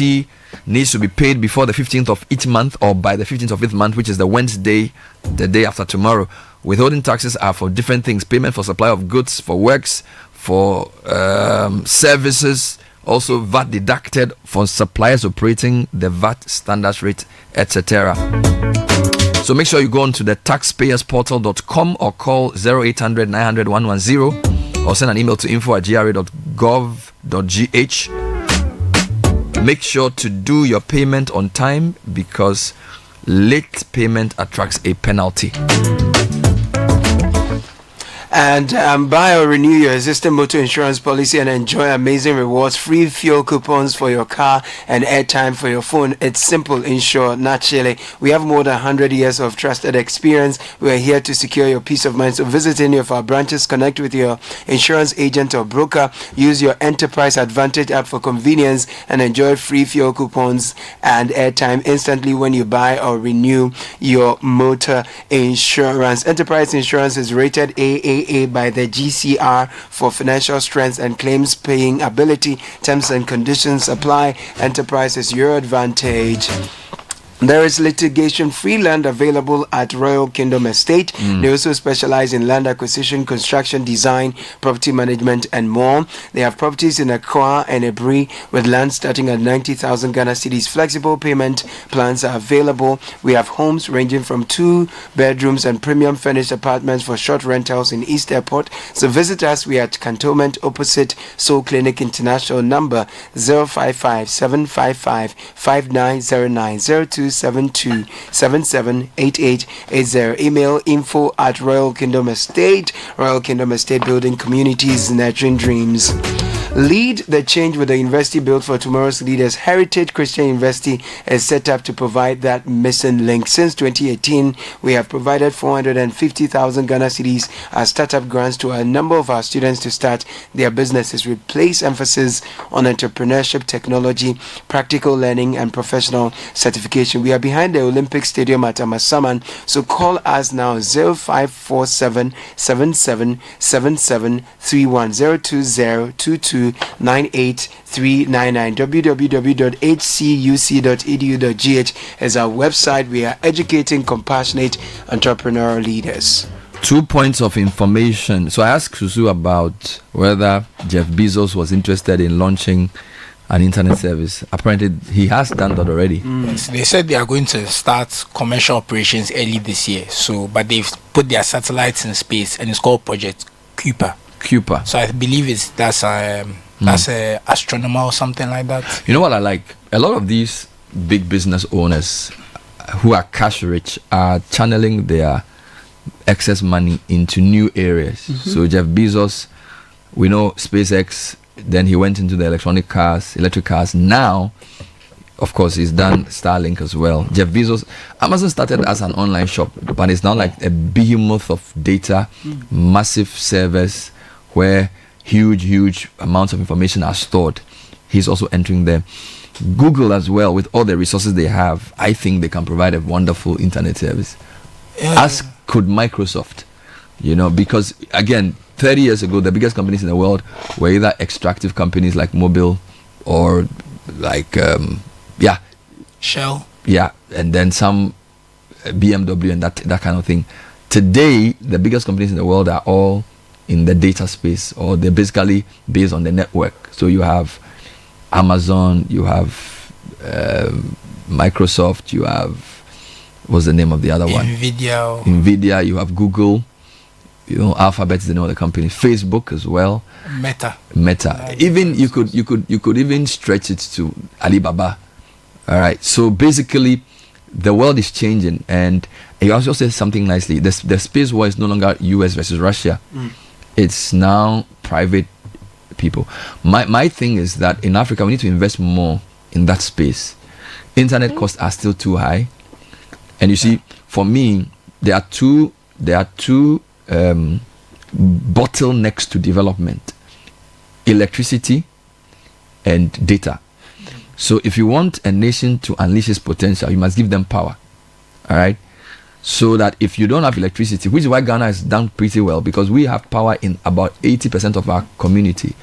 needs to be paid before the 15th of each month or by the 15th of each month, which is the Wednesday, the day after tomorrow. Withholding taxes are for different things: payment for supply of goods, for works, for services, also VAT deducted for suppliers operating the VAT standards rate, etc. So make sure you go on to the taxpayersportal.com or call 0800 900 110 or send an email to info@gra.gov.gh. Make sure to do your payment on time because late payment attracts a penalty. And buy or renew your existing motor insurance policy and enjoy amazing rewards, free fuel coupons for your car and airtime for your phone. It's simple, in short, naturally. We have more than 100 years of trusted experience. We're here to secure your peace of mind. So visit any of our branches, connect with your insurance agent or broker, use your Enterprise Advantage app for convenience, and enjoy free fuel coupons and airtime instantly when you buy or renew your motor insurance. Enterprise Insurance is rated AAA by the GCR for financial strength and claims paying ability. Terms and conditions apply. Enterprise is your advantage. There is litigation-free land available at Royal Kingdom Estate. They also specialize in land acquisition, construction, design, property management, and more. They have properties in Accra and Ebri with land starting at 90,000 Ghana cedis. Flexible payment plans are available. We have homes ranging from 2 bedrooms and premium furnished apartments for short rentals in East Airport. So visit us. We are at Cantonment opposite Soul Clinic International, number 055-755-5909 0272778880. Email info@Royal Kingdom Estate. Royal Kingdom Estate, building communities, nurturing dreams. Lead the change with the university built for tomorrow's leaders. Heritage Christian University is set up to provide that missing link. Since 2018, we have provided 450,000 Ghana cedis as startup grants to a number of our students to start their businesses. We place emphasis on entrepreneurship, technology, practical learning, and professional certification. We are behind the Olympic Stadium at Amasaman, so call us now 0547 7777 31 02022 98399. www.hcuc.edu.gh is our website. We are educating compassionate entrepreneurial leaders. 2 points of information. So I asked Susu about whether Jeff Bezos was interested in launching an internet service. Apparently he has done that already. Yes, they said they are going to start commercial operations early this year. So but they've put their satellites in space and it's called Project Kuiper. So I believe that's a astronomer or something like that. You know what I like? A lot of these big business owners who are cash rich are channeling their excess money into new areas. So Jeff Bezos, we know SpaceX, then he went into the electric cars. Now Of course, he's done Starlink as well. Jeff Bezos, Amazon started as an online shop, but it's now like a behemoth of data, massive servers where huge amounts of information are stored. He's also entering there. Google as well, with all the resources they have, I think they can provide a wonderful internet service. As could Microsoft, because again, 30 years ago, the biggest companies in the world were either extractive companies like Mobil or like Shell. Yeah, and then some BMW and that kind of thing. Today, the biggest companies in the world are all in the data space, or they're basically based on the network. So you have Amazon, you have Microsoft, you have, what's the name of the other one? Nvidia, you have Google, Alphabet is the name of the company, Facebook as well. Meta. Even you could even stretch it to Alibaba. All right. So basically, the world is changing, and you also said something nicely. The space war is no longer US versus Russia. It's now private people. My thing is that in Africa we need to invest more in that space. Internet costs are still too high, and you see, for me, there are two bottlenecks to development: electricity and data. So if you want a nation to unleash its potential, you must give them power. All right. So that if you don't have electricity, which is why Ghana has done pretty well, because we have power in about 80% of our community.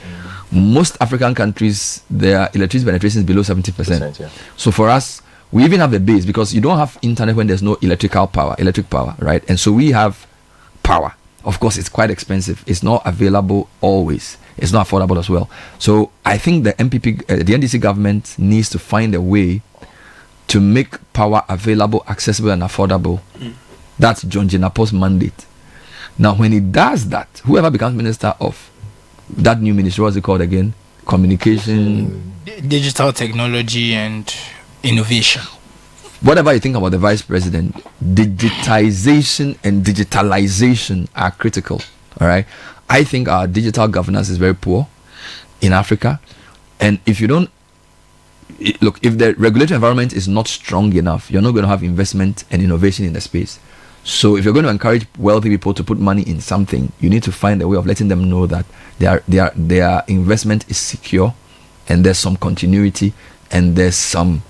Most African countries, their electricity penetration is below 70%. Yeah. So for us, we even have a base, because you don't have internet when there's no electric power, right? And so we have power. Of course, it's quite expensive. It's not available always. It's not affordable as well. So I think the the NDC government needs to find a way to make power available, accessible, and affordable. That's John Jinapo's mandate. Now, when he does that, whoever becomes minister of that new ministry, what's it called again? Communication, digital technology, and innovation. Whatever you think about the vice president, digitization and digitalization are critical. All right. I think our digital governance is very poor in Africa. And if you don't look, if the regulatory environment is not strong enough, you're not going to have investment and innovation in the space. So if you're going to encourage wealthy people to put money in something, you need to find a way of letting them know that their investment is secure, and there's some continuity, and there's some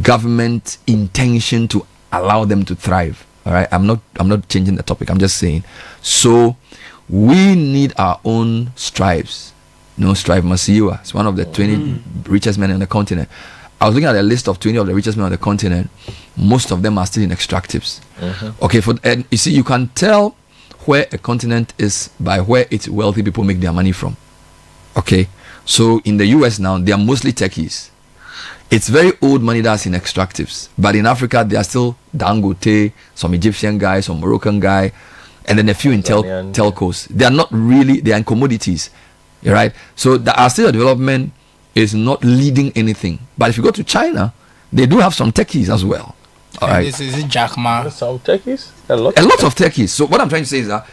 government intention to allow them to thrive. All right, I'm not changing the topic. I'm just saying. So we need our own Strives. Strive Masiyiwa is one of the 20 richest men on the continent. I was looking at a list of 20 of the richest men on the continent. Most of them are still in extractives. Okay, and you see, you can tell where a continent is by where its wealthy people make their money from. Okay, so in the US now, they are mostly techies. It's very old money that's in extractives. But in Africa, there are still Dangote, some Egyptian guy, some Moroccan guy, and then a few in telcos. They are not really, they are in commodities. Right? So our state of development is not leading anything. But if you go to China, they do have some techies as well. All right. Is it Jack Ma? Some techies? A lot of techies. So what I'm trying to say is that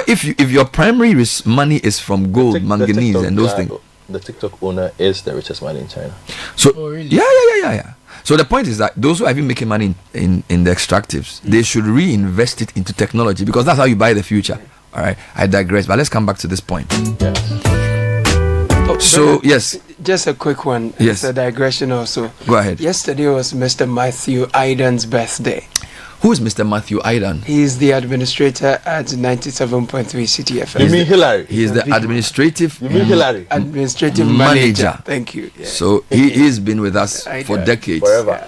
if your primary money is from gold, manganese, and those things. The TikTok owner is the richest man in China. So really? Yeah. So the point is that those who are even making money in the extractives, they should reinvest it into technology, because that's how you buy the future. All right. I digress, but let's come back to this point. So yes, just a quick one. Yes, it's a digression also. Go ahead. Yesterday was Mr. Matthew Aidan's birthday. Who is Mr. Matthew Aidan? He is the administrator at 97.3 Citi FM. You mean Hillary? He is the administrative. You mean Hillary? Administrative manager. Thank you. Yeah. So he's been with us for decades. Forever.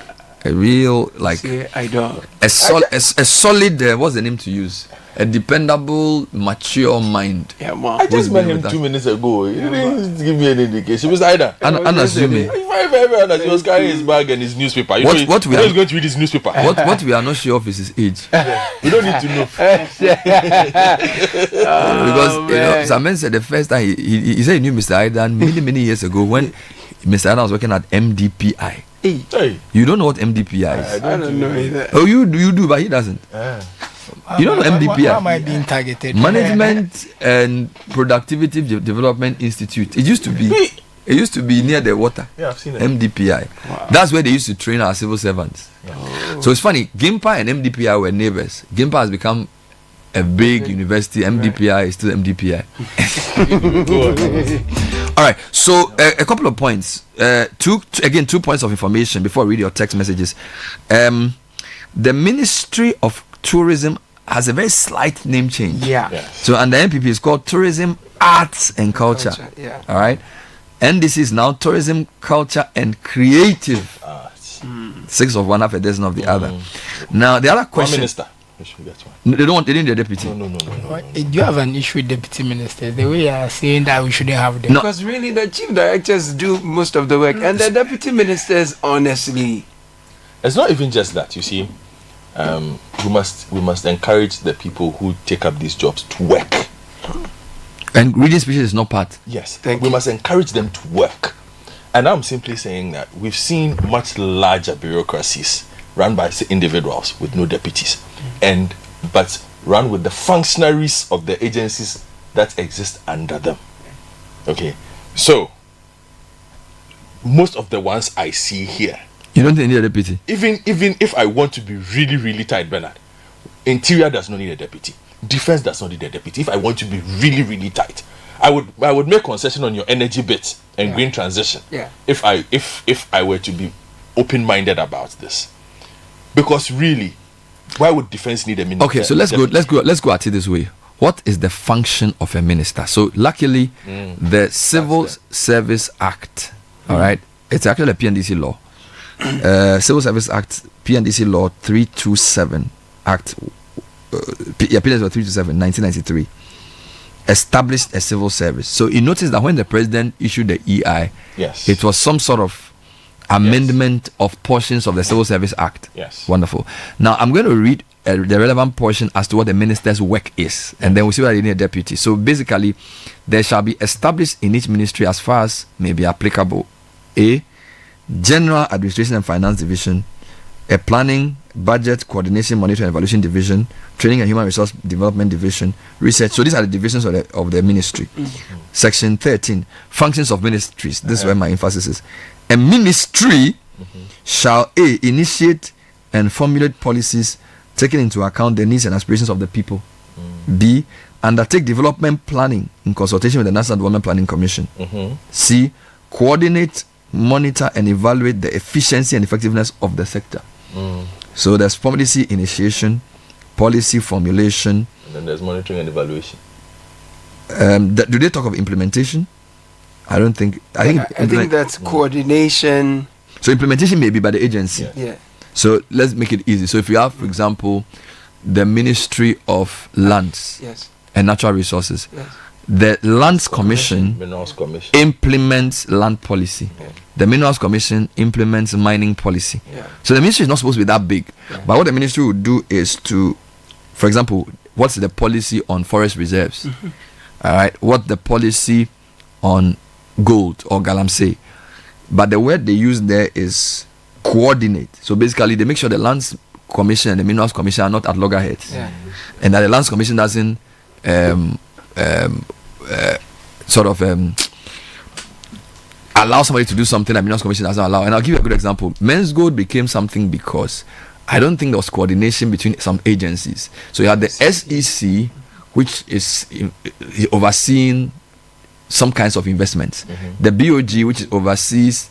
A real a solid. What's the name to use? A dependable, mature mind. Yeah, man. I just met him 2 minutes ago. He didn't give me any indication. Mr. Ida. Unassuming. He was carrying his bag and his newspaper. What we are going to read his newspaper. What we are not sure of is his age. We don't need to know. Because Samen said the first time he said he knew Mr. Aidan many years ago when Mr. Aidan was working at MDPI. Hey. You don't know what MDPI is? I don't know either. Oh, you do, but he doesn't. You don't know MDPI? How am I being targeted? Management and Productivity Development Institute. It used to be. It used to be near the water. Yeah, I've seen it. MDPI. Wow. That's where they used to train our civil servants. Oh. So it's funny. Gimpa and MDPI were neighbors. Gimpa has become a big university. MDPI is still MDPI. All right. So a couple of points. Two points of information before I read your text messages. The Ministry of Tourism has a very slight name change. Yeah. So under NPP it's called Tourism, Arts and Culture. Yeah. All right. NDC is now Tourism, Culture and Creative Arts. 6 of one, half a dozen of the other. Now the other question. Prime Minister. They don't. They didn't need a deputy. No. Do you have an issue with deputy ministers? The way you are saying that we shouldn't have them. No. Because really the chief directors do most of the work, and the deputy ministers, honestly, it's not even just that. You see, we must encourage the people who take up these jobs to work. And reading speeches is not part. Yes, we must encourage them to work. And I'm simply saying that we've seen much larger bureaucracies run by individuals with no deputies, but run with the functionaries of the agencies that exist under them. Okay, so most of the ones I see here, you don't need a deputy. Even if I want to be really, really tight, Bernard, Interior does not need a deputy. Defense does not need a deputy. If I want to be really, really tight, I would make concession on your energy bit and green transition. Yeah. If I were to be open-minded about this, because really, why would defense need a minister? Okay, so let's go at it this way. What is the function of a minister? So luckily, the Civil Service Act, all right, it's actually a PNDC law. Civil Service Act, PNDC law 327 Act, PNDC law 327 1993 established a civil service. So you notice that when the president issued the EI, yes, it was some sort of amendment of portions of the Civil Service Act. Yes. Wonderful. Now I'm going to read the relevant portion as to what the minister's work is, and then we'll see whether they need a deputy. So basically, there shall be established in each ministry as far as may be applicable a General Administration and Finance Division, a Planning, Budget, Coordination, Monitoring and Evaluation Division, Training and Human Resource Development Division, Research. So these are the divisions of the ministry. Section 13, Functions of Ministries. This is where my emphasis is. A ministry shall A, initiate and formulate policies taking into account the needs and aspirations of the people. B, undertake development planning in consultation with the National Development Planning Commission. C, coordinate, monitor and evaluate the efficiency and effectiveness of the sector. So there's policy initiation, policy formulation, and then there's monitoring and evaluation. Do they talk of implementation? I don't think. I think that's coordination. So implementation may be by the agency. Yeah. So let's make it easy. So if you have, for example, the Ministry of Lands and Natural Resources, the Lands Commission implements land policy. The Minerals Commission implements mining policy. So the ministry is not supposed to be that big. But what the ministry would do is to, for example, what's the policy on forest reserves? All right. What the policy on gold or galamsey? But the word they use there is coordinate. So basically, they make sure the Lands Commission and the Minerals Commission are not at loggerheads, and that the Lands Commission doesn't allow somebody to do something that Minerals Commission doesn't allow. And I'll give you a good example. Men's Gold became something because I don't think there was coordination between some agencies. So you had the SEC, which is overseeing some kinds of investments. The BOG, which oversees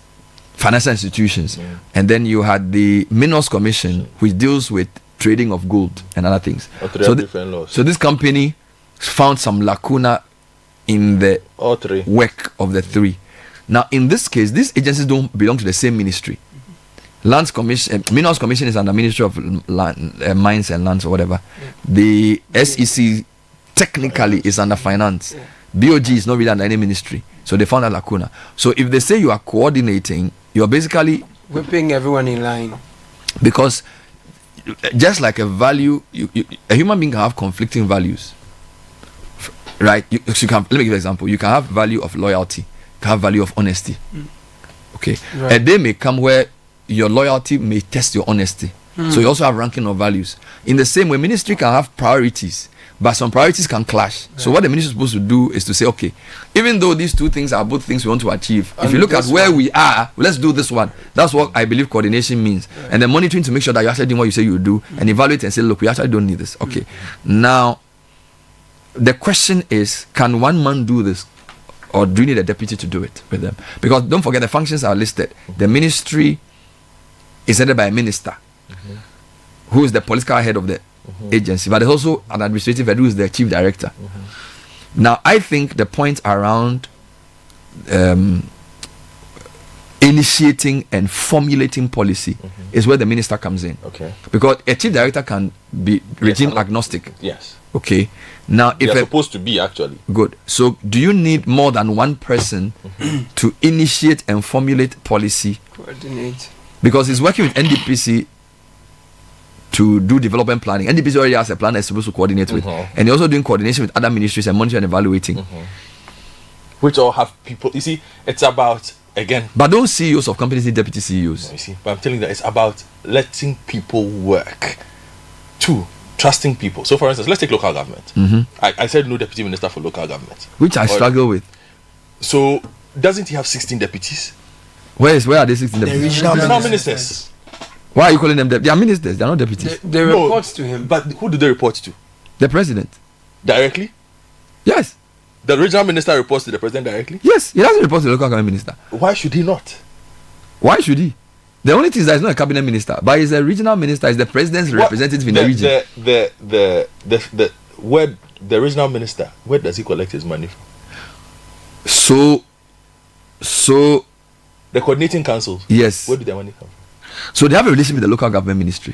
financial institutions. And then you had the Minerals Commission, which deals with trading of gold and other things. So this company found some lacuna in the work of the three. Now, in this case, these agencies don't belong to the same ministry. Lands Commission, Minerals Commission is under Ministry of Mines and Lands or whatever. The SEC technically is under Finance. BOG is not really under any ministry. So they found a lacuna. So if they say you are coordinating, you are basically whipping everyone in line. Because just like a value, a human being can have conflicting values. Right? Let me give you an example. You can have value of loyalty. You can have value of honesty. Okay. Right. A day may come where your loyalty may test your honesty. So you also have ranking of values. In the same way, ministry can have priorities, but some priorities can clash. So what the ministry is supposed to do is to say, okay, even though these two things are both things we want to achieve, if you look at where we are, let's do this one. That's what I believe coordination means. And then monitoring to make sure that you're actually doing what you say you do, and evaluate and say, look, we actually don't need this. Okay. Now, the question is, can one man do this? Or do you need a deputy to do it with them? Because don't forget, the functions are listed. The ministry is headed by a minister, who is the political head of the agency, but there's also an administrative head who is the chief director. Now, I think the point around initiating and formulating policy is where the minister comes in. Okay. Because a chief director can be regime agnostic. Yes. Okay. Now, if they're supposed to be actually good. So, do you need more than one person to initiate and formulate policy? Coordinate. Because he's working with NDPC to do development planning. NDPC already has a plan that's supposed to coordinate with, and they're also doing coordination with other ministries and monitoring and evaluating. Which all have people. You see, it's about again. But don't CEOs of companies need deputy CEOs. You see, but I'm telling you that it's about letting people work. 2, trusting people. So, for instance, let's take local government. I said no deputy minister for local government, which I struggle with. So, doesn't he have 16 deputies? Where are they 16 deputies? Regional ministers. Why are you calling them deputies? They are ministers. They are not deputies. They report to him. But who do they report to? The president. Directly? Yes. The regional minister reports to the president directly? Yes. He doesn't report to the local government minister. Why should he not? Why should he? The only thing is that he's not a cabinet minister, but he's a regional minister. He's the president's representative in the region. Where the regional minister, where does he collect his money from? So the coordinating councils. Yes. Where do their money come from? So they have a relationship with the local government ministry.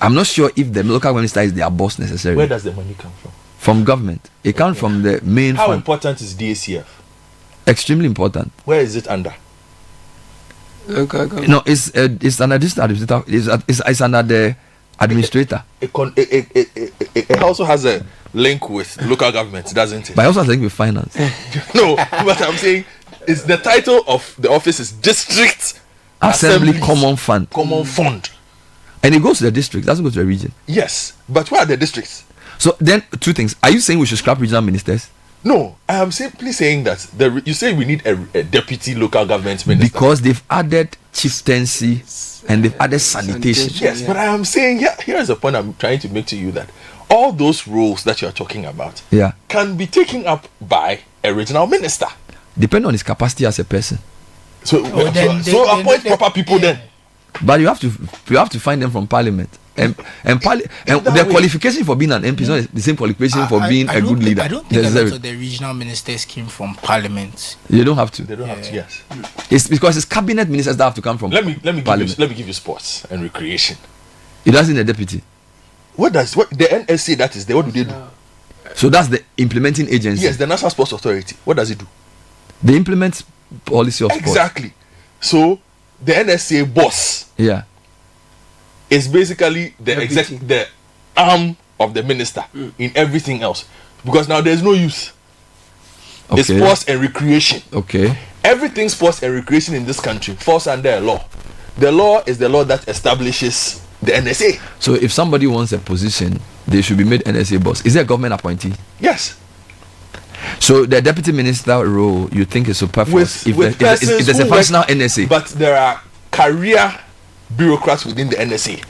I'm not sure if the local government minister is their boss necessarily. Where does the money come from? From government. It comes from the main How fund. important is DACF? Extremely important. Where is it under? Local government. No, it's under this administrator. It's under the administrator. It also has a link with local government, doesn't it? But it also has a link with finance. No, but I'm saying is the title of the office is District Assembly Common Fund. Common Fund. And it goes to the district, doesn't go to the region. Yes, but where are the districts? So then, 2 things. Are you saying we should scrap regional ministers? No, I am simply saying that you say we need a deputy local government minister. Because they've added chieftaincy and they've added sanitation. Yes, but I am saying, here's the point I'm trying to make to you, that all those roles that you're talking about can be taken up by a regional minister. Depending on his capacity as a person. So appoint proper people then. But you have to find them from parliament. And the qualification for being an MP is not the same qualification for being a good leader. I don't think a lot of the regional ministers came from parliament. They don't have to. They don't have to. Yes. It's because it's cabinet ministers that have to come from let me parliament. Let me give you sports and recreation. It doesn't need a deputy. What the NSA that is there? What do they do? So that's the implementing agency. Yes, the National Sports Authority. What does it do? They implement policy of sports. Exactly. So the NSA boss. Is basically the arm of the minister in everything else, because now there's no use. It's sports and recreation. Everything sports and recreation in this country falls under a law. The law is the law that establishes the NSA. So if somebody wants a position, they should be made NSA boss. Is there a government appointee? Yes. So the deputy minister role, you think is superfluous if there's a functional NSA? But there are career bureaucrats within the NSA,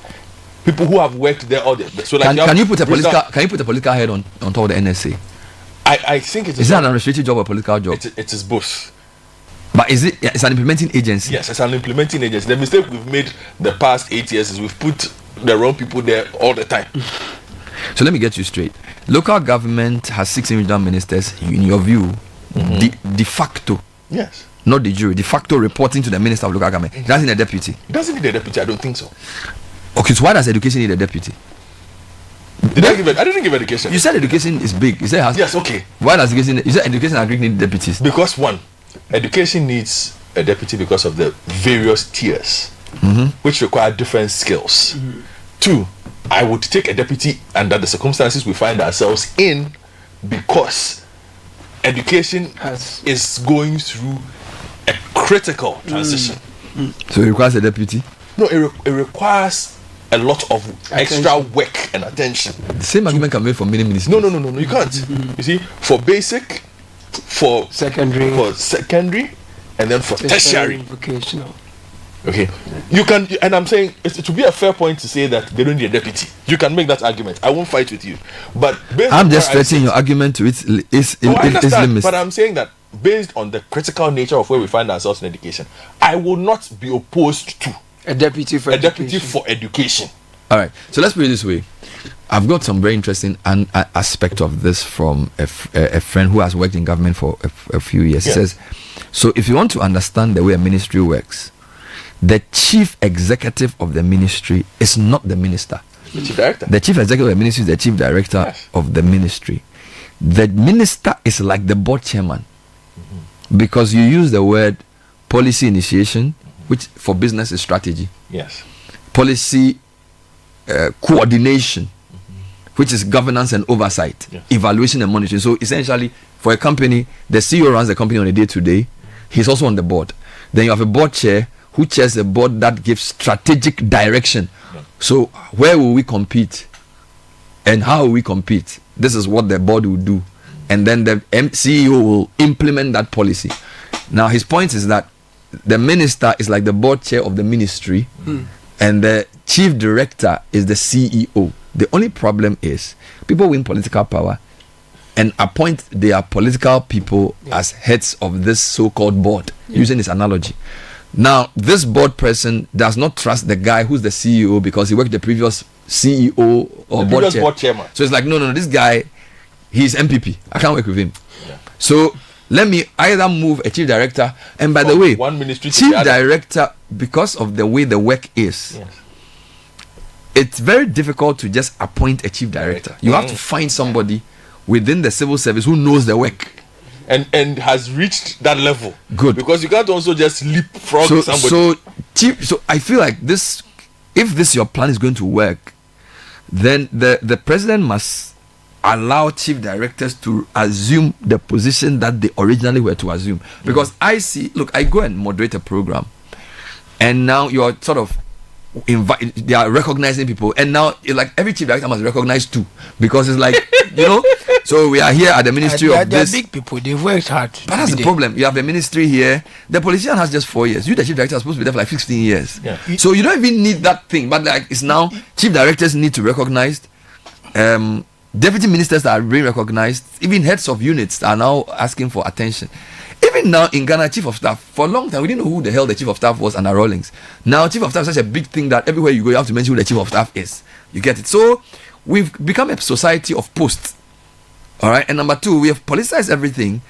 people who have worked there all day. So like can you put a political head on top of the NSA? I think it is. Is that an administrative job or a political job? It is both. But it's an implementing agency? Yes, it's an implementing agency. The mistake we've made the past 8 years is we've put the wrong people there all the time. So let me get you straight. Local government has 16 regional ministers, in your view, de facto. Yes. Not the jury, de facto reporting to the minister of local government. It doesn't need a deputy. It doesn't need a deputy, I don't think so. Okay, so why does education need a deputy? I didn't give education. You said education is big. You said yes, okay. Why does education? You said education and Greek need deputies. Because 1, education needs a deputy because of the various tiers, which require different skills. 2, I would take a deputy under the circumstances we find ourselves in, because education is going through a critical transition. So it requires a deputy? No, it requires a lot of extra work and attention. The same argument can be made for many ministries. No, you can't. You see, for basic, for secondary, and then for tertiary, vocational. Okay, you can, and I'm saying it would be a fair point to say that they don't need a deputy. You can make that argument. I won't fight with you, but I'm just stretching your argument to its limits. But I'm saying that based on the critical nature of where we find ourselves in education, I will not be opposed to a deputy for education. All right, so let's put it this way. I've got some very interesting aspect of this from a friend who has worked in government for a few years. He says, so if you want to understand the way a ministry works, the chief executive of the ministry is not the minister. The chief director. The chief executive of the ministry is the chief director of the ministry. The minister is like the board chairman, because you use the word policy initiation, which for business is strategy. Yes. Policy coordination, which is governance and oversight, evaluation and monitoring. So essentially, for a company, the CEO runs the company on a day-to-day. He's also on the board. Then you have a board chair who chairs a board that gives strategic direction. So where will we compete and how will we compete? This is what the board will do, and then the CEO will implement that policy. Now his point is that the minister is like the board chair of the ministry, and the chief director is the CEO. The only problem is people win political power and appoint their political people as heads of this so-called board, using this analogy. Now, this board person does not trust the guy who's the CEO because he worked the previous CEO or board chairman. So it's like, no, this guy, he's MPP. I can't work with him. So let me either move a chief director, and by the way, one ministry chief director, because of the way the work is, it's very difficult to just appoint a chief director. You have to find somebody within the civil service who knows the work and has reached that level. Good, because you can't also just leapfrog somebody. So I feel like this, if this your plan is going to work, then the president must allow chief directors to assume the position that they originally were to assume. Because I go and moderate a program, and now you're sort of they are recognizing people, and now like every chief director must recognize two, because it's like so we are here at the ministry of this. They're big people, they've worked hard. But that's the problem. You have the ministry here, the politician has just 4 years. You, the chief director, are supposed to be there for like 15 years. So you don't even need that thing, but like it's now chief directors need to recognize, deputy ministers are being recognized, even heads of units are now asking for attention. Even now in Ghana, chief of staff, for a long time we didn't know who the hell the chief of staff was under Rawlings. Now chief of staff is such a big thing that everywhere you go you have to mention who the chief of staff is. You get it? So we've become a society of posts. All right, and number two, we have politicized everything.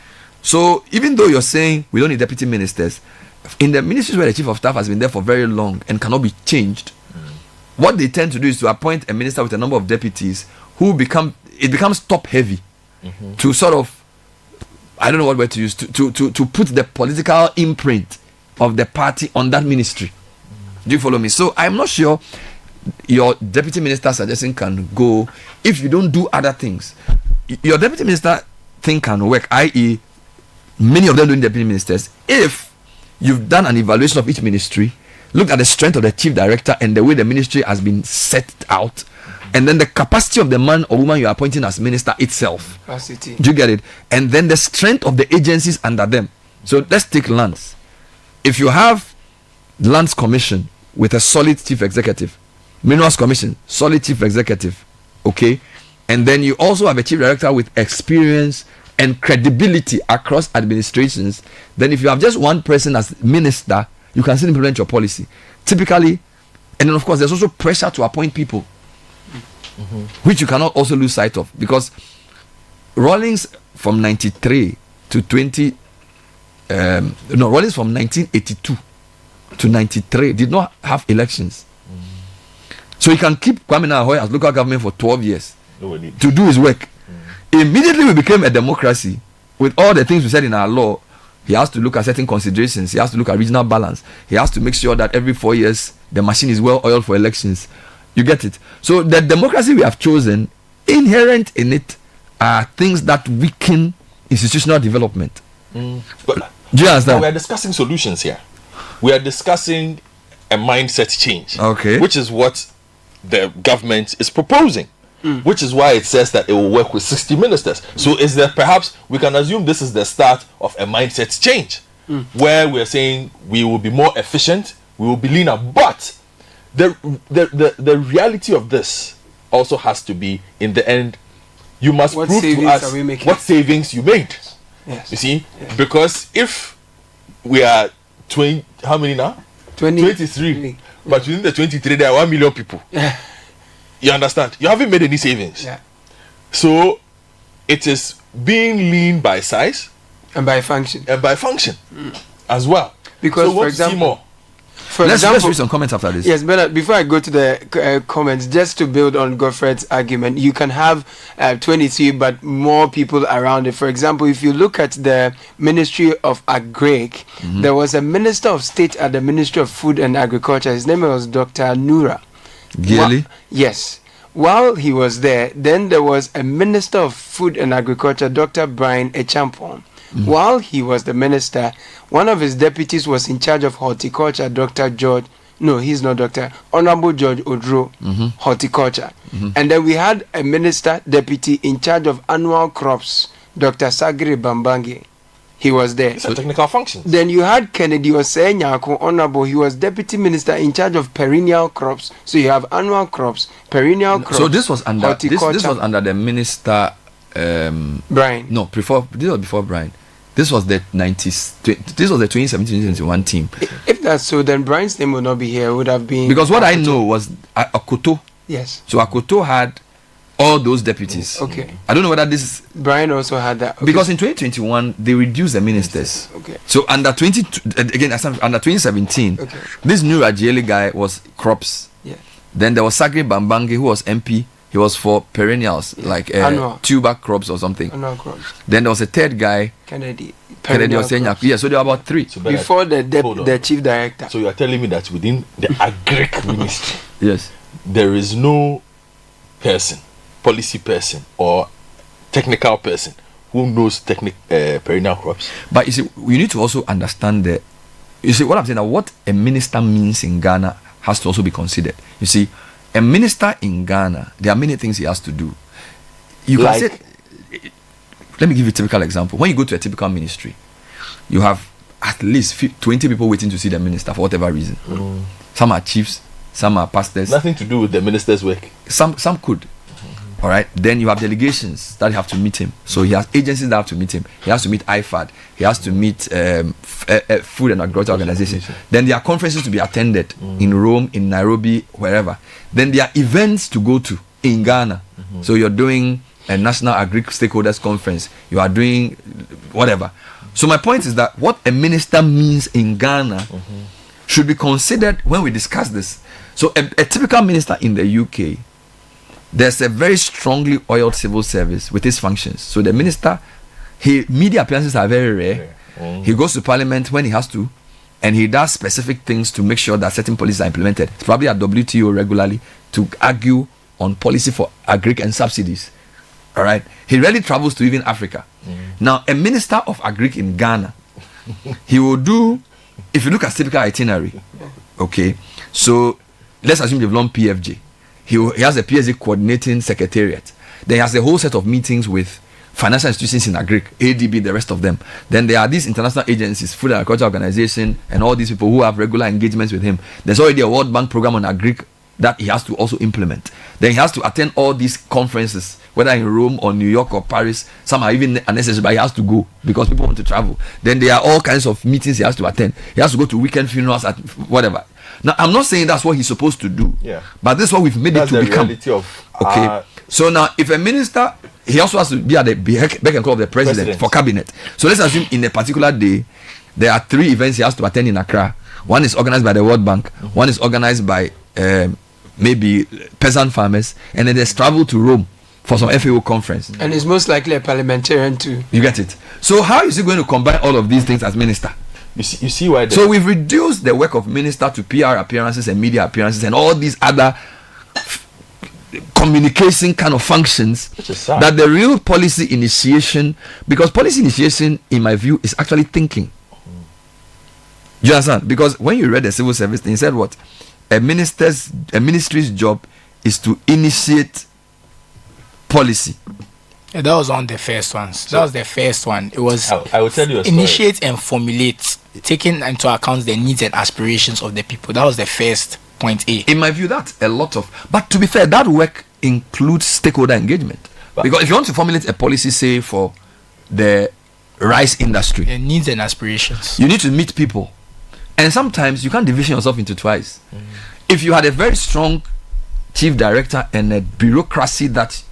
So even though you're saying we don't need deputy ministers, in the ministries where the chief of staff has been there for very long and cannot be changed, what they tend to do is to appoint a minister with a number of deputies who becomes top heavy to sort of, I don't know what word to use, to put the political imprint of the party on that ministry. Do you follow me? So I'm not sure your deputy minister suggestion can go if you don't do other things. Your deputy minister thing can work, i.e. many of them doing deputy ministers, if you've done an evaluation of each ministry, looked at the strength of the chief director and the way the ministry has been set out, and then the capacity of the man or woman you're appointing as minister itself. Capacity. Do you get it? And then the strength of the agencies under them. So let's take lands. If you have lands commission with a solid chief executive, minerals commission, solid chief executive, okay, and then you also have a chief director with experience and credibility across administrations, then if you have just one person as minister, you can still implement your policy. Typically, and then of course there's also pressure to appoint people, which you cannot also lose sight of, because Rawlings from 93 to 20 Rawlings from 1982 to 93 did not have elections. So he can keep Kwame Nkrumah as local government for 12 years to do his work. Immediately we became a democracy with all the things we said in our law. He has to look at certain considerations. He has to look at regional balance. He has to make sure that every 4 years the machine is well oiled for elections. You get it? So the democracy we have chosen, inherent in it are things that weaken institutional development. But do you understand? We are discussing solutions here. We are discussing a mindset change. Okay. Which is what the government is proposing. Which is why it says that it will work with 60 ministers. So is that perhaps we can assume this is the start of a mindset change, where we're saying we will be more efficient, we will be leaner. But the reality of this also has to be, in the end, you must prove to us what savings you made. Yes. You see, because if we are 20, how many now? 23. But within the 23, there are 1 million people. Yeah. You understand? You haven't made any savings. Yeah. So it is being lean by size and by function. As well. Because, so for example, let's read some comments after this. Yes, but before I go to the comments, just to build on Godfred's argument, you can have 23 but more people around it. For example, if you look at the Ministry of Agric, there was a Minister of State at the Ministry of Food and Agriculture. His name was Dr. Nura. Really? Yes. While he was there, then there was a Minister of Food and Agriculture, Dr. Brian Echampong. While he was the minister, one of his deputies was in charge of horticulture, Dr. George. No, he's not Dr. Honorable George Odro, horticulture. And then we had a minister deputy in charge of annual crops, Dr. Sagri Bambangi. He was there. It's a technical function. Then you had Kennedy Osenyako, Honorable. He was deputy minister in charge of perennial crops. So you have annual crops, perennial crops. So this was under this was under the minister Brian. No, this was before Brian. This was the 90s. This was the 2017-2021 team. If that's so, then Brian's name would not be here. It would have been because what Akoto. I know was Akoto. Yes. So Akoto had all those deputies. Okay. I don't know whether this is Brian also had that. Okay. Because in 2021 they reduced the ministers. Okay. So under 2017, okay, this new Rajeli guy was crops. Yeah. Then there was Sagri Bambangi who was MP. He was for perennials, like tuber crops or something. Annual crops. Then there was a third guy, Kennedy Osenyako. Yeah, so there were about 3. So before the chief director. So you are telling me that within the Agric Ministry, yes, there is no person, policy person or technical person who knows perennial crops. But you see, you need to also understand that. You see what I'm saying? That what a minister means in Ghana has to also be considered. You see, a minister in Ghana, there are many things he has to do. You can say, let me give you a typical example. When you go to a typical ministry, you have at least 20 people waiting to see the minister for whatever reason. Some are chiefs, some are pastors. Nothing to do with the minister's work. Some could. All right. Then you have delegations that have to meet him. So he has agencies that have to meet him. He has to meet IFAD. He has to meet Food and Agriculture Organization. Then there are conferences to be attended in Rome, in Nairobi, wherever. Then there are events to go to in Ghana. So you're doing a National Agri Stakeholders Conference. You are doing whatever. So my point is that what a minister means in Ghana should be considered when we discuss this. So a typical minister in the UK, there's a very strongly oiled civil service with its functions. So the minister, media appearances are very rare. He goes to parliament when he has to, and he does specific things to make sure that certain policies are implemented. It's probably at WTO regularly to argue on policy for agric and subsidies. All right. He rarely travels to even Africa. Now, a minister of agric in Ghana, he will do, if you look at typical itinerary, okay, so let's assume they've long PFJ. He has a PSA coordinating secretariat. Then he has a whole set of meetings with financial institutions in agric, ADB, the rest of them. Then there are these international agencies, Food and Agriculture Organization, and all these people who have regular engagements with him. There's already a World Bank program on agric that he has to also implement. Then he has to attend all these conferences, whether in Rome or New York or Paris. Some are even unnecessary, but he has to go because people want to travel. Then there are all kinds of meetings he has to attend. He has to go to weekend funerals at whatever. Now, I'm not saying that's what he's supposed to do, but this is what we've made it to become. Okay. So now, if a minister, he also has to be at the beck and call of the president for cabinet. So let's assume in a particular day, there are 3 events he has to attend in Accra. One is organized by the World Bank. One is organized by maybe peasant farmers, and then there's travel to Rome for some FAO conference. And it's most likely a parliamentarian too. You get it? So how is he going to combine all of these things as minister? You see why? So we've reduced the work of minister to PR appearances and media appearances and all these other communication kind of functions, that the real policy initiation, because policy initiation in my view is actually thinking. You understand? Because when you read the civil service thing, it said what? A ministry's job is to initiate policy. Yeah, that was one of the first ones. That was the first one. It was I will tell you a story. Initiate and formulate, taking into account the needs and aspirations of the people. That was the first point A. In my view, that's a lot of. But to be fair, that work includes stakeholder engagement. Because if you want to formulate a policy, say for the rice industry, the needs and aspirations, you need to meet people, and sometimes you can't division yourself into twice. If you had a very strong chief director and a bureaucracy that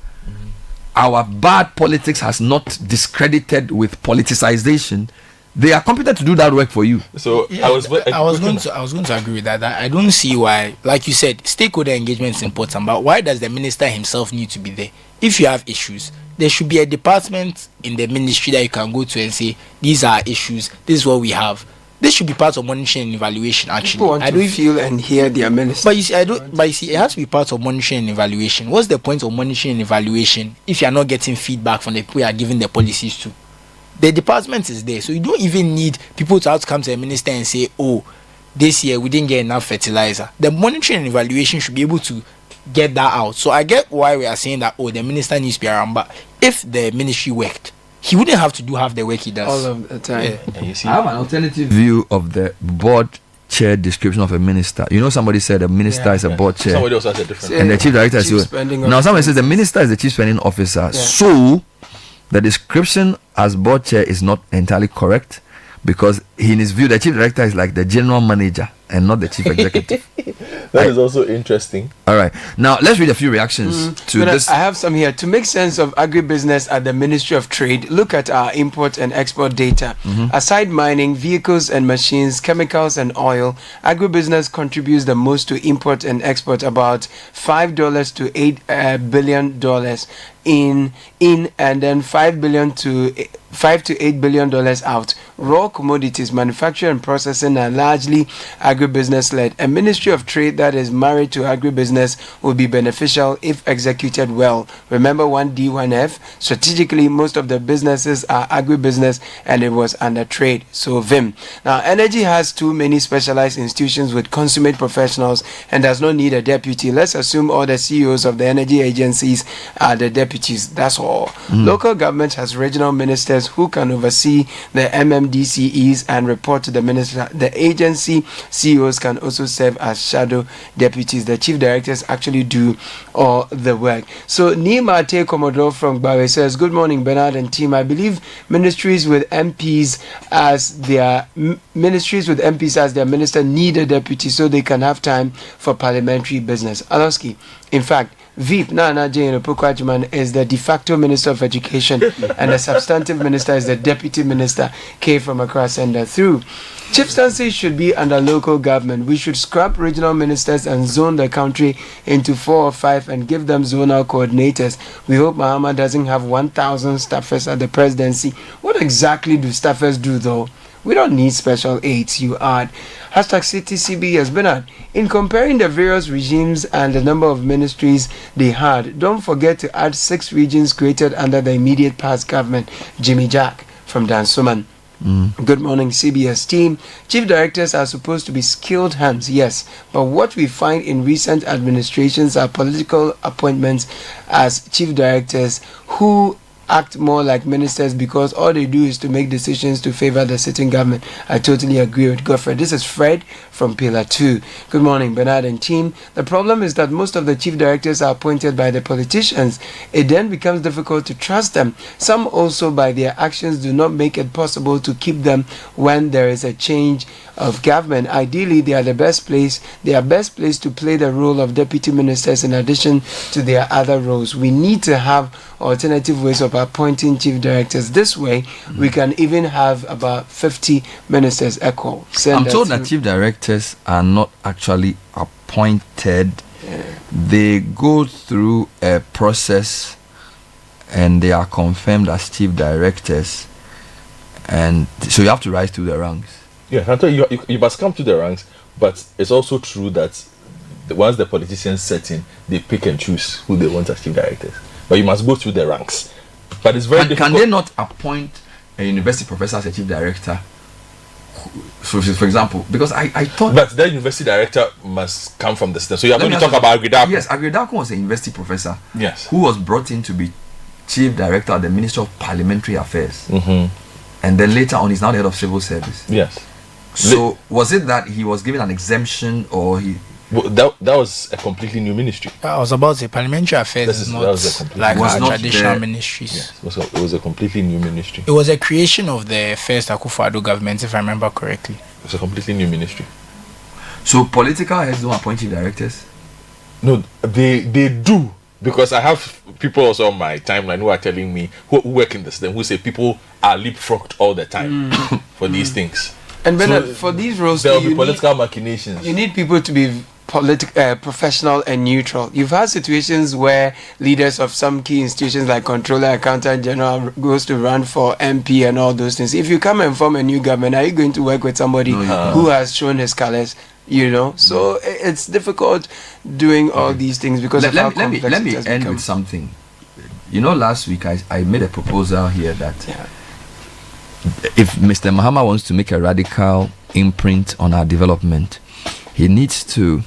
our bad politics has not discredited with politicization, they are competent to do that work for you. So yeah, I was going to agree with that. I don't see why, like you said, stakeholder engagement is important, but why does the minister himself need to be there? If you have issues, there should be a department in the ministry that you can go to and say, these are issues, this is what we have. This should be part of monitoring and evaluation. Actually, people want to feel and hear their minister. But you see, it has to be part of monitoring and evaluation. What's the point of monitoring and evaluation if you are not getting feedback from the people you are giving the policies to? The department is there, so you don't even need people to have to come to the minister and say, "Oh, this year we didn't get enough fertilizer." The monitoring and evaluation should be able to get that out. So I get why we are saying that, oh, the minister needs to be around, but if the ministry worked, he wouldn't have to do half the work he does all of the time. Yeah. And you see, I have an alternative view of the board chair description of a minister. You know, somebody said a minister is a board chair. Somebody else has a different. And the chief director is now somebody says the minister is the chief spending officer. Yeah. So the description as board chair is not entirely correct, because in his view the chief director is like the general manager and not the chief executive. That is also interesting. All right, now let's read a few reactions to this. I have some here. To make sense of agribusiness at the Ministry of Trade, look at our import and export data. Aside mining, vehicles and machines, chemicals and oil, agribusiness contributes the most to import and export, about $5 to $8 billion in and then $5 to $8 billion out. Raw commodities, manufacturing and processing are largely agribusiness led. A Ministry of Trade that is married to agribusiness will be beneficial if executed well. Remember 1D, 1F. Strategically, most of the businesses are agribusiness and it was under trade. So VIM. Now, energy has too many specialized institutions with consummate professionals and does not need a deputy. Let's assume all the CEOs of the energy agencies are the deputies. That's all. Local government has regional ministers who can oversee the MMDCEs and report to the minister. The agency CEOs can also serve as shadow deputies. The chief directors actually do all the work. So Nima Te Commodore from Bawe says, good morning Bernard and team. I believe ministries with MPs as their minister need a deputy so they can have time for parliamentary business. Aloski, in fact, Veep Nana Jane Opokwajiman is the de facto Minister of Education and the substantive minister is the Deputy Minister. K from Accra Sender through. Chieftaincy should be under local government. We should scrap regional ministers and zone the country into 4 or 5 and give them zonal coordinators. We hope Mahama doesn't have 1,000 staffers at the presidency. What exactly do staffers do though? We don't need special aids, you add. Hashtag CTCB has been at. In comparing the various regimes and the number of ministries they had, don't forget to add 6 regions created under the immediate past government. Jimmy Jack from Dansuman. Good morning, CBS team. Chief directors are supposed to be skilled hands, yes, but what we find in recent administrations are political appointments as chief directors who act more like ministers because all they do is to make decisions to favor the sitting government. I totally agree with Godfrey. This is Fred from Pillar 2. Good morning, Bernard and team. The problem is that most of the chief directors are appointed by the politicians. It then becomes difficult to trust them. Some also by their actions do not make it possible to keep them when there is a change of government. Ideally, they are best placed to play the role of deputy ministers in addition to their other roles. We need to have alternative ways of appointing chief directors. This way, we can even have about 50 ministers equal. I'm told that chief directors are not actually appointed. They go through a process and they are confirmed as chief directors, and so you have to rise through the ranks. Yeah, I tell you must come to the ranks, but it's also true that once the politicians set in, they pick and choose who they want as chief directors. But you must go through the ranks. But it's very difficult. Can they not appoint a university professor as a chief director for example, because I thought. But the university director must come from the system. So you are going to talk about Agridako. Yes, Agridako was a university professor. Yes. Who was brought in to be chief director at the Ministry of Parliamentary Affairs. Mm-hmm. And then later on, he's now the head of civil service. Yes. So was it that he was given an exemption, or he? Well, that was a completely new ministry. I was about to say Parliamentary Affairs is not like our traditional ministries. Yes, it was a completely new ministry. It was a creation of the first Akufo-Addo government, if I remember correctly. It was a completely new ministry. So political heads don't appoint chief directors? No, they do. Because I have people also on my timeline who are telling me, who work in the system, who say people are leapfrogged all the time for these things. And Bernard, for these roles, there will be political machinations. You need people to be professional and neutral. You've had situations where leaders of some key institutions like Controller, Accountant General goes to run for MP and all those things. If you come and form a new government, are you going to work with somebody who has shown his colors? So it's difficult doing all these things because of how complex let me end with something. Last week I made a proposal here that if Mr. Mahama wants to make a radical imprint on our development, he needs to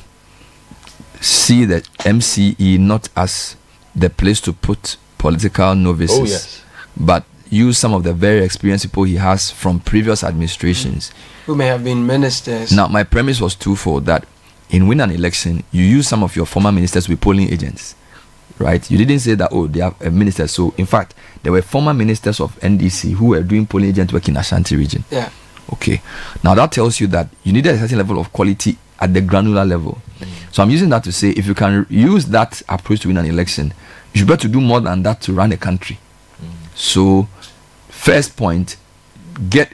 see the MCE not as the place to put political novices, but use some of the very experienced people he has from previous administrations who may have been ministers. Now, my premise was twofold: that in win an election, you use some of your former ministers to be polling agents, right? You didn't say that, they have a minister. So, in fact, there were former ministers of NDC who were doing polling agent work in Ashanti region. Yeah. Okay. Now, that tells you that you needed a certain level of quality at the granular level. So, I'm using that to say, if you can use that approach to win an election, you should be able to do more than that to run a country. So, first point, get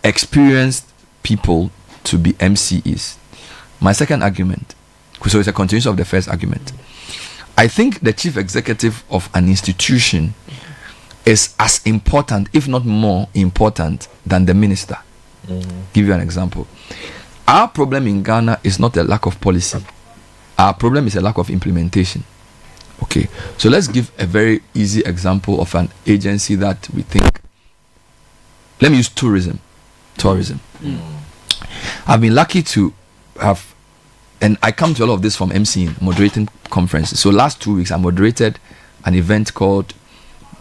experienced people to be MCEs. My second argument, so it's a continuation of the first argument. I think the chief executive of an institution is as important, if not more important, than the minister. Give you an example. Our problem in Ghana is not a lack of policy. Our problem is a lack of implementation. Okay, so let's give a very easy example of an agency that we think. Let me use tourism. I've been lucky to have, and I come to all of this from MCing, moderating conferences. So last 2 weeks, I moderated an event called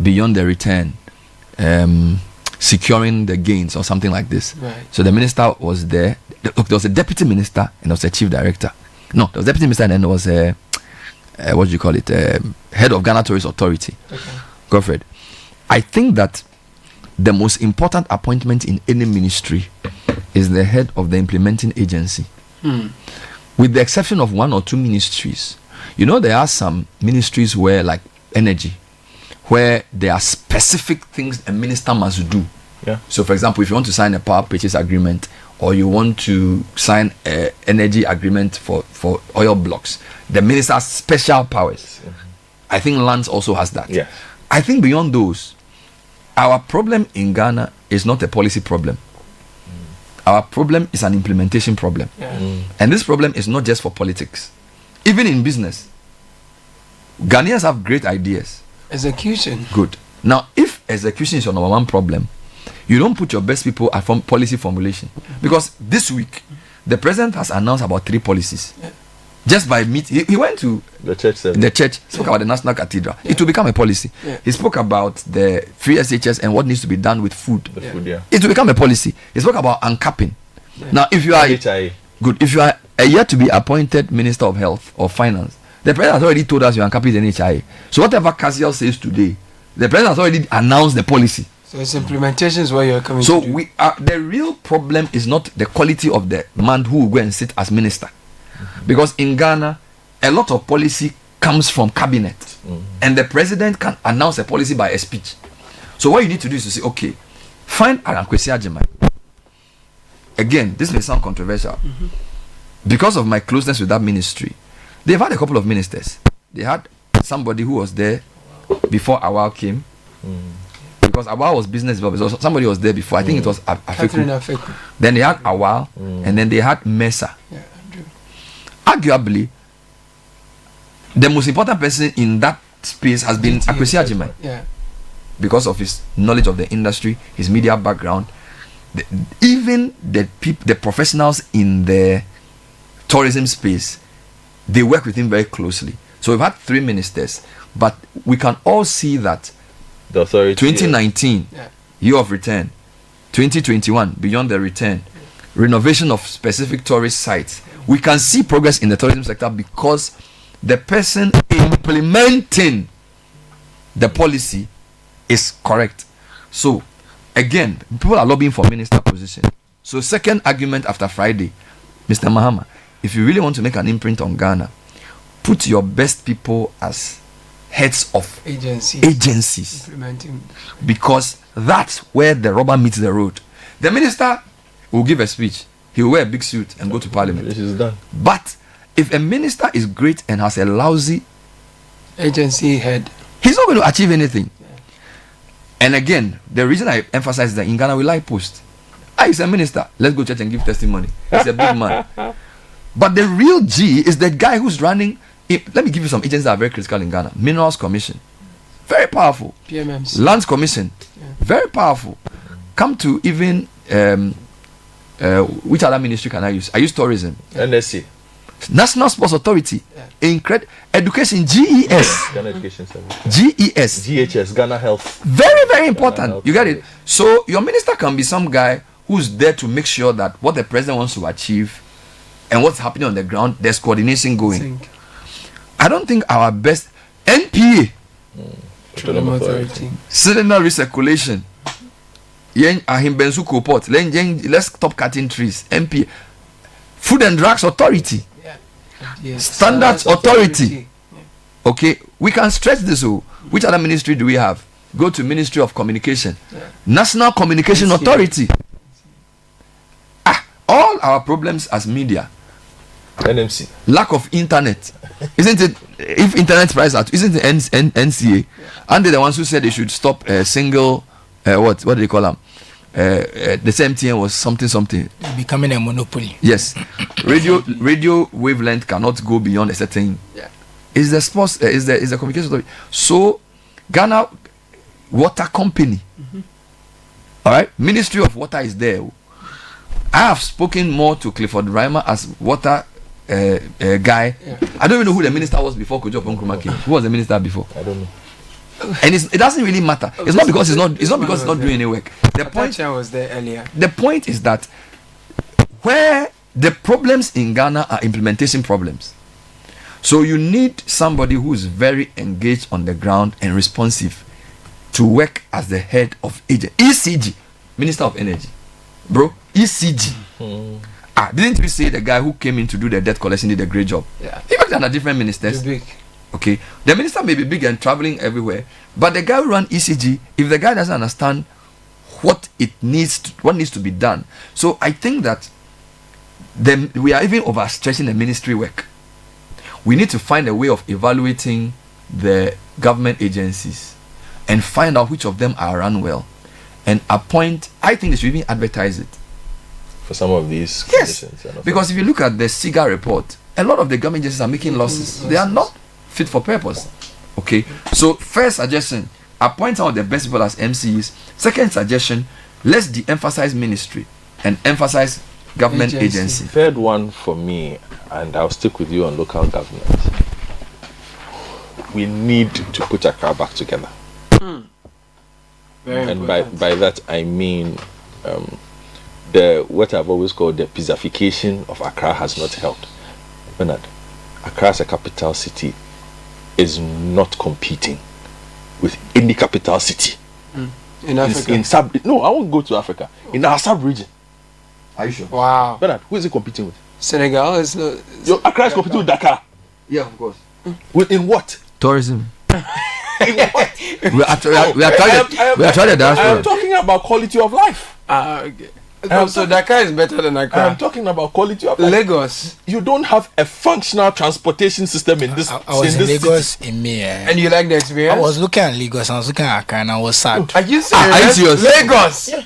Beyond the Return, Securing the Gains, or something like this. Right. So the minister was there. Look, there was a deputy minister and there was a chief director. No, there was a deputy minister and then there was a, what do you call it, head of Ghana Tourist Authority. Okay. Godfred. I think that the most important appointment in any ministry is the head of the implementing agency. With the exception of one or two ministries. There are some ministries where, like energy, where there are specific things a minister must do. Yeah. So, for example, if you want to sign a power purchase agreement, or you want to sign an energy agreement for oil blocks, the minister has special powers. I think lands also has that. Yeah. I think beyond those, our problem in Ghana is not a policy problem. Our problem is an implementation problem. And this problem is not just for politics. Even in business, Ghanaians have great ideas. Execution. Good. Now, if execution is your number one problem, you don't put your best people at policy formulation. Because this week, the president has announced about 3 policies. Just by meeting, he went to the church, spoke about the National Cathedral. It will become a policy. He spoke about the free SHS and what needs to be done with food. It will become a policy. He spoke about uncapping. Now, if you are good, if you are a yet to be appointed Minister of Health or Finance, the president has already told us you are uncapping the NHIA. So whatever Casiel says today, the president has already announced the policy. So its implementation is what you are coming to do. So we are, the real problem is not the quality of the man who will go and sit as minister. Because in Ghana, a lot of policy comes from cabinet, and the president can announce a policy by a speech. So what you need to do is to say, okay, find Arankwesi Agyeman. Again, this may sound controversial. Because of my closeness with that ministry, they've had a couple of ministers. They had somebody who was there before Awal came, because Awal was business development. So somebody was there before. I think it was Afeku. Then they had Awal, and then they had Mesa. Arguably, the most important person in that space has been Akwesi Agyeman. Yeah. Because of his knowledge of the industry, his media background. even the professionals in the tourism space, they work with him very closely. So we've had 3 ministers, but we can all see that the authority 2019 year of return, 2021 beyond the return, renovation of specific tourist sites, we can see progress in the tourism sector because the person implementing the policy is correct. So again, people are lobbying for minister position. So second argument after Friday, Mr. Mahama, if you really want to make an imprint on Ghana, put your best people as heads of agencies. Implementing. Because that's where the rubber meets the road. The minister will give a speech, he will wear a big suit and go to parliament. This is done. But if a minister is great and has a lousy agency head, he's not going to achieve anything. And again, the reason I emphasize that in Ghana we like post. He's a minister, let's go to church and give testimony. He's a big man. But the real G is the guy who's running. Let me give you some agencies that are very critical in Ghana. Minerals Commission, very powerful. PMMs. Lands Commission, very powerful. Come to even which other ministry can I use? I use tourism. NSC. National Sports Authority. Education, GES. Ghana Education Service. GES. GHS, Ghana Health. Very, very important. You get it? So your minister can be some guy who's there to make sure that what the president wants to achieve and what's happening on the ground, there's coordination going. I don't think our best NPA, cylinder recirculation, let's stop cutting trees. NPA, Food and Drugs Authority, Standards Authority. Okay, we can stretch this. Which other ministry do we have? Go to Ministry of Communication, National Communication Authority. All our problems as media, NMC, lack of internet, isn't it? If internet price out, isn't the NCA? And they're the ones who said they should stop single. What do they call them? The same thing was something becoming a monopoly. Yes, radio wavelength cannot go beyond a certain. Is the sports? Is the communication authority? So Ghana Water Company. All right, Ministry of Water is there. I have spoken more to Clifford Reimer as water guy. I don't even know who the minister was before Kojo Nkrumah came. Who was the minister before? I don't know. And it doesn't really matter. It's not because it's not doing any work. The point was there earlier. The point is that where the problems in Ghana are implementation problems. So you need somebody who is very engaged on the ground and responsive to work as the head of agent. ECG, Minister of Energy. Bro, ECG. Didn't we say the guy who came in to do the debt collection did a great job? He worked under different ministers. Big. Okay, the minister may be big and traveling everywhere, but the guy who run ECG, if the guy doesn't understand what needs to be done, so I think that we are even overstretching the ministry work. We need to find a way of evaluating the government agencies and find out which of them are run well, and appoint. I think they should even advertise it for some of these. Yes, because if you look at the SIGA report, a lot of the government agencies are making losses. They are not fit for purpose. Okay, so first suggestion, appoint some of the best people as MCs. Second suggestion, let's de-emphasize ministry and emphasize government agency. Third one for me, and I'll stick with you on local government. We need to put Accra back together. And by that I mean what I've always called the pizzification of Accra has not helped. Bernard, Accra as a capital city is not competing with any capital city in Africa. No, I won't go to Africa. In our sub-region. Are you sure? Wow. Bernard, who is it competing with? Senegal is. Accra is competing with Dakar. Yeah, of course. In what? Tourism. In what? we are trying to dance. I am talking about quality of life. Okay. So Dakar is better than Accra. I'm talking about quality of life. Lagos. You don't have a functional transportation system in this. I was in Lagos city. in May. And you like the experience? I was looking at Lagos. I was looking at Accra, and I was sad. Are you serious? Lagos. Yeah.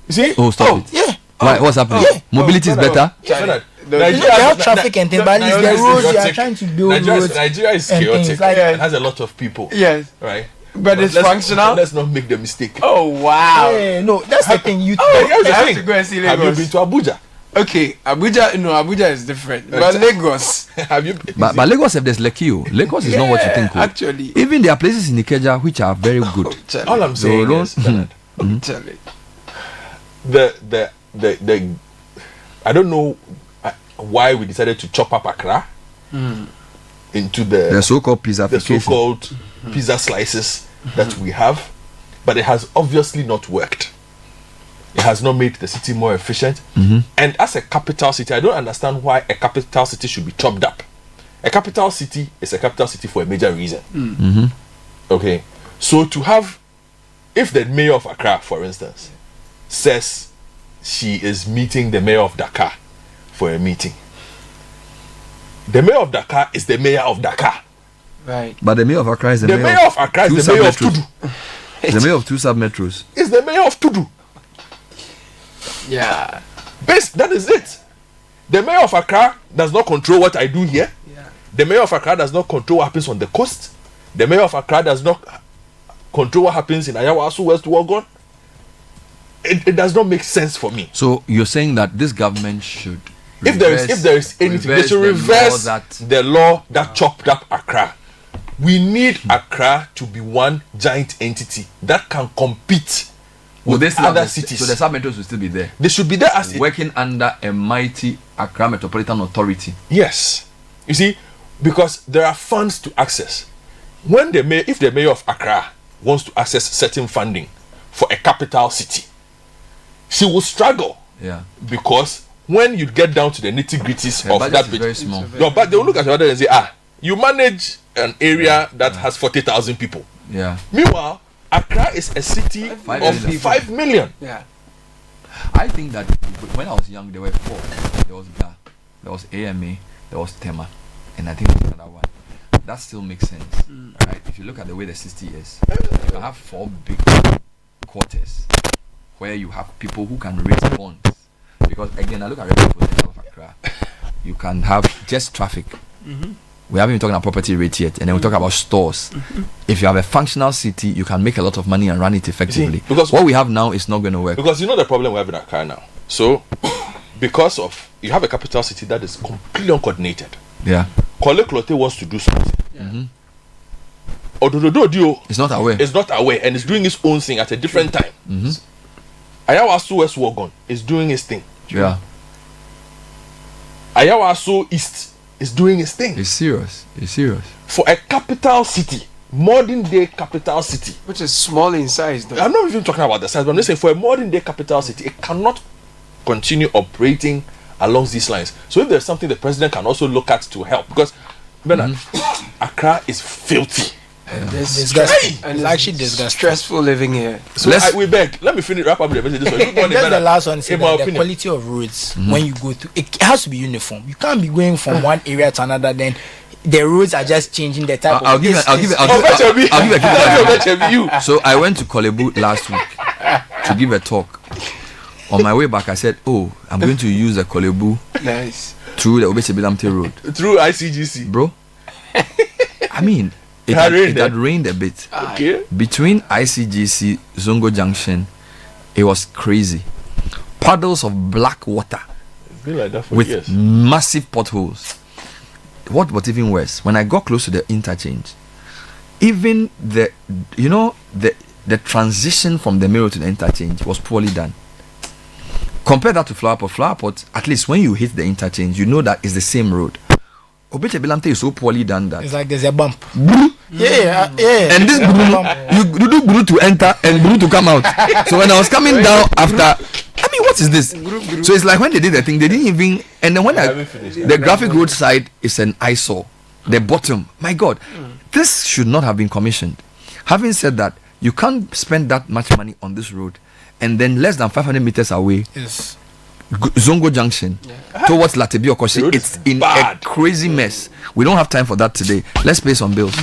You see? Oh, stop it. Yeah. Why? What's happening? Mobility is better. They have traffic and things, but the roads they are trying to build roads. Nigeria is chaotic. It has a lot of people. Yes. Right. But it's functional. Let's not make the mistake. Oh wow! Yeah, no, that's the thing. You have to go and see Lagos. Lagos. Have you been to Abuja? Okay, Abuja is different. But Lagos. Have you been? But Lagos, if there's Lekio, Lagos is not what you think. Actually, even there are places in Ikeja which are very good. All I'm saying is the I don't know why we decided to chop up Accra into the so-called pizza. The so-called pizza slices that we have, but it has obviously not worked. It has not made the city more efficient. And as a capital city, I don't understand why a capital city should be chopped up. A capital city is a capital city for a major reason. Okay, so to have, if the mayor of Accra, for instance, says she is meeting the mayor of Dakar for a meeting, the mayor of Dakar is the mayor of Dakar. Right. But the mayor of Accra is the mayor of Accra is the mayor of Tudu. The mayor of two sub-metros. Is the mayor of Tudu. Yeah. That is it. The mayor of Accra does not control what I do here. Yeah. The mayor of Accra does not control what happens on the coast. The mayor of Accra does not control what happens in Ayawasu, West Wuogon. It does not make sense for me. So you're saying that this government should if there is anything, they should reverse the law that chopped up Accra. We need Accra to be one giant entity that can compete with other cities. So the sub-metros will still be there. They should be there as working under a mighty Accra Metropolitan Authority. Yes, you see, because there are funds to access. When if the mayor of Accra wants to access certain funding for a capital city, she will struggle. Yeah, because when you get down to the nitty-gritties of that bit, very small. No, but they will look at your other and say, you manage an area that has 40,000 people. Yeah. Meanwhile, Accra is a city of 5 million. Yeah. I think that when I was young, there were 4. There was GA, there was AMA, there was TEMA, and I think there was another one. That still makes sense, right? If you look at the way the city is, you can have 4 big quarters where you have people who can raise bonds. Because again, I look at revenue potential of Accra. You can have just traffic. We haven't even talked about property rate yet, and then we talk about stores. If you have a functional city, you can make a lot of money and run it effectively. Because what we have now is not going to work. Because you know the problem we have in Accra now. So, because of you have a capital city that is completely uncoordinated. Yeah. Kole Klote wants to do something. Odododio is not aware. It's not aware, and it's doing its own thing at a different time. Ayawasu West Wuogon is doing its thing. Yeah. Ayawasu East is doing its thing. It's serious. It's serious. For a capital city, modern day capital city, which is small in size though. I'm not even talking about the size, but I'm just saying for a modern day capital city, it cannot continue operating along these lines. So if there's something the president can also look at to help, because Bernard, Accra is filthy. Disgusting. And it's actually disgusting. Stressful living here. So we beg. Let me finish wrap up the message. That's the last one. The quality of roads when you go through, it has to be uniform. You can't be going from one area to another. Then the roads are just changing the type. I'll give you. So I went to Kolebu last week to give a talk. On my way back, I said, I'm going to use the Kolebu through the Obesebilamte road. Through ICGC. Bro, I mean, it had rained a bit. Okay. Between ICGC, Zongo Junction, it was crazy. Puddles of black water. It's been like that for with years. Massive potholes. What was even worse, when I got close to the interchange, even the transition from the mirror to the interchange was poorly done. Compare that to Flower Pot. Flower Pot, at least when you hit the interchange, you know that it's the same road. Obeche Belamte is so poorly done that it's like there's a bump. Yeah. And this you do blue to enter and blue to come out. So when I was coming down after, what is this? So it's like when they did the thing, they didn't even. And then when the graphic road side is an eyesore, the bottom, my God, this should not have been commissioned. Having said that, you can't spend that much money on this road, and then less than 500 meters away. Yes. Zongo Junction towards Latebio Okoshi, it's in a crazy mess. We don't have time for that today. Let's pay some bills.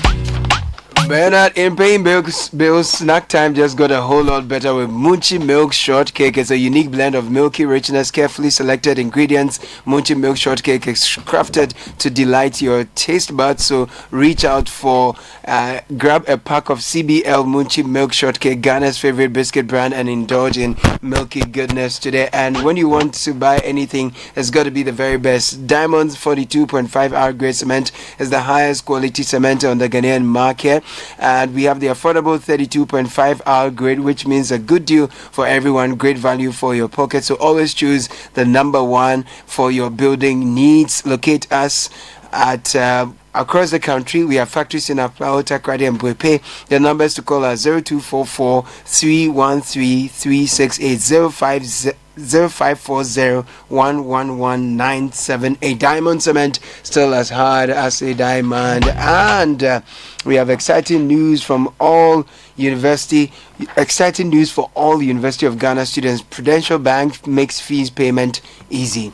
Bernard, in paying bills, snack time just got a whole lot better with Munchie Milk Shortcake. It's a unique blend of milky richness, carefully selected ingredients. Munchie Milk Shortcake is crafted to delight your taste buds. So reach out for, grab a pack of CBL Munchie Milk Shortcake, Ghana's favorite biscuit brand, and indulge in milky goodness today. And when you want to buy anything, it's got to be the very best. Diamond's 42.5 hour grade cement is the highest quality cement on the Ghanaian market, and we have the affordable 32.5 hour grade, which means a good deal for everyone, great value for your pocket. So always choose the number one for your building needs. Locate us at across the country. We have factories in Apao, Takrady, and Bwepe. The numbers to call are 0244 313 368 0540-111-978. Diamond cement, still as hard as a diamond. And we have exciting news from all University of Ghana students. Prudential Bank makes fees payment easy.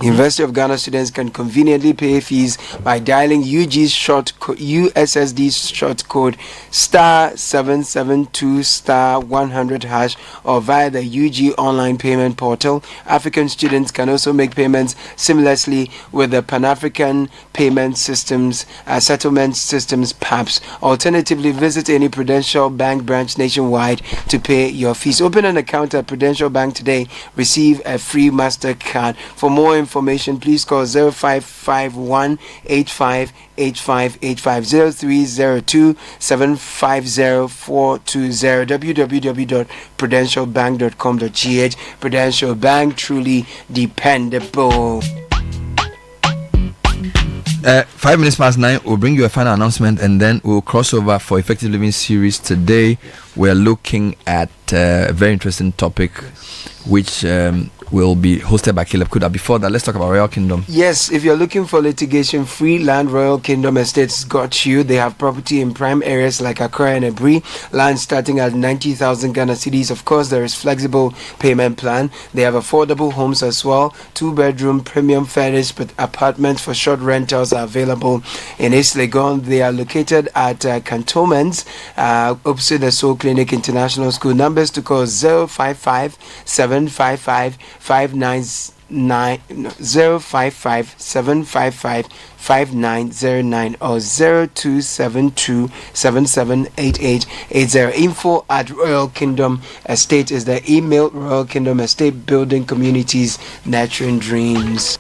University of Ghana students can conveniently pay fees by dialing USSD short code *772*100# or via the UG online payment portal. African students can also make payments seamlessly with the Pan-African Payment Systems Settlement Systems PAPS. Alternatively, visit any Prudential Bank branch nationwide to pay your fees. Open an account at Prudential Bank today. Receive a free MasterCard. For more information, please call 0551 85 8585 0302 750 420 www.prudentialbank.com.gh. Prudential Bank, truly dependable. 5 minutes past 9, we'll bring you a final announcement and then we'll cross over for Effective Living series. Today we're looking at a very interesting topic which will be hosted by Caleb Kuda. Before that, let's talk about Royal Kingdom. Yes, if you're looking for litigation-free land, Royal Kingdom Estates got you. They have property in prime areas like Accra and Ebri. Land starting at 90,000 Ghana cedis. Of course, there is flexible payment plan. They have affordable homes as well. 2-bedroom premium furnished apartments for short rentals are available in East Legon. They are located at cantonments opposite the Soul Clinic International School. Numbers to call 055 755 599 055 755 5909 or 0272 778880. Info at Royal Kingdom Estate is the email. Royal Kingdom Estate, building communities, nurturing dreams.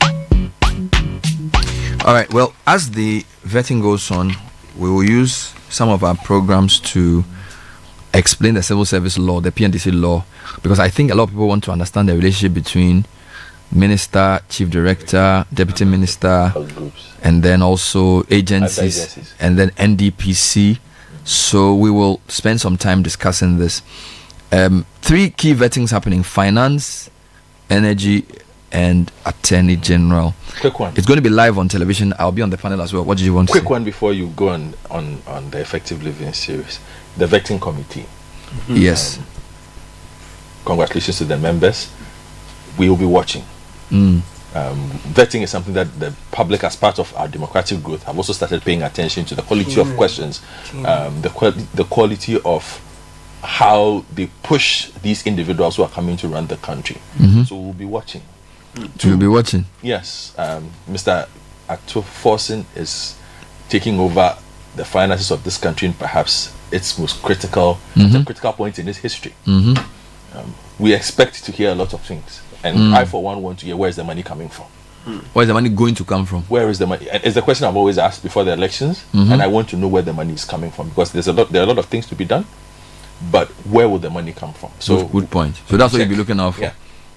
All right, well, as the vetting goes on, we will use some of our programs to explain the civil service law, the PNDC law, because I think a lot of people want to understand the relationship between minister, chief director, deputy minister, and then also agencies, and then NDPC. So we will spend some time discussing this. 3 key vettings happening: finance, energy, and attorney general. Quick one. It's going to be live on television. I'll be on the panel as well. What did you want to say? Quick one before you go on the Effective Living series. The vetting committee. Mm-hmm. Yes. Congratulations to the members. We will be watching. Vetting is something that the public, as part of our democratic growth, have also started paying attention to. The quality of questions, the quality of how they push these individuals who are coming to run the country. So we'll be watching. You'll be watching? Yes. Mr. Atoforsen is taking over the finances of this country in perhaps its most critical point in its history. We expect to hear a lot of things, and I for one want to hear, where is the money coming from? Where is the money going to come from? Where is the money? It's the question I've always asked before the elections, and I want to know where the money is coming from, because there are a lot of things to be done, but where will the money come from? So good point. So that's what you'll be looking out for. Yeah.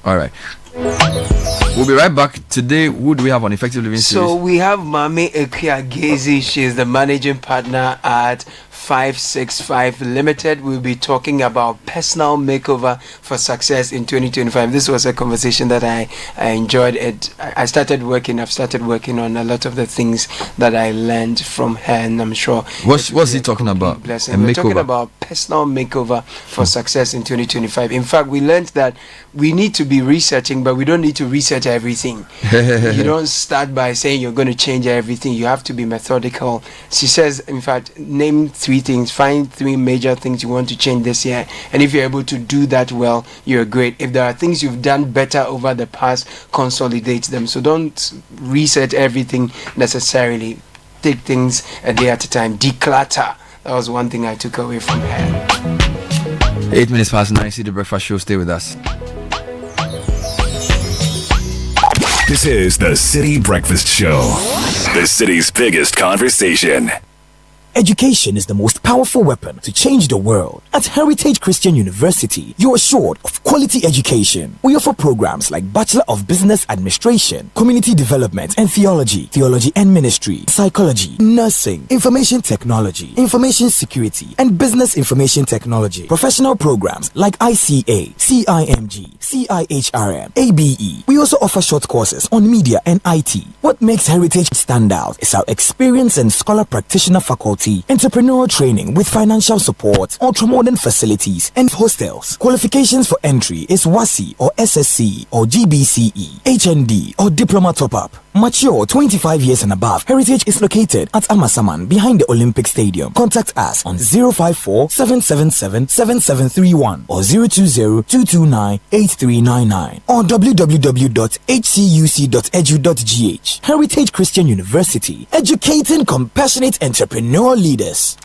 All right. We'll be right back. Today, who do we have on Effective Living series? So we have Mami Ekiagezi. She's the managing partner at 565 Limited. We'll be talking about personal makeover for success in 2025. This was a conversation that I enjoyed. I've started working on a lot of the things that I learned from her, and I'm sure. What's he talking about? We're talking about personal makeover for success in 2025. In fact, we learned that we need to be researching, but we don't need to research everything. You don't start by saying you're going to change everything. You have to be methodical. She says, in fact, name 3 3 things. Find 3 major things you want to change this year. And if you're able to do that well, you're great. If there are things you've done better over the past, consolidate them. So don't reset everything necessarily. Take things a day at a time. Declutter. That was one thing I took away from her. 8 minutes past 9, Citi Breakfast Show. Stay with us. This is the Citi Breakfast Show, the city's biggest conversation. Education is the most powerful weapon to change the world. At Heritage Christian University, you're assured of quality education. We offer programs like Bachelor of Business Administration, Community Development and Theology, Theology and Ministry, Psychology, Nursing, Information Technology, Information Security, and Business Information Technology. Professional programs like ICA, CIMG, CIHRM, ABE. We also offer short courses on media and IT. What makes Heritage stand out is our experienced and scholar practitioner faculty, entrepreneurial training with financial support, ultra-modern facilities, and hostels. Qualifications for entry is WASI or SSC or GBCE, HND or Diploma Top-Up. Mature 25 years and above. Heritage is located at Amasaman behind the Olympic Stadium. Contact us on 054-777-7731 or 020-229-8399 or www.hcuc.edu.gh. Heritage Christian University, educating compassionate entrepreneurial leaders.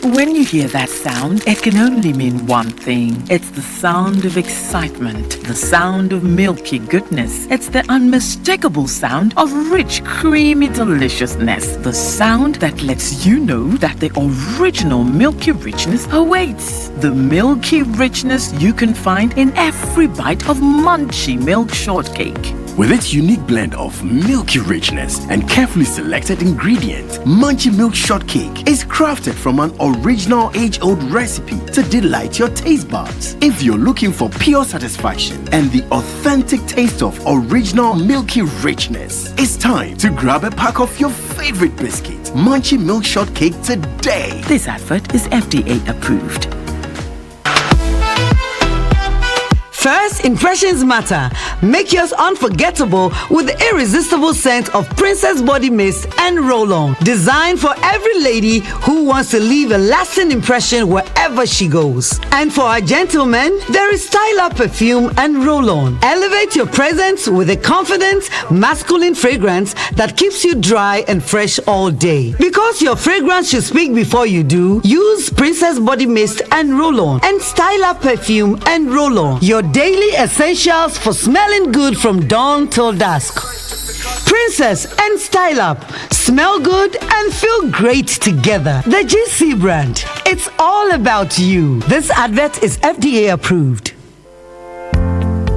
When you hear that sound, it can only mean one thing. It's the sound of excitement, the sound of milky goodness. It's the unmistakable sound of rich, creamy deliciousness. The sound that lets you know that the original milky richness awaits. The milky richness you can find in every bite of Munchie Milk Shortcake. With its unique blend of milky richness and carefully selected ingredients, Munchie Milk Shortcake is crafted from an original age-old recipe to delight your taste buds. If you're looking for pure satisfaction and the authentic taste of original milky richness, it's time to grab a pack of your favorite biscuit, Munchie Milk Shortcake, today. This advert is FDA approved. First impressions matter. Make yours unforgettable with the irresistible scent of Princess Body Mist and Roll-On. Designed for every lady who wants to leave a lasting impression wherever she goes. And for our gentlemen, there is Style Up Perfume and Roll-On. Elevate your presence with a confident, masculine fragrance that keeps you dry and fresh all day. Because your fragrance should speak before you do, use Princess Body Mist and Roll-On and Style Up Perfume and Roll-On. Your daily essentials for smelling good from dawn till dusk. Princess and Style Up. Smell good and feel great together. The GC brand. It's all about you. This advert is FDA approved.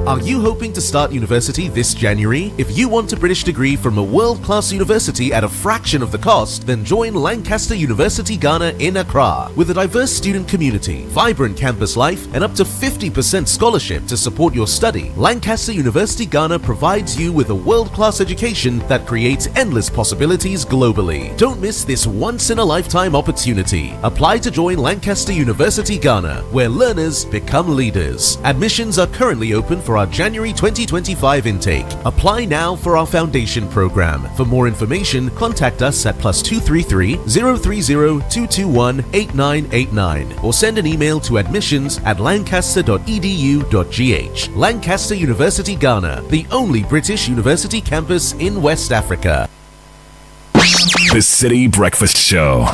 Are you hoping to start university this January? If you want a British degree from a world-class university at a fraction of the cost, then join Lancaster University Ghana in Accra. With a diverse student community, vibrant campus life, and up to 50% scholarship to support your study, Lancaster University Ghana provides you with a world-class education that creates endless possibilities globally. Don't miss this once-in-a-lifetime opportunity. Apply to join Lancaster University Ghana, where learners become leaders. Admissions are currently open for our January 2025 intake. Apply now for our foundation program. For more information, contact us at +233 030 221 8989 or send an email to admissions@lancaster.edu.gh. Lancaster University Ghana, the only British university campus in West Africa. The Citi Breakfast Show.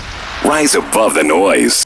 Rise above the noise.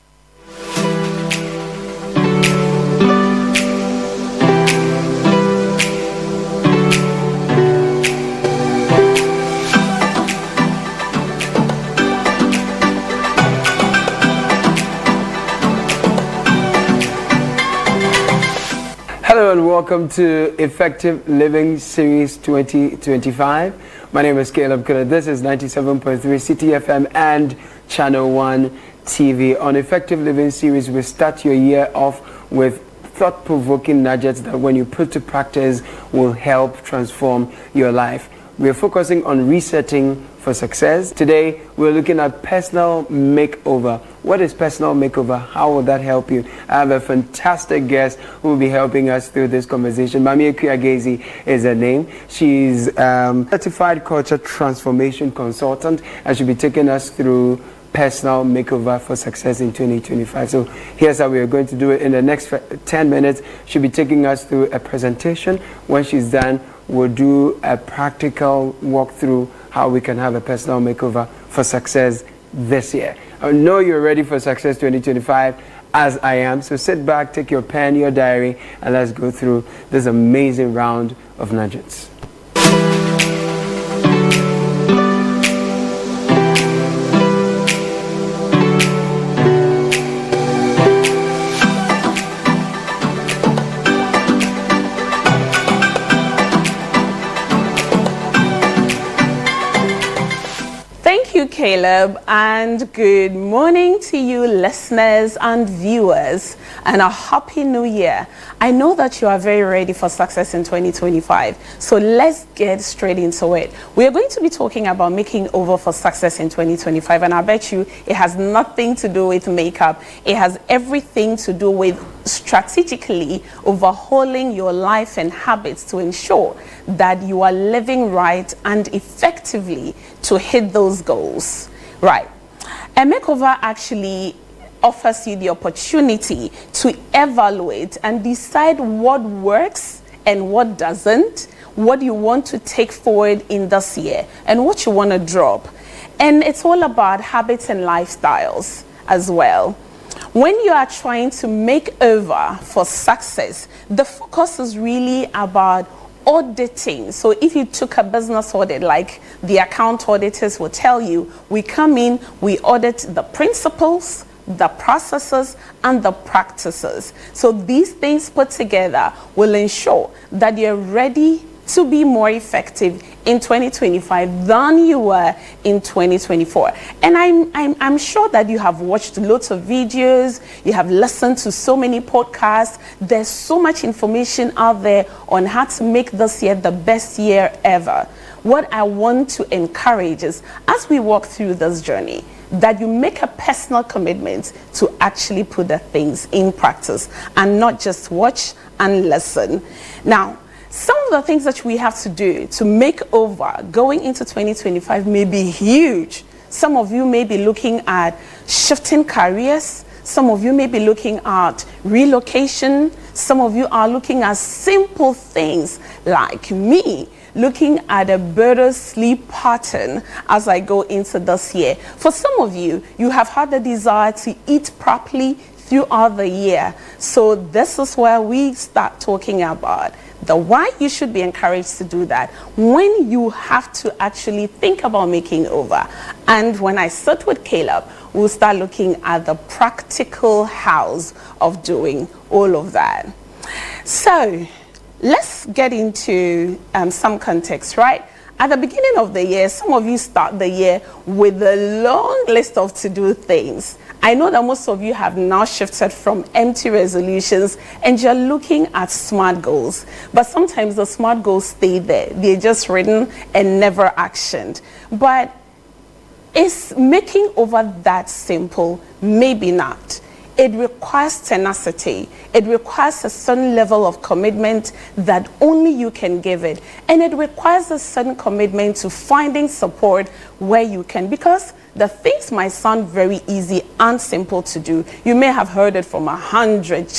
Hello and welcome to Effective Living Series 2025. My name is Caleb Killer. This is 97.3 Citi FM and Channel 1 TV. On Effective Living Series, we start your year off with thought-provoking nuggets that when you put to practice will help transform your life. We're focusing on resetting for success. Today, we're looking at personal makeover. What is personal makeover? How will that help you? I have a fantastic guest who will be helping us through this conversation. Mami Ekuyagezi is her name. She's a certified culture transformation consultant and she'll be taking us through personal makeover for success in 2025. So here's how we are going to do it. In the next 10 minutes, she'll be taking us through a presentation. When she's done, we'll do a practical walkthrough how we can have a personal makeover for success this year. I know you're ready for success 2025, as I am. So sit back, take your pen, your diary, and let's go through this amazing round of nudgets. Caleb, and good morning to you listeners and viewers, and a happy new year. I know that you are very ready for success in 2025, so let's get straight into it. We are going to be talking about making over for success in 2025, and I bet you it has nothing to do with makeup. It has everything to do with strategically overhauling your life and habits to ensure that you are living right and effectively to hit those goals. Right. A makeover actually offers you the opportunity to evaluate and decide what works and what doesn't, what you want to take forward in this year and what you want to drop. And it's all about habits and lifestyles as well. When you are trying to make over for success, the focus is really about auditing. So if you took a business audit, like the account auditors will tell you, we come in, we audit the principles, the processes, and the practices. So these things put together will ensure that you're ready to be more effective in 2025 than you were in 2024. And I'm sure that you have watched lots of videos, you have listened to so many podcasts. There's so much information out there on how to make this year the best year ever. What I want to encourage is, as we walk through this journey, that you make a personal commitment to actually put the things in practice and not just watch and listen. Now, some of the things that we have to do to make over going into 2025 may be huge. Some of you may be looking at shifting careers. Some of you may be looking at relocation. Some of you are looking at simple things like me, looking at a better sleep pattern as I go into this year. For some of you, you have had the desire to eat properly throughout the year. So this is where we start talking about the why you should be encouraged to do that when you have to actually think about making over. And when I sit with Caleb, we'll start looking at the practical hows of doing all of that. So let's get into some context, right? At the beginning of the year, some of you start the year with a long list of to-do things. I know that most of you have now shifted from empty resolutions and you're looking at SMART goals. But sometimes the SMART goals stay there. They're just written and never actioned. But is making over that simple? Maybe not. It requires tenacity. It requires a certain level of commitment that only you can give it. And it requires a certain commitment to finding support where you can, because the things might sound very easy and simple to do. You may have heard it from 100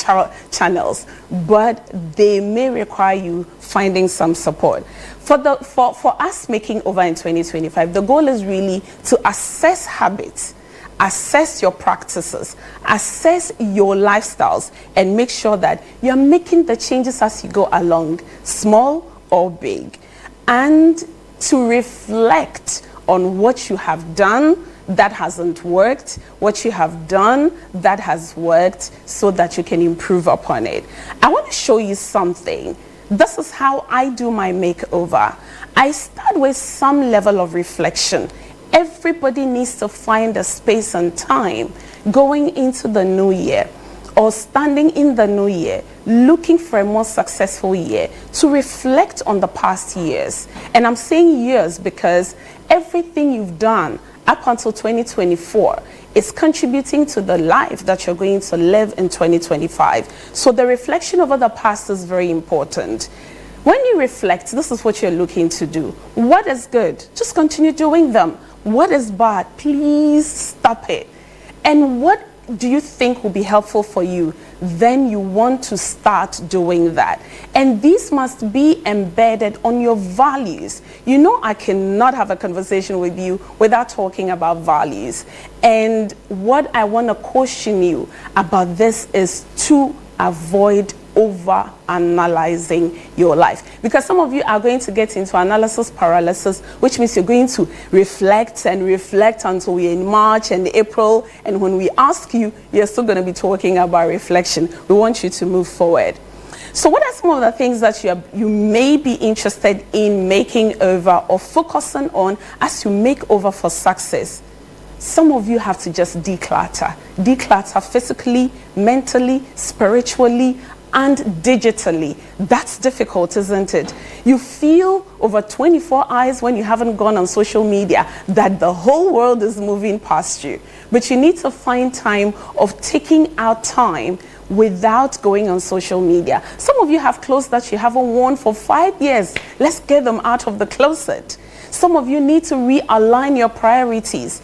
channels, but they may require you finding some support. For us making over in 2025, the goal is really to assess habits, assess your practices, assess your lifestyles, and make sure that you're making the changes as you go along, small or big, and to reflect on what you have done that hasn't worked, what you have done that has worked, so that you can improve upon it. I want to show you something. This is how I do my makeover. I start with some level of reflection. Everybody needs to find a space and time going into the new year or standing in the new year, looking for a more successful year, to reflect on the past years. And I'm saying years because everything you've done up until 2024 is contributing to the life that you're going to live in 2025. So the reflection over the past is very important. When you reflect, this is what you're looking to do. What is good? Just continue doing them. What is bad? Please stop it. And what do you think will be helpful for you? Then you want to start doing that. And these must be embedded on your values. You know, I cannot have a conversation with you without talking about values. And what I want to caution you about this is to avoid over analyzing your life, because some of you are going to get into analysis paralysis, which means you're going to reflect and reflect until we're in March and April, and when we ask you, you're still going to be talking about reflection. We want you to move forward. So what are some of the things that you may be interested in making over or focusing on as you make over for success? Some of you have to just declutter physically, mentally, spiritually, and digitally. That's difficult, isn't it? You feel over 24 hours when you haven't gone on social media that the whole world is moving past you. But you need to find time of taking out time without going on social media. Some of you have clothes that you haven't worn for 5 years. Let's get them out of the closet. Some of you need to realign your priorities.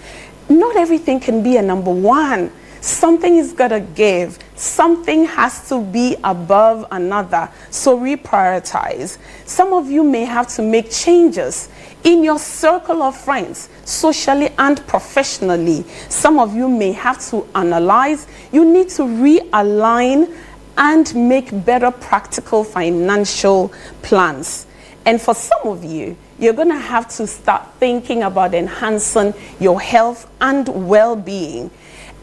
Not everything can be a number one. Something is gotta give. Something has to be above another. So reprioritize. Some of you may have to make changes in your circle of friends, socially and professionally. Some of you may have to analyze. You need to realign and make better practical financial plans. And for some of you, you're going to have to start thinking about enhancing your health and well-being.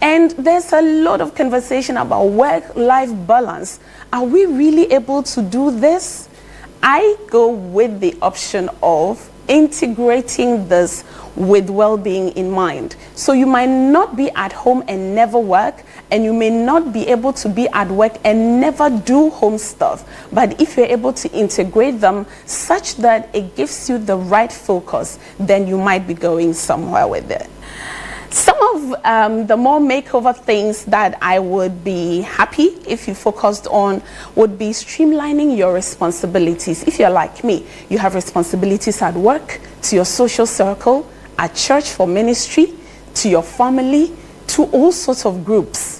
And there's a lot of conversation about work-life balance. Are we really able to do this? I go with the option of integrating this with well-being in mind. So you might not be at home and never work, and you may not be able to be at work and never do home stuff. But if you're able to integrate them such that it gives you the right focus, then you might be going somewhere with it. Some of the more makeover things that I would be happy if you focused on would be streamlining your responsibilities. If you're like me, you have responsibilities at work, to your social circle, at church for ministry, to your family, to all sorts of groups.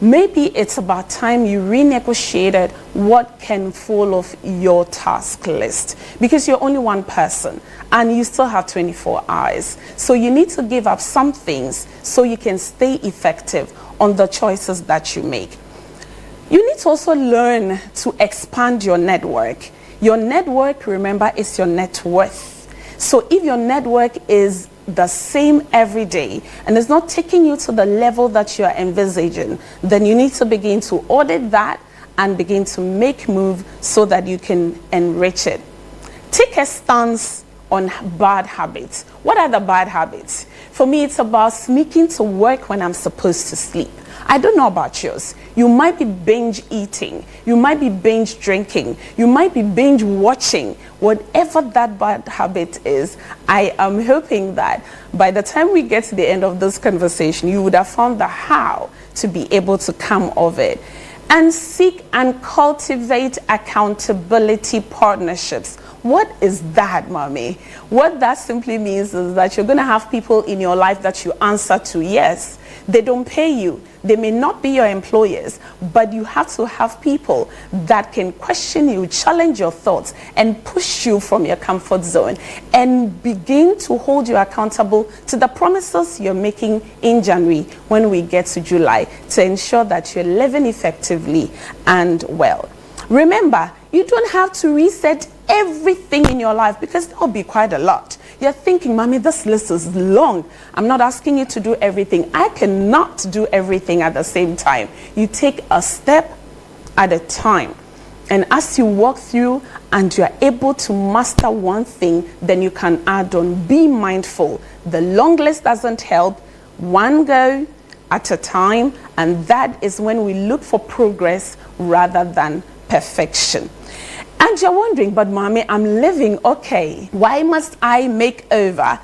Maybe it's about time you renegotiated what can fall off your task list, because you're only one person and you still have 24 hours. So you need to give up some things so you can stay effective on the choices that you make. You need to also learn to expand your network. Your network, remember, is your net worth. So if your network is the same every day and it's not taking you to the level that you are envisaging, then you need to begin to audit that and begin to make moves so that you can enrich it. Take a stance on bad habits. What are the bad habits? For me, it's about sneaking to work when I'm supposed to sleep. I don't know about yours. You might be binge eating. You might be binge drinking. You might be binge watching. Whatever that bad habit is, I am hoping that by the time we get to the end of this conversation, you would have found the how to be able to come of it. And seek and cultivate accountability partnerships. What is that, mommy? What that simply means is that you're going to have people in your life that you answer to. Yes, they don't pay you. They may not be your employers, but you have to have people that can question you, challenge your thoughts, and push you from your comfort zone and begin to hold you accountable to the promises you're making in January when we get to July to ensure that you're living effectively and well. Remember, you don't have to reset everything in your life because that will be quite a lot. You're thinking, mommy, this list is long. I'm not asking you to do everything. I cannot do everything at the same time. You take a step at a time. And as you walk through and you're able to master one thing, then you can add on. Be mindful. The long list doesn't help. One go at a time. And that is when we look for progress rather than perfection. And you're wondering, but mommy, I'm living okay. Why must I make over?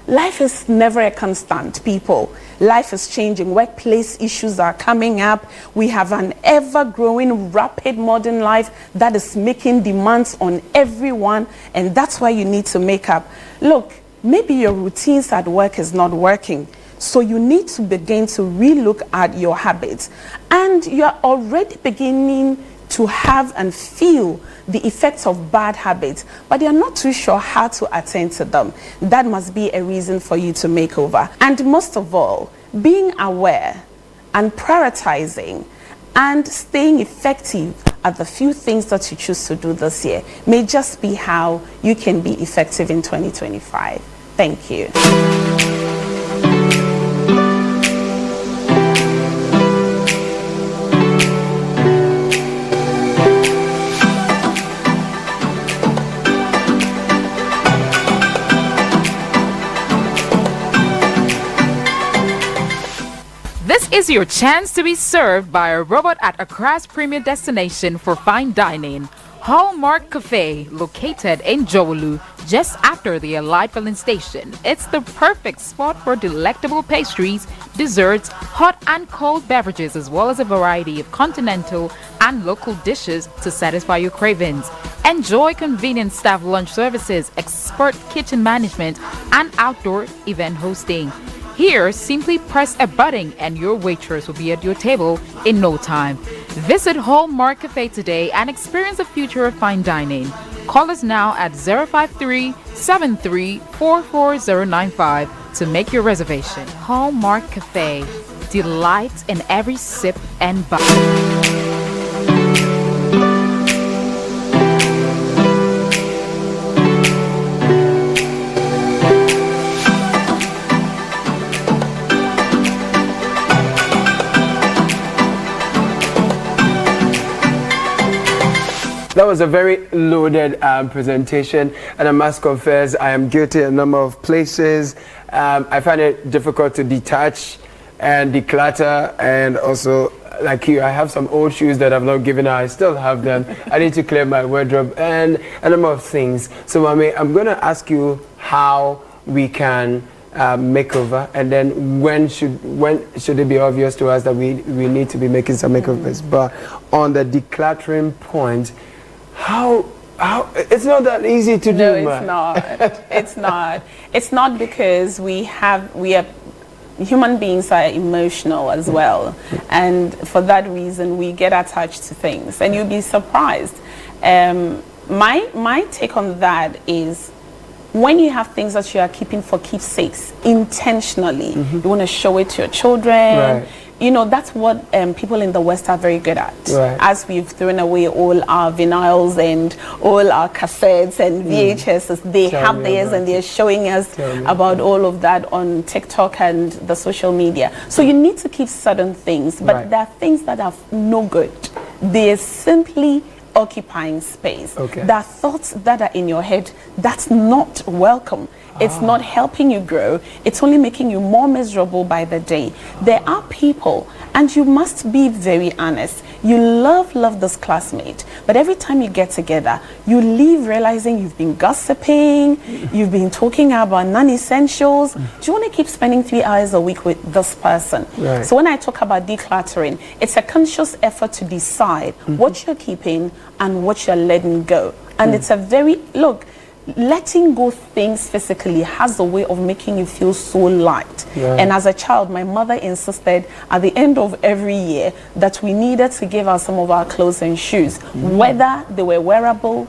life is never a constant, people. Life is changing. Workplace issues are coming up. We have an ever-growing, rapid modern life that is making demands on everyone, and that's why you need to make up. Look, maybe your routines at work is not working, so you need to begin to relook at your habits. And you're already beginning to have and feel the effects of bad habits, but you're not too sure how to attend to them. That must be a reason for you to make over. And most of all, being aware and prioritizing and staying effective at the few things that you choose to do this year may just be how you can be effective in 2025. Thank you. This is your chance to be served by a robot at Accra's premier destination for fine dining, Hallmark Cafe, located in Jowolu, just after the Allied filling station. It's the perfect spot for delectable pastries, desserts, hot and cold beverages, as well as a variety of continental and local dishes to satisfy your cravings. Enjoy convenient staff lunch services, expert kitchen management, and outdoor event hosting. Here, simply press a button and your waitress will be at your table in no time. Visit Hallmark Cafe today and experience the future of fine dining. Call us now at 053-73-44095 to make your reservation. Hallmark Cafe. Delight in every sip and bite. That was a very loaded presentation, and I must confess I am guilty in a number of places. I find it difficult to detach and declutter, and also, like you, I have some old shoes that I've not given out. I still have them. I need to clear my wardrobe and a number of things. So, Mami, I'm going to ask you how we can makeover, and then when should it be obvious to us that we need to be making some makeovers. But on the decluttering point, how it's not that easy to do. No, it's not. It's not. It's not, because we are human beings are emotional as well, and for that reason we get attached to things, and you'll be surprised. My take on that is, when you have things that you are keeping for keepsakes intentionally, you want to show it to your children. Right. You know, that's what people in the West are very good at. Right. As we've thrown away all our vinyls and all our cassettes and VHSs, they have theirs, and they're showing us about all of that on TikTok and the social media. So you need to keep certain things, but there are things that are no good. They're simply occupying space. Okay. There are thoughts that are in your head that's not welcome. It's not helping you grow. It's only making you more miserable by the day. There are people, and you must be very honest. You love this classmate, but every time you get together, you leave realizing you've been gossiping, you've been talking about non-essentials. Do you want to keep spending 3 hours a week with this person? Right. So when I talk about decluttering, it's a conscious effort to decide what you're keeping and what you're letting go. And it's a very, letting go things physically has a way of making you feel so light. And as a child, my mother insisted at the end of every year that we needed to give out some of our clothes and shoes, whether they were wearable.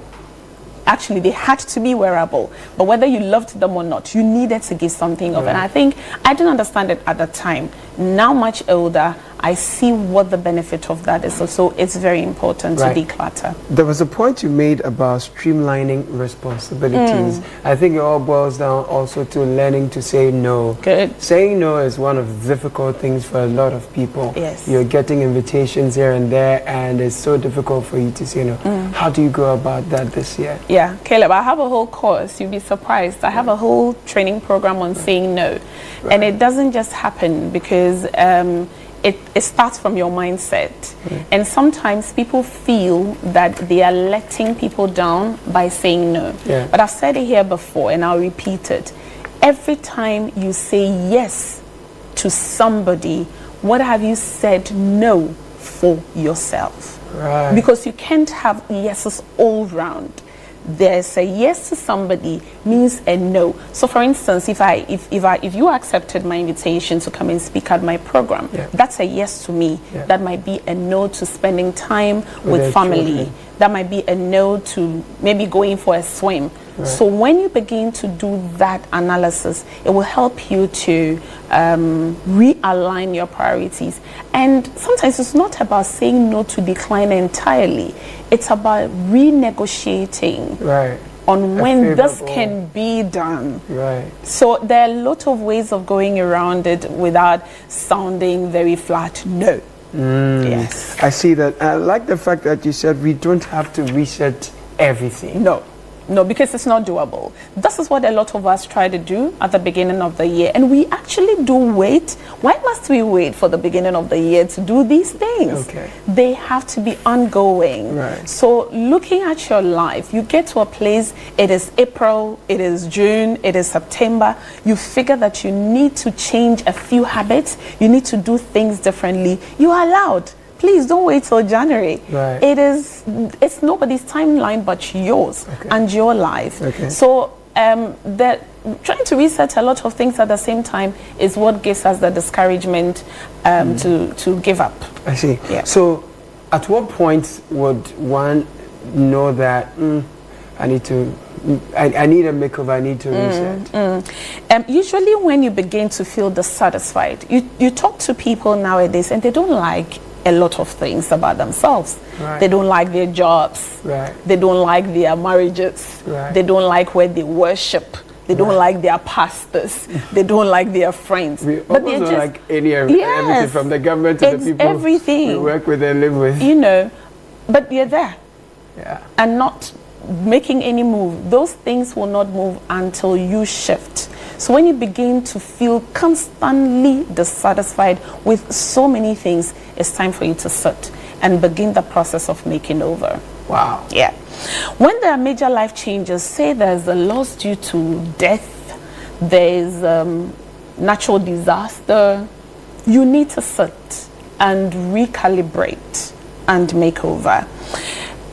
Actually, they had to be wearable, but whether you loved them or not, you needed to give something of it. And I think I didn't understand it at the time. Now, much older, I see what the benefit of that is. So it's very important to declutter. There was a point you made about streamlining responsibilities. I think it all boils down also to learning to say no. Good. Saying no is one of the difficult things for a lot of people. Yes. You're getting invitations here and there, and it's so difficult for you to say no. How do you go about that this year? Yeah, Caleb, I have a whole course. You'd be surprised. I have a whole training program on saying no. And it doesn't just happen because it starts from your mindset. And sometimes people feel that they are letting people down by saying no. But I've said it here before, and I'll repeat it. Every time you say yes to somebody, what have you said no for yourself? Right. Because you can't have yeses all round. There's a yes to somebody means a no. So for instance, if you accepted my invitation to come and speak at my program, that's a yes to me. That might be a no to spending time with family. Children. That might be a no to maybe going for a swim. Right. So when you begin to do that analysis, it will help you to realign your priorities. And sometimes it's not about saying no to decline entirely. It's about renegotiating on when this can be done. Right. So there are a lot of ways of going around it without sounding very flat. No. Yes. I see that. I like the fact that you said we don't have to reset everything. No, because it's not doable. This is what a lot of us try to do at the beginning of the year. And we actually do wait. Why must we wait for the beginning of the year to do these things? Okay. They have to be ongoing. Right. So looking at your life, you get to a place, it is April, it is June, it is September. You figure that you need to change a few habits. You need to do things differently. You are allowed. Please don't wait till January. Right. It's nobody's timeline but yours and your life. Okay. So that trying to reset a lot of things at the same time is what gives us the discouragement to give up. I see. Yeah. So at what point would one know that I need a makeover, I need to reset? Usually when you begin to feel dissatisfied, you talk to people nowadays and they don't like a lot of things about themselves. Right. They don't like their jobs. Right. They don't like their marriages. Right. They don't like where they worship. They don't like their pastors. They don't like their friends. But they don't like everything from the government to the people we work with and live with. You know, but you're there. Yeah. And not making any move. Those things will not move until you shift. So when you begin to feel constantly dissatisfied with so many things, it's time for you to sit and begin the process of making over. Wow. Yeah. When there are major life changes, say there's a loss due to death, there's natural disaster, you need to sit and recalibrate and make over.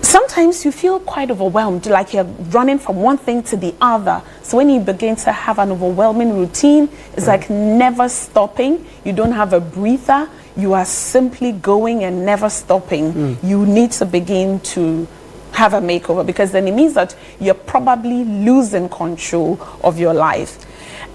Sometimes you feel quite overwhelmed, like you're running from one thing to the other. So when you begin to have an overwhelming routine, it's like never stopping. You don't have a breather. You are simply going and never stopping. You need to begin to have a makeover, because then it means that you're probably losing control of your life.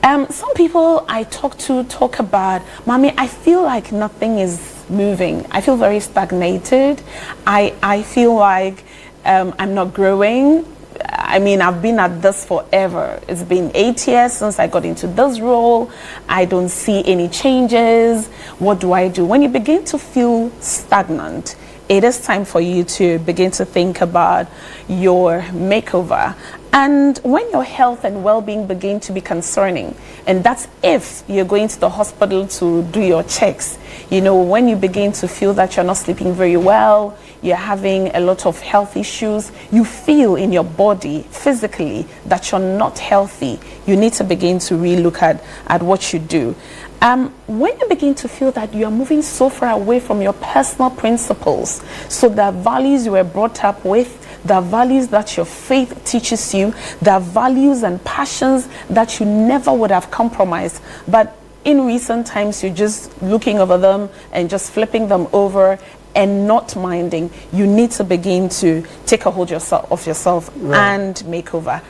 Some people I talk about, Mommy, I feel like nothing is moving. I feel very stagnated. I feel like I'm not growing. I mean, I've been at this forever. It's been 8 years since I got into this role. I don't see any changes. What do I do? When you begin to feel stagnant, it is time for you to begin to think about your makeover. And when your health and well-being begin to be concerning, and that's if you're going to the hospital to do your checks, you know, when you begin to feel that you're not sleeping very well, you're having a lot of health issues, you feel in your body physically that you're not healthy, you need to begin to relook at what you do. When you begin to feel that you are moving so far away from your personal principles, so the values you were brought up with, the values that your faith teaches you, the values and passions that you never would have compromised, but in recent times you're just looking over them and just flipping them over and not minding, you need to begin to take a hold of yourself and make over.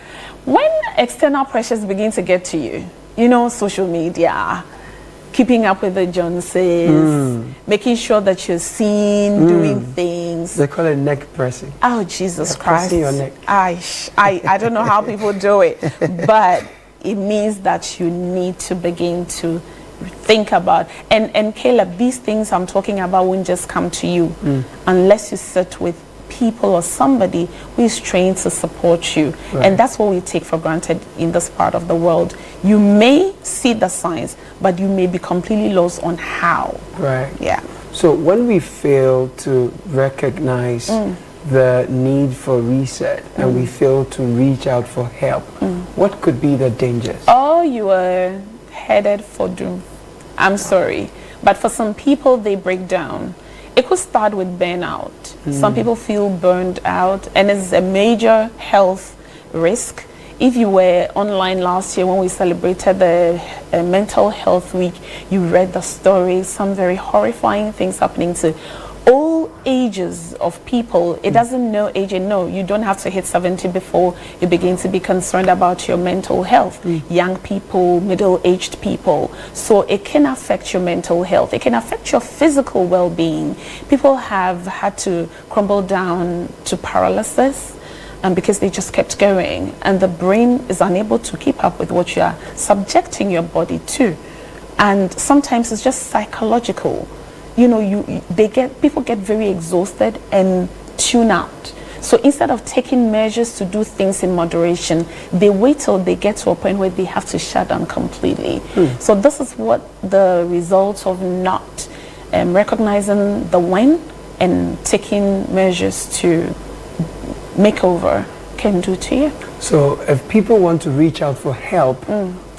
When external pressures begin to get to you, you know, social media, keeping up with the Joneses, making sure that you're seen, doing things. They call it neck pressing. Oh, Jesus You're Christ. pressing your neck. I don't know how people do it, but it means that you need to begin to think about. And Caleb, these things I'm talking about won't just come to you unless you sit with people or somebody who is trained to support you. And that's what we take for granted in this part of the world. You may see the signs, but you may be completely lost on how. Yeah. So when we fail to recognize the need for reset and we fail to reach out for help, what could be the dangers? Oh, sure you are headed for doom. I'm sorry. But for some people, they break down. It could start with burnout. Some people feel burned out, and it's a major health risk. If you were online last year when we celebrated the Mental Health Week, you read the stories, some very horrifying things happening to all ages of people. It doesn't know age. No, you don't have to hit 70 before you begin to be concerned about your mental health. Young people, middle-aged people. So it can affect your mental health. It can affect your physical well-being. People have had to crumble down to paralysis because they just kept going. And the brain is unable to keep up with what you are subjecting your body to. And sometimes it's just psychological. You know, people get very exhausted and tune out. So instead of taking measures to do things in moderation, they wait till they get to a point where they have to shut down completely. So this is what the result of not recognizing the when and taking measures to make over can do to you. So if people want to reach out for help,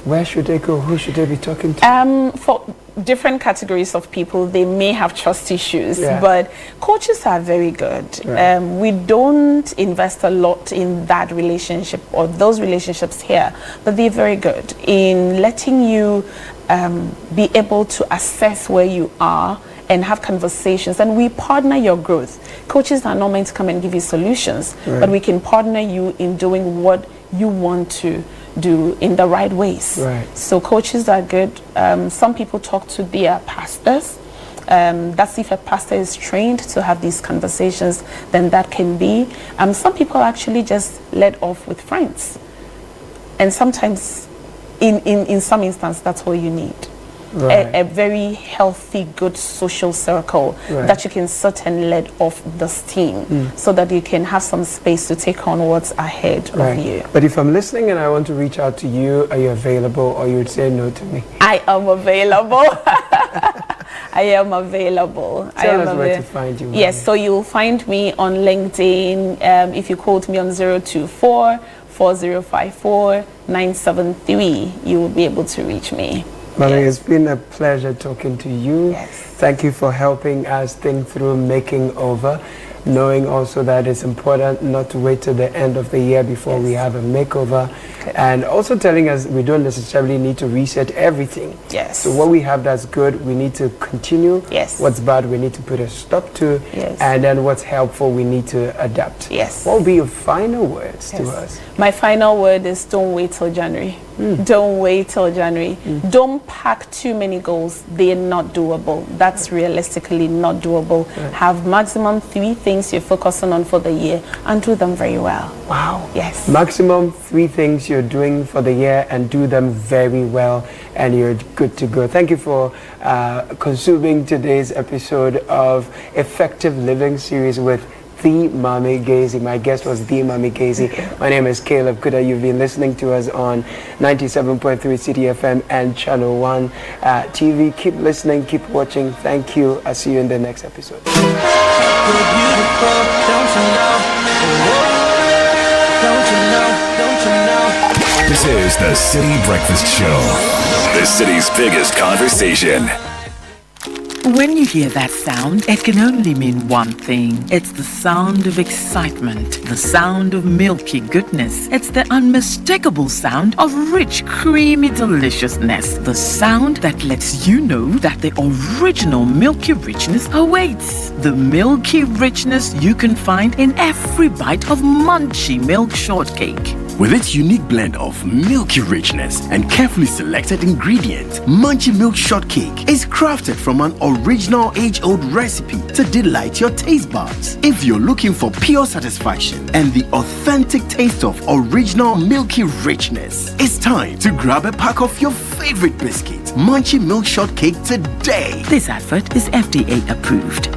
where should they go? Who should they be talking to? For different categories of people, they may have trust issues, but coaches are very good. Right. We don't invest a lot in that relationship or those relationships here, but they're very good in letting you be able to assess where you are and have conversations, and we partner your growth. Coaches are not meant to come and give you solutions, but we can partner you in doing what you want to do in the right ways. So coaches are good. Some people talk to their pastors. That's if a pastor is trained to have these conversations, then that can be. Some people actually just let off with friends. And sometimes, in some instances, that's all you need. A very healthy, good social circle that you can sit and let off the steam so that you can have some space to take on what's ahead of you. But if I'm listening and I want to reach out to you, are you available, or you would say no to me? I am available. I am available. Tell us where to find you. Yes, so you'll find me on LinkedIn. If you quote me on 024-4054-973, you will be able to reach me. Mother, it's been a pleasure talking to you. Thank you for helping us think through making over, knowing also that it's important not to wait till the end of the year before we have a makeover, and also telling us we don't necessarily need to reset everything. So what we have that's good, we need to continue. What's bad, we need to put a stop to. And then what's helpful, we need to adapt. What will be your final words to us? My final word is don't wait till January. Don't wait till January. Don't pack too many goals. They're not doable. That's realistically not doable. Have maximum 3 things you're focusing on for the year and do them very well. Wow. Yes. Maximum 3 things you're doing for the year and do them very well, and you're good to go. Thank you for consuming today's episode of Effective Living series with The Mami Gazy. My guest was The Mami Gazy. My name is Caleb Kuda. You've been listening to us on 97.3 Citi FM and Channel 1 TV. Keep listening, keep watching. Thank you. I'll see you in the next episode. This is the Citi Breakfast Show, the city's biggest conversation. When you hear that sound, it can only mean one thing. It's the sound of excitement, the sound of milky goodness. It's the unmistakable sound of rich, creamy deliciousness. The sound that lets you know that the original milky richness awaits. The milky richness you can find in every bite of Munchie Milk Shortcake. With its unique blend of milky richness and carefully selected ingredients, Munchie Milk Shortcake is crafted from an original age-old recipe to delight your taste buds. If you're looking for pure satisfaction and the authentic taste of original milky richness, it's time to grab a pack of your favorite biscuit, Munchie Milk Shortcake, today. This advert is FDA approved.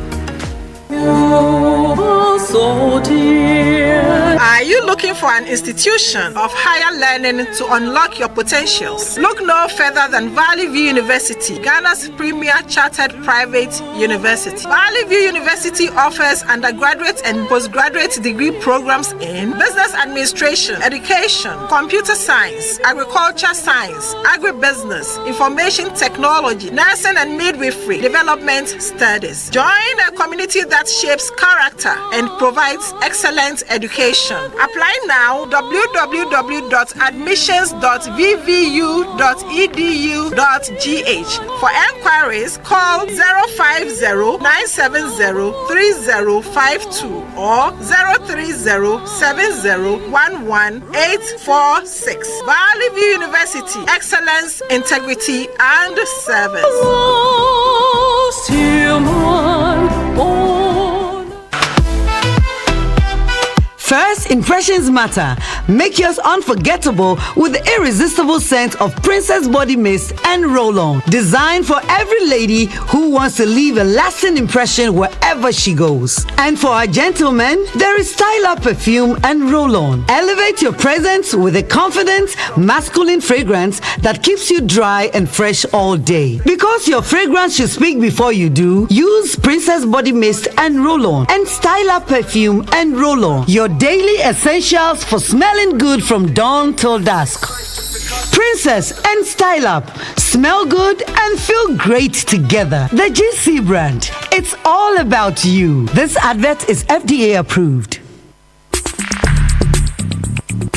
so dear. Are you looking for an institution of higher learning to unlock your potentials? Look no further than Valley View University, Ghana's premier chartered private university. Valley View University offers undergraduate and postgraduate degree programs in business administration, education, computer science, agriculture science, agribusiness, information technology, nursing and midwifery, development studies. Join a community that shapes character and provides excellent education. Apply now www.admissions.vvu.edu.gh. For enquiries, call 050-970-3052 or 030-7011-846. Valley View University, excellence, integrity, and service. First impressions matter. Make yours unforgettable with the irresistible scent of Princess Body Mist and Roll-On. Designed for every lady who wants to leave a lasting impression wherever she goes. And for our gentlemen, there is Style Up Perfume and Roll-On. Elevate your presence with a confident, masculine fragrance that keeps you dry and fresh all day. Because your fragrance should speak before you do, use Princess Body Mist and Roll-On and Style Up Perfume and Roll-On. Your daily essentials for smelling good from dawn till dusk. Princess and Style Up. Smell good and feel great together. The GC brand. It's all about you. This advert is FDA approved.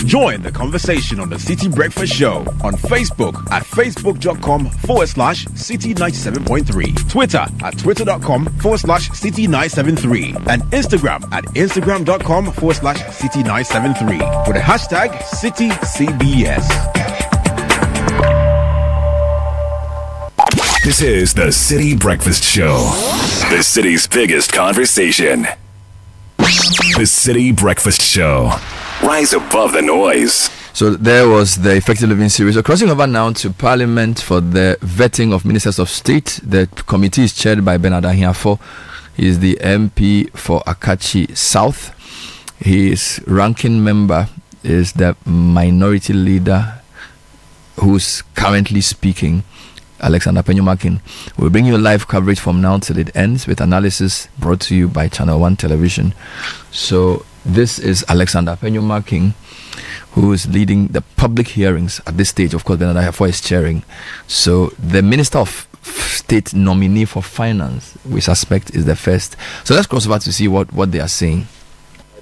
Join the conversation on the Citi Breakfast Show on Facebook at facebook.com/Citi97.3, Twitter at twitter.com/Citi973, and Instagram at instagram.com/Citi973 with the hashtag CitiCBS. This is the Citi Breakfast Show, the city's biggest conversation. The Citi Breakfast Show. Rise above the noise. So there was the Effective Living series. So crossing over now to Parliament for the vetting of Ministers of State. The committee is chaired by Bernard Ahiafo. He is the MP for Akachi South. His ranking member is the minority leader who's currently speaking, Alexander Penyumakin. We'll bring you live coverage from now till it ends with analysis brought to you by Channel 1 Television. So this is Alexander Penyumakin, who is leading the public hearings at this stage. Of course, Bernard Ahiafo is chairing. So the Minister of State nominee for Finance, we suspect, is the first. So let's cross over to see what they are saying.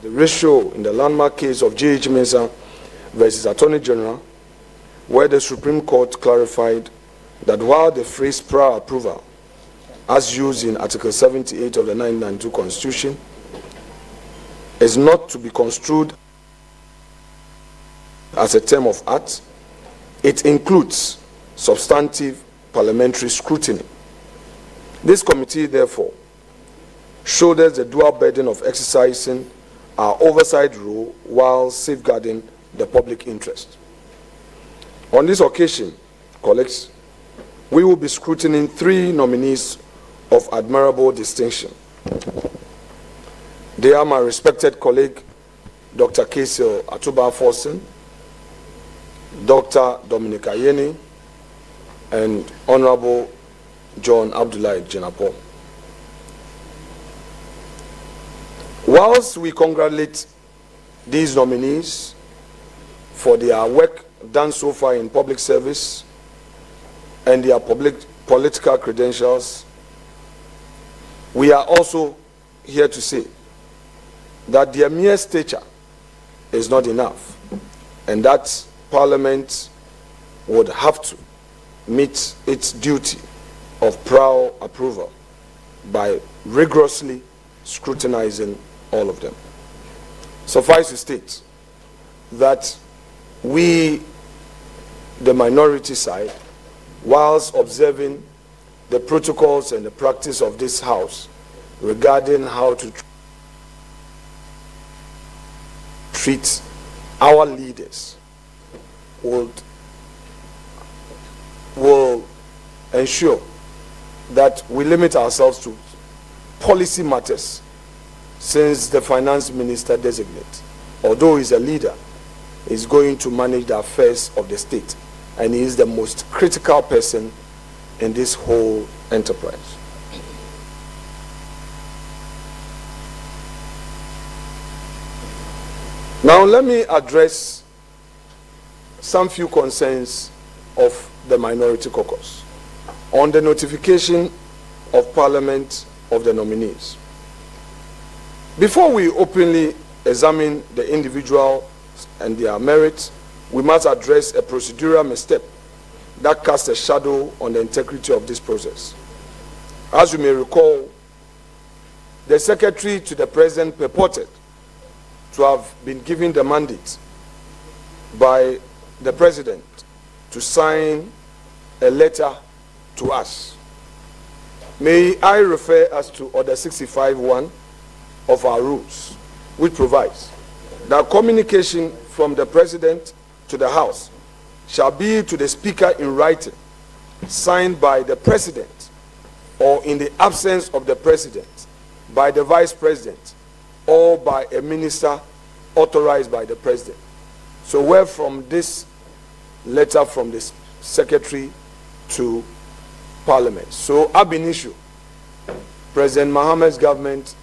The ratio in the landmark case of J.H. Mensah versus Attorney General, where the Supreme Court clarified that while the phrase prior approval, as used in Article 78 of the 1992 Constitution, is not to be construed as a term of art, it includes substantive parliamentary scrutiny. This committee, therefore, shoulders the dual burden of exercising our oversight role while safeguarding the public interest. On this occasion, colleagues, we will be scrutinizing 3 nominees of admirable distinction. They are my respected colleague, Dr. Kesel Atuba Forsen, Dr. Dominic Ayeni, and Honorable John Abdullahi Jenapo. Whilst we congratulate these nominees for their work done so far in public service and their political credentials, we are also here to say that their mere stature is not enough, and that Parliament would have to meet its duty of prior approval by rigorously scrutinizing all of them. Suffice to state that we, the minority side, whilst observing the protocols and the practice of this House regarding how to treat our leaders, will ensure that we limit ourselves to policy matters since the finance minister designate, although he's a leader, is going to manage the affairs of the state, and he is the most critical person in this whole enterprise. Now let me address some few concerns of the Minority Caucus on the notification of Parliament of the nominees. Before we openly examine the individual and their merits, we must address a procedural misstep that casts a shadow on the integrity of this process. As you may recall, the Secretary to the President purported to have been given the mandate by the President to sign a letter to us. May I refer us to Order 65.1 of our rules, which provides that communication from the President to the House shall be to the Speaker in writing, signed by the President, or in the absence of the President, by the Vice President, or by a minister authorized by the President. So where from this letter from the Secretary to Parliament? So ab initio, President Mohammed's government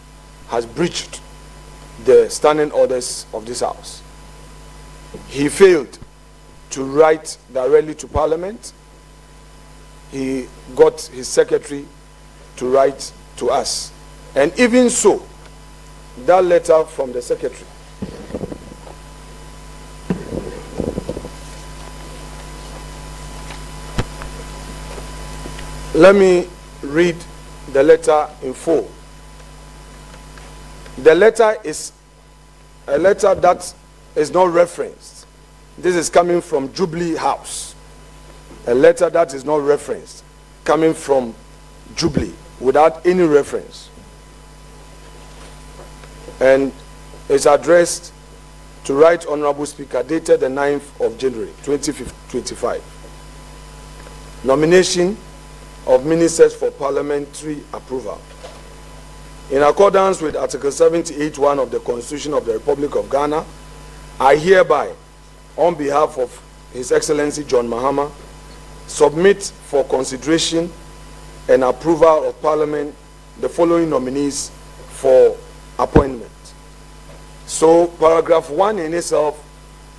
has breached the standing orders of this House. He failed to write directly to Parliament. He got his secretary to write to us. And even so, that letter from the secretary let me read the letter in full. The letter is a letter that is not referenced. This is coming from Jubilee House. A letter that is not referenced, coming from Jubilee without any reference. And it's addressed to Right Honorable Speaker, dated the 9th of January 2025. Nomination of ministers for parliamentary approval. In accordance with Article 78(1) of the Constitution of the Republic of Ghana, I hereby, on behalf of His Excellency John Mahama, submit for consideration and approval of Parliament the following nominees for appointment. So paragraph 1 in itself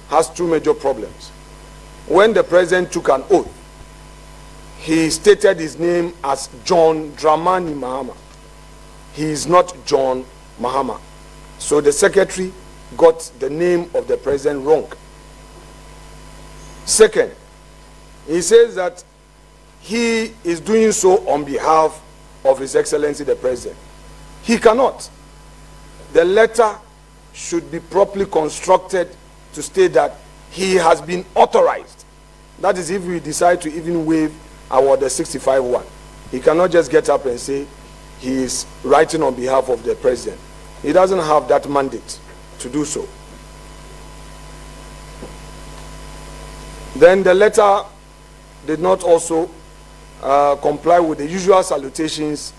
has two major problems. When the President took an oath, he stated his name as John Dramani Mahama. He is not John Mahama. So the Secretary got the name of the President wrong. Second, he says that he is doing so on behalf of His Excellency the President. He cannot. The letter should be properly constructed to state that he has been authorized. That is if we decide to even waive our Order 65(1). He cannot just get up and say he is writing on behalf of the President. He doesn't have that mandate to do so. Then the letter did not also comply with the usual salutations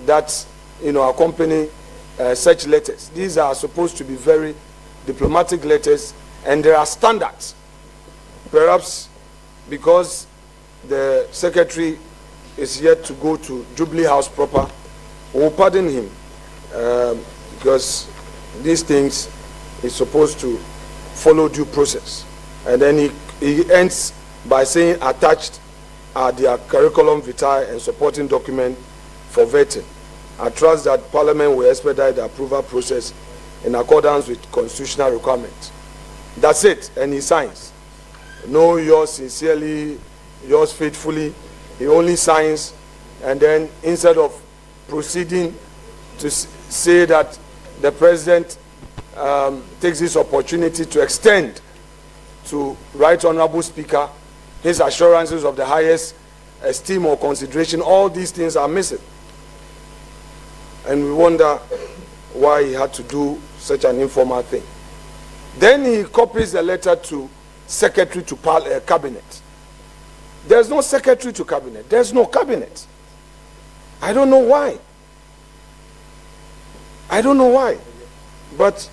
that accompany such letters. These are supposed to be very diplomatic letters, and there are standards. Perhaps because the Secretary is yet to go to Jubilee House proper, we'll pardon him because these things is supposed to follow due process. And then he ends by saying attached are their curriculum vitae and supporting document for vetting. I trust that Parliament will expedite the approval process in accordance with constitutional requirements. That's it, and he signs. No, yours sincerely, yours faithfully. He only signs, and then instead of proceeding to say that the President takes this opportunity to extend to Right Honorable Speaker his assurances of the highest esteem or consideration, all these things are missing. And we wonder why he had to do such an informal thing. Then he copies the letter to Secretary to Cabinet. There's no Secretary to Cabinet. There's no Cabinet. I don't know why. I don't know why, but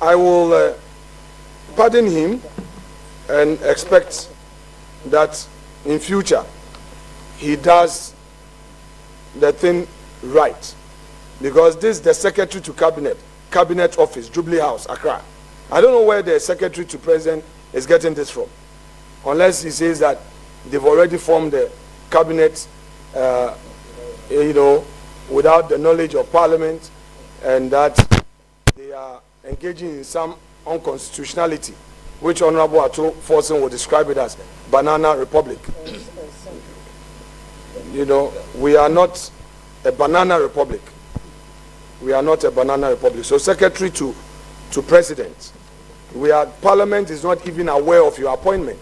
I will pardon him and expect that in future he does the thing right, because this is the secretary to cabinet office, Jubilee House, Accra. I don't know where the secretary to president is getting this from, unless he says that they've already formed the cabinet, without the knowledge of Parliament, and that they are engaging in some unconstitutionality, which Honorable Ato Forson will describe it as banana republic. We are not a banana republic. We are not a banana republic. So, secretary to president, Parliament is not even aware of your appointment,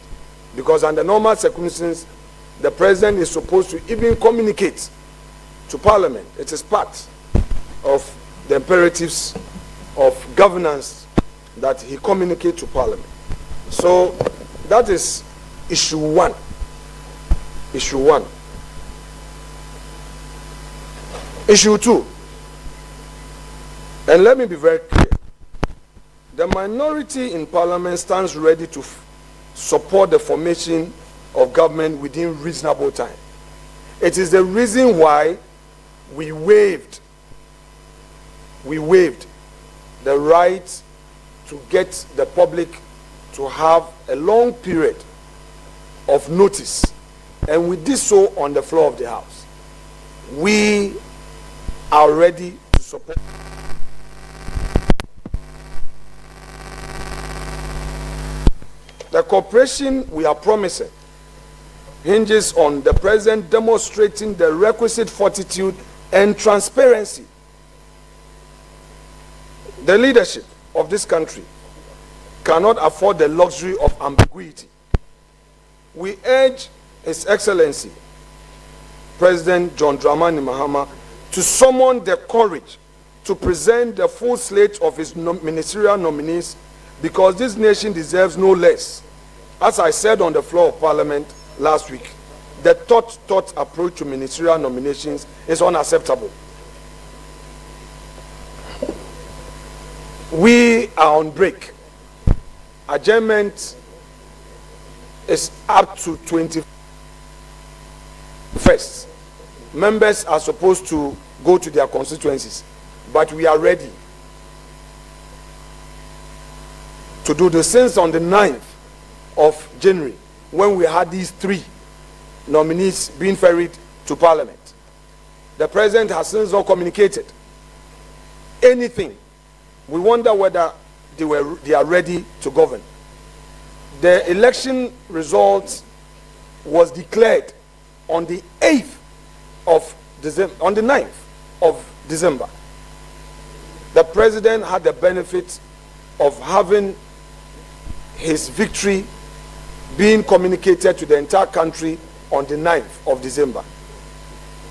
because under normal circumstances, the president is supposed to even communicate to Parliament. It is part of the imperatives of governance that he communicate to Parliament. So that is issue one. Issue one. Issue two. And let me be very clear. The minority in Parliament stands ready to support the formation of government within reasonable time. It is the reason why we waived the right to get the public to have a long period of notice, and we did so on the floor of the House. We are ready to support. The cooperation we are promising hinges on the president demonstrating the requisite fortitude and transparency. The leadership of this country cannot afford the luxury of ambiguity. We urge His Excellency President John Dramani Mahama to summon the courage to present the full slate of his ministerial nominees, because this nation deserves no less. As I said on the floor of Parliament last week, the thought approach to ministerial nominations is unacceptable. We are on break. Adjournment is up to 21st. Members are supposed to go to their constituencies, but we are ready to do this since on the 9th of January, when we had these 3 nominees being ferried to Parliament. The president has since not communicated anything. We wonder whether they are ready to govern. The election results was declared on the 8th of December, on the 9th of December. The president had the benefit of having his victory being communicated to the entire country on the 9th of December.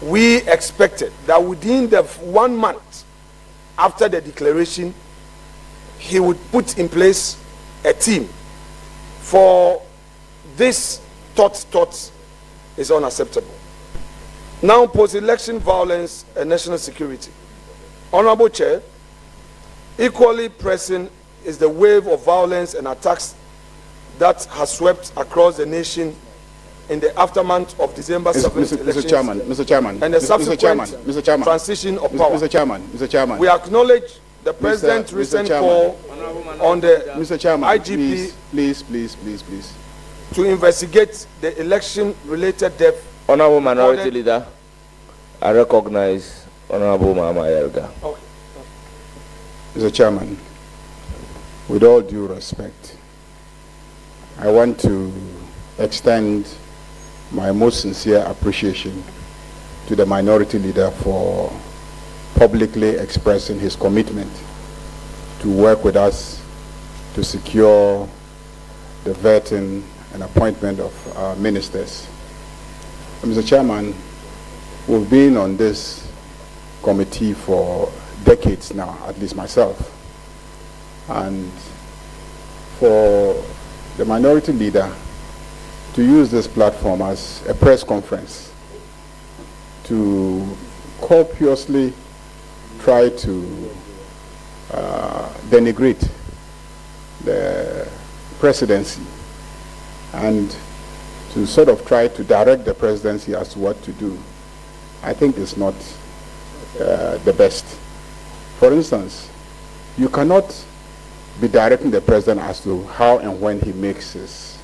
We expected that within the 1 month after the declaration, he would put in place a team. For this thought is unacceptable. Now, post-election violence and national security. Honorable Chair, equally pressing is the wave of violence and attacks that has swept across the nation in the aftermath of December 7th elections. Mr. Chairman, and the subsequent transition of power. Mr. Chairman. We acknowledge the President's recent call on the IGP please to investigate the election-related death. Honorable Minority Leader, I recognize Honorable Mama Elga. Okay. Mr. Chairman, with all due respect, I want to extend my most sincere appreciation to the Minority Leader for publicly expressing his commitment to work with us to secure the vetting and appointment of our ministers. Mr. Chairman, we've been on this committee for decades now, at least myself. And for the Minority Leader to use this platform as a press conference to copiously try to denigrate the presidency and to sort of try to direct the presidency as to what to do, I think is not the best. For instance, you cannot be directing the president as to how and when he makes his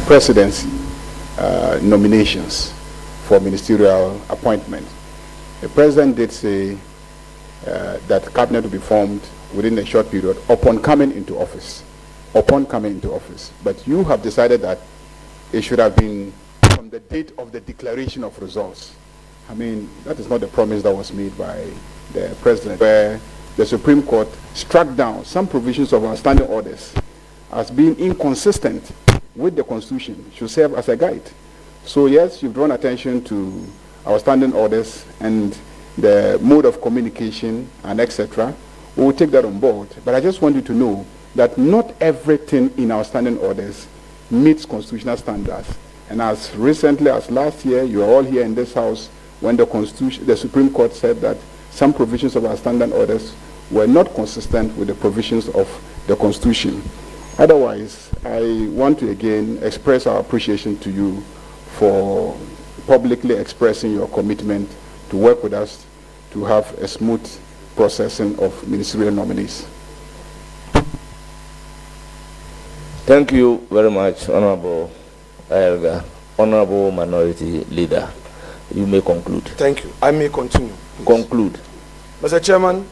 presidency nominations for ministerial appointment. The president did say that cabinet will be formed within a short period upon coming into office. Upon coming into office. But you have decided that it should have been from the date of the declaration of results. I mean, that is not the promise that was made by the president, where the Supreme Court struck down some provisions of our standing orders as being inconsistent with the Constitution, should serve as a guide. So yes, you've drawn attention to our standing orders and the mode of communication and etc. We will take that on board. But I just want you to know that not everything in our standing orders meets constitutional standards. And as recently as last year, you are all here in this house when the Supreme Court said that some provisions of our standing orders were not consistent with the provisions of the Constitution. Otherwise, I want to again express our appreciation to you for publicly expressing your commitment to work with us to have a smooth processing of ministerial nominees. Thank you very much, Honorable Ayelga. Honorable Minority Leader, you may conclude. Thank you. I may continue. Please. Conclude. Mr. Chairman,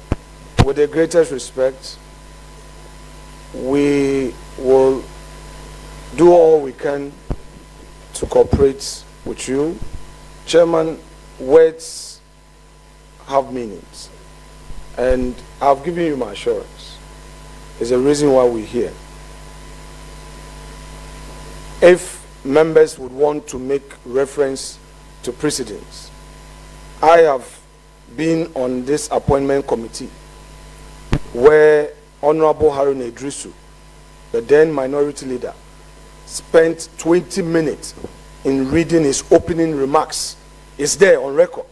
with the greatest respect, we will do all we can to cooperate with you. Chairman, words have meanings, and I've given you my assurance. There's a reason why we're here. If members would want to make reference to precedents, I have been on this appointment committee where Honorable Harun Idrisu, the then minority leader, spent 20 minutes in reading his opening remarks. It's there on record.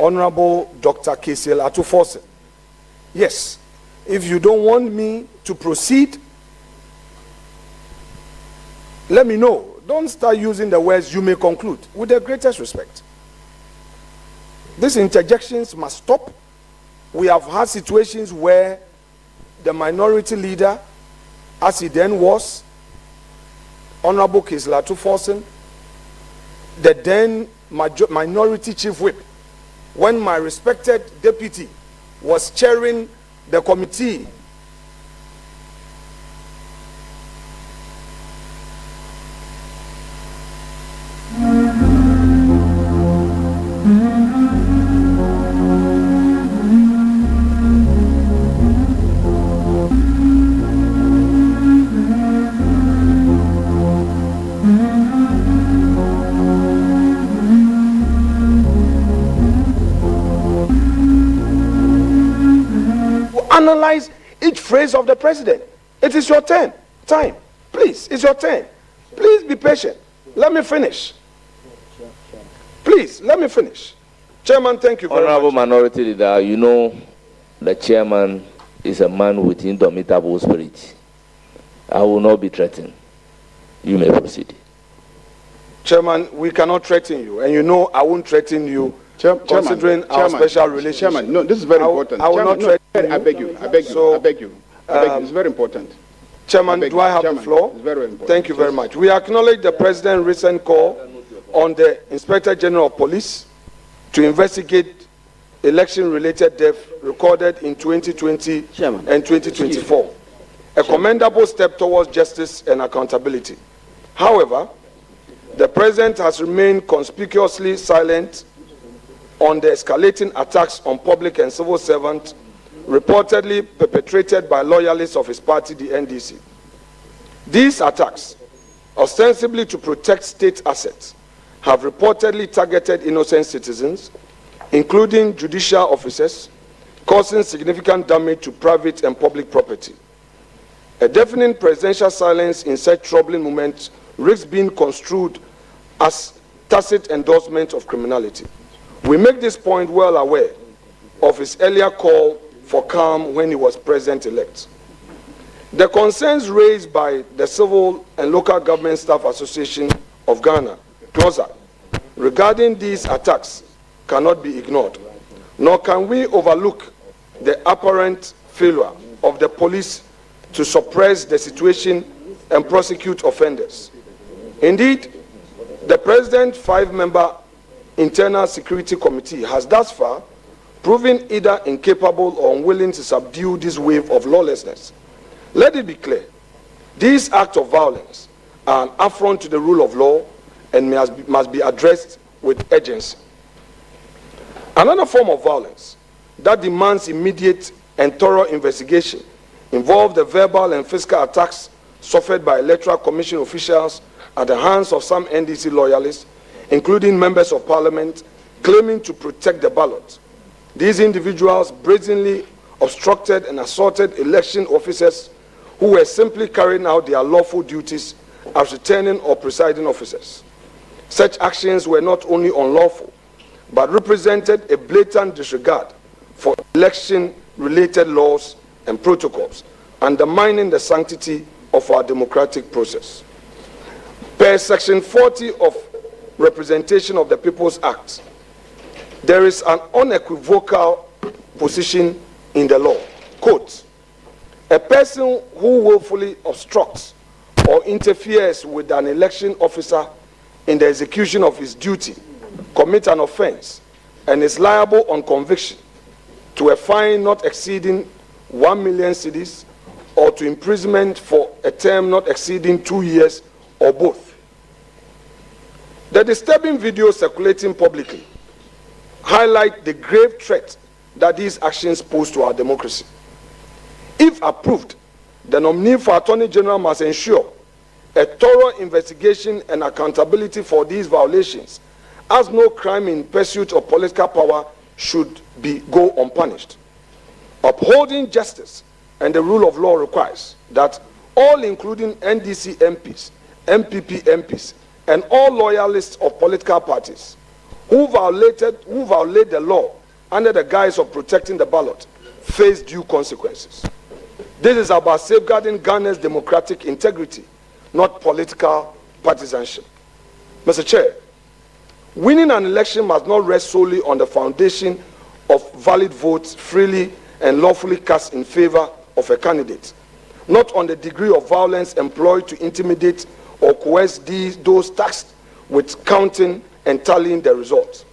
Honorable Dr. Kesiel Atuforsen. Yes, if you don't want me to proceed, let me know. Don't start using the words "you may conclude." With the greatest respect, these interjections must stop. We have had situations where the minority leader, as he then was, Honorable Kesiel Atuforsen, the then minority chief whip, when my respected deputy was chairing the committee, analyze each phrase of the president. It is your turn. Time. Please, it's your turn. Please be patient. Let me finish. Please, let me finish. Chairman, thank you very Honorable much. Minority Leader, you know the chairman is a man with indomitable spirit. I will not be threatened. You may proceed. Chairman, we cannot threaten you, and you know I won't threaten you. Considering our special relationship. Chairman, no, this is very important. I will not threaten you. I beg you. I beg you. So, I beg you. I beg you. It's very important. Chairman, do I have the floor? It's very important. Thank you very much. We acknowledge the President's recent call on the Inspector General of Police to investigate election-related deaths recorded in 2020 and 2024. A commendable step towards justice and accountability. However, the President has remained conspicuously silent on the escalating attacks on public and civil servants reportedly perpetrated by loyalists of his party, the NDC. These attacks, ostensibly to protect state assets, have reportedly targeted innocent citizens, including judicial officers, causing significant damage to private and public property. A deafening presidential silence in such troubling moments risks being construed as tacit endorsement of criminality. We make this point well aware of his earlier call for calm when he was president-elect. The concerns raised by the Civil and Local Government Staff Association of Ghana, CLOSA, regarding these attacks cannot be ignored, nor can we overlook the apparent failure of the police to suppress the situation and prosecute offenders. Indeed, the President's 5-member Internal Security Committee has thus far proven either incapable or unwilling to subdue this wave of lawlessness. Let it be clear, these acts of violence are an affront to the rule of law and must be addressed with urgency. Another form of violence that demands immediate and thorough investigation involves the verbal and physical attacks suffered by Electoral Commission officials at the hands of some NDC loyalists, including members of Parliament, claiming to protect the ballot. These individuals brazenly obstructed and assaulted election officers who were simply carrying out their lawful duties as returning or presiding officers. Such actions were not only unlawful, but represented a blatant disregard for election-related laws and protocols, undermining the sanctity of our democratic process. Per Section 40 of Representation of the People's Act, there is an unequivocal position in the law. Quote, a person who willfully obstructs or interferes with an election officer in the execution of his duty commits an offense and is liable on conviction to a fine not exceeding 1 million cedis or to imprisonment for a term not exceeding 2 years or both. The disturbing videos circulating publicly highlight the grave threat that these actions pose to our democracy. If approved, the nominee for Attorney General must ensure a thorough investigation and accountability for these violations, as no crime in pursuit of political power should go unpunished. Upholding justice and the rule of law requires that all, including NDC MPs, MPP MPs, and all loyalists of political parties who violate the law under the guise of protecting the ballot, face due consequences. This is about safeguarding Ghana's democratic integrity, not political partisanship. Mr. Chair, winning an election must not rest solely on the foundation of valid votes freely and lawfully cast in favor of a candidate, not on the degree of violence employed to intimidate or coerce those tasked with counting and tallying the results.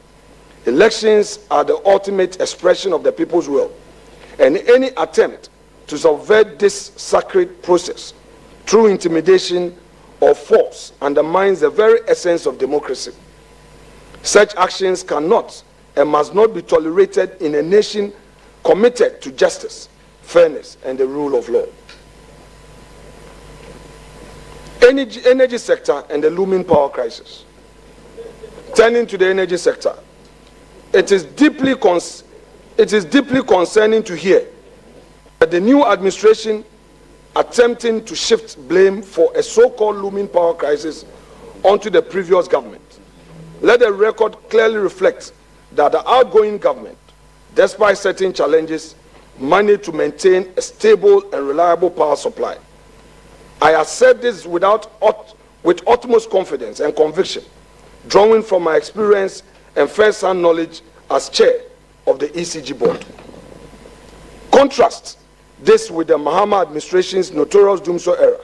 Elections are the ultimate expression of the people's will, and any attempt to subvert this sacred process through intimidation or force undermines the very essence of democracy. Such actions cannot and must not be tolerated in a nation committed to justice, fairness, and the rule of law. Energy sector and the looming power crisis. Turning to the energy sector, it is deeply concerning to hear that the new administration attempting to shift blame for a so-called looming power crisis onto the previous government. Let the record clearly reflect that the outgoing government, despite certain challenges, managed to maintain a stable and reliable power supply. I have said this with utmost confidence and conviction, drawing from my experience and first-hand knowledge as chair of the ECG board. Contrast this with the Mahama administration's notorious doomsday era,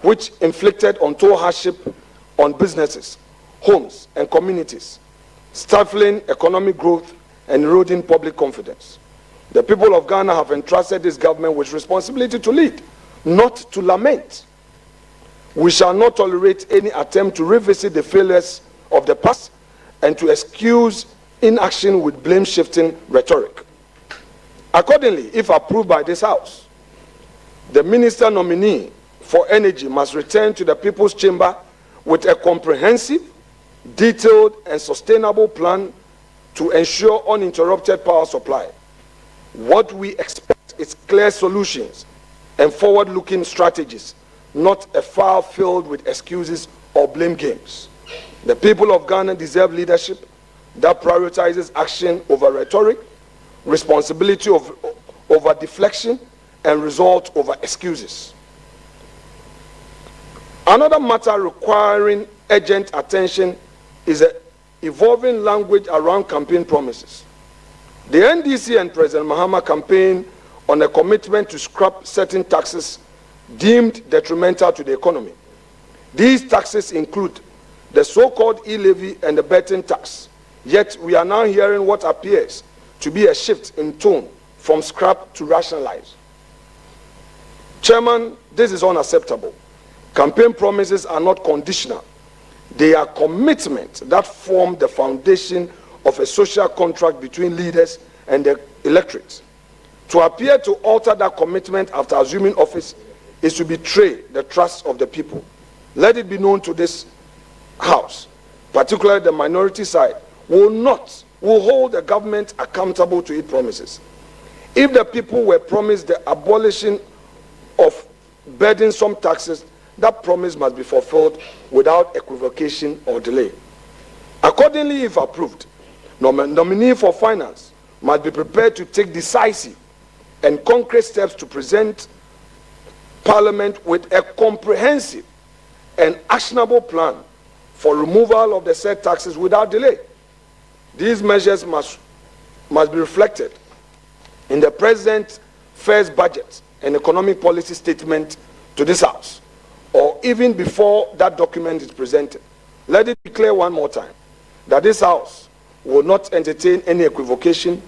which inflicted untold hardship on businesses, homes, and communities, stifling economic growth and eroding public confidence. The people of Ghana have entrusted this government with responsibility to lead, not to lament. We shall not tolerate any attempt to revisit the failures of the past and to excuse inaction with blame-shifting rhetoric. Accordingly, if approved by this House, the minister nominee for energy must return to the People's Chamber with a comprehensive, detailed, and sustainable plan to ensure uninterrupted power supply. What we expect is clear solutions and forward-looking strategies, not a file filled with excuses or blame games. The people of Ghana deserve leadership that prioritizes action over rhetoric, responsibility over deflection, and result over excuses. Another matter requiring urgent attention is the evolving language around campaign promises. The NDC and President Mahama campaign on a commitment to scrap certain taxes deemed detrimental to the economy. These taxes include the so-called e-levy and the betting tax. Yet we are now hearing what appears to be a shift in tone from scrap to rationalize. Chairman, this is unacceptable. Campaign promises are not conditional. They are commitments that form the foundation of a social contract between leaders and the electorate. To appear to alter that commitment after assuming office is to betray the trust of the people. Let it be known to this House, particularly the minority side, will hold the government accountable to its promises. If the people were promised the abolition of burdensome taxes, that promise must be fulfilled without equivocation or delay. Accordingly, if approved, nominee for finance must be prepared to take decisive and concrete steps to present Parliament with a comprehensive and actionable plan for removal of the said taxes without delay. These measures must be reflected in the President's first budget and economic policy statement to this House, or even before that document is presented. Let it be clear one more time that this House will not entertain any equivocation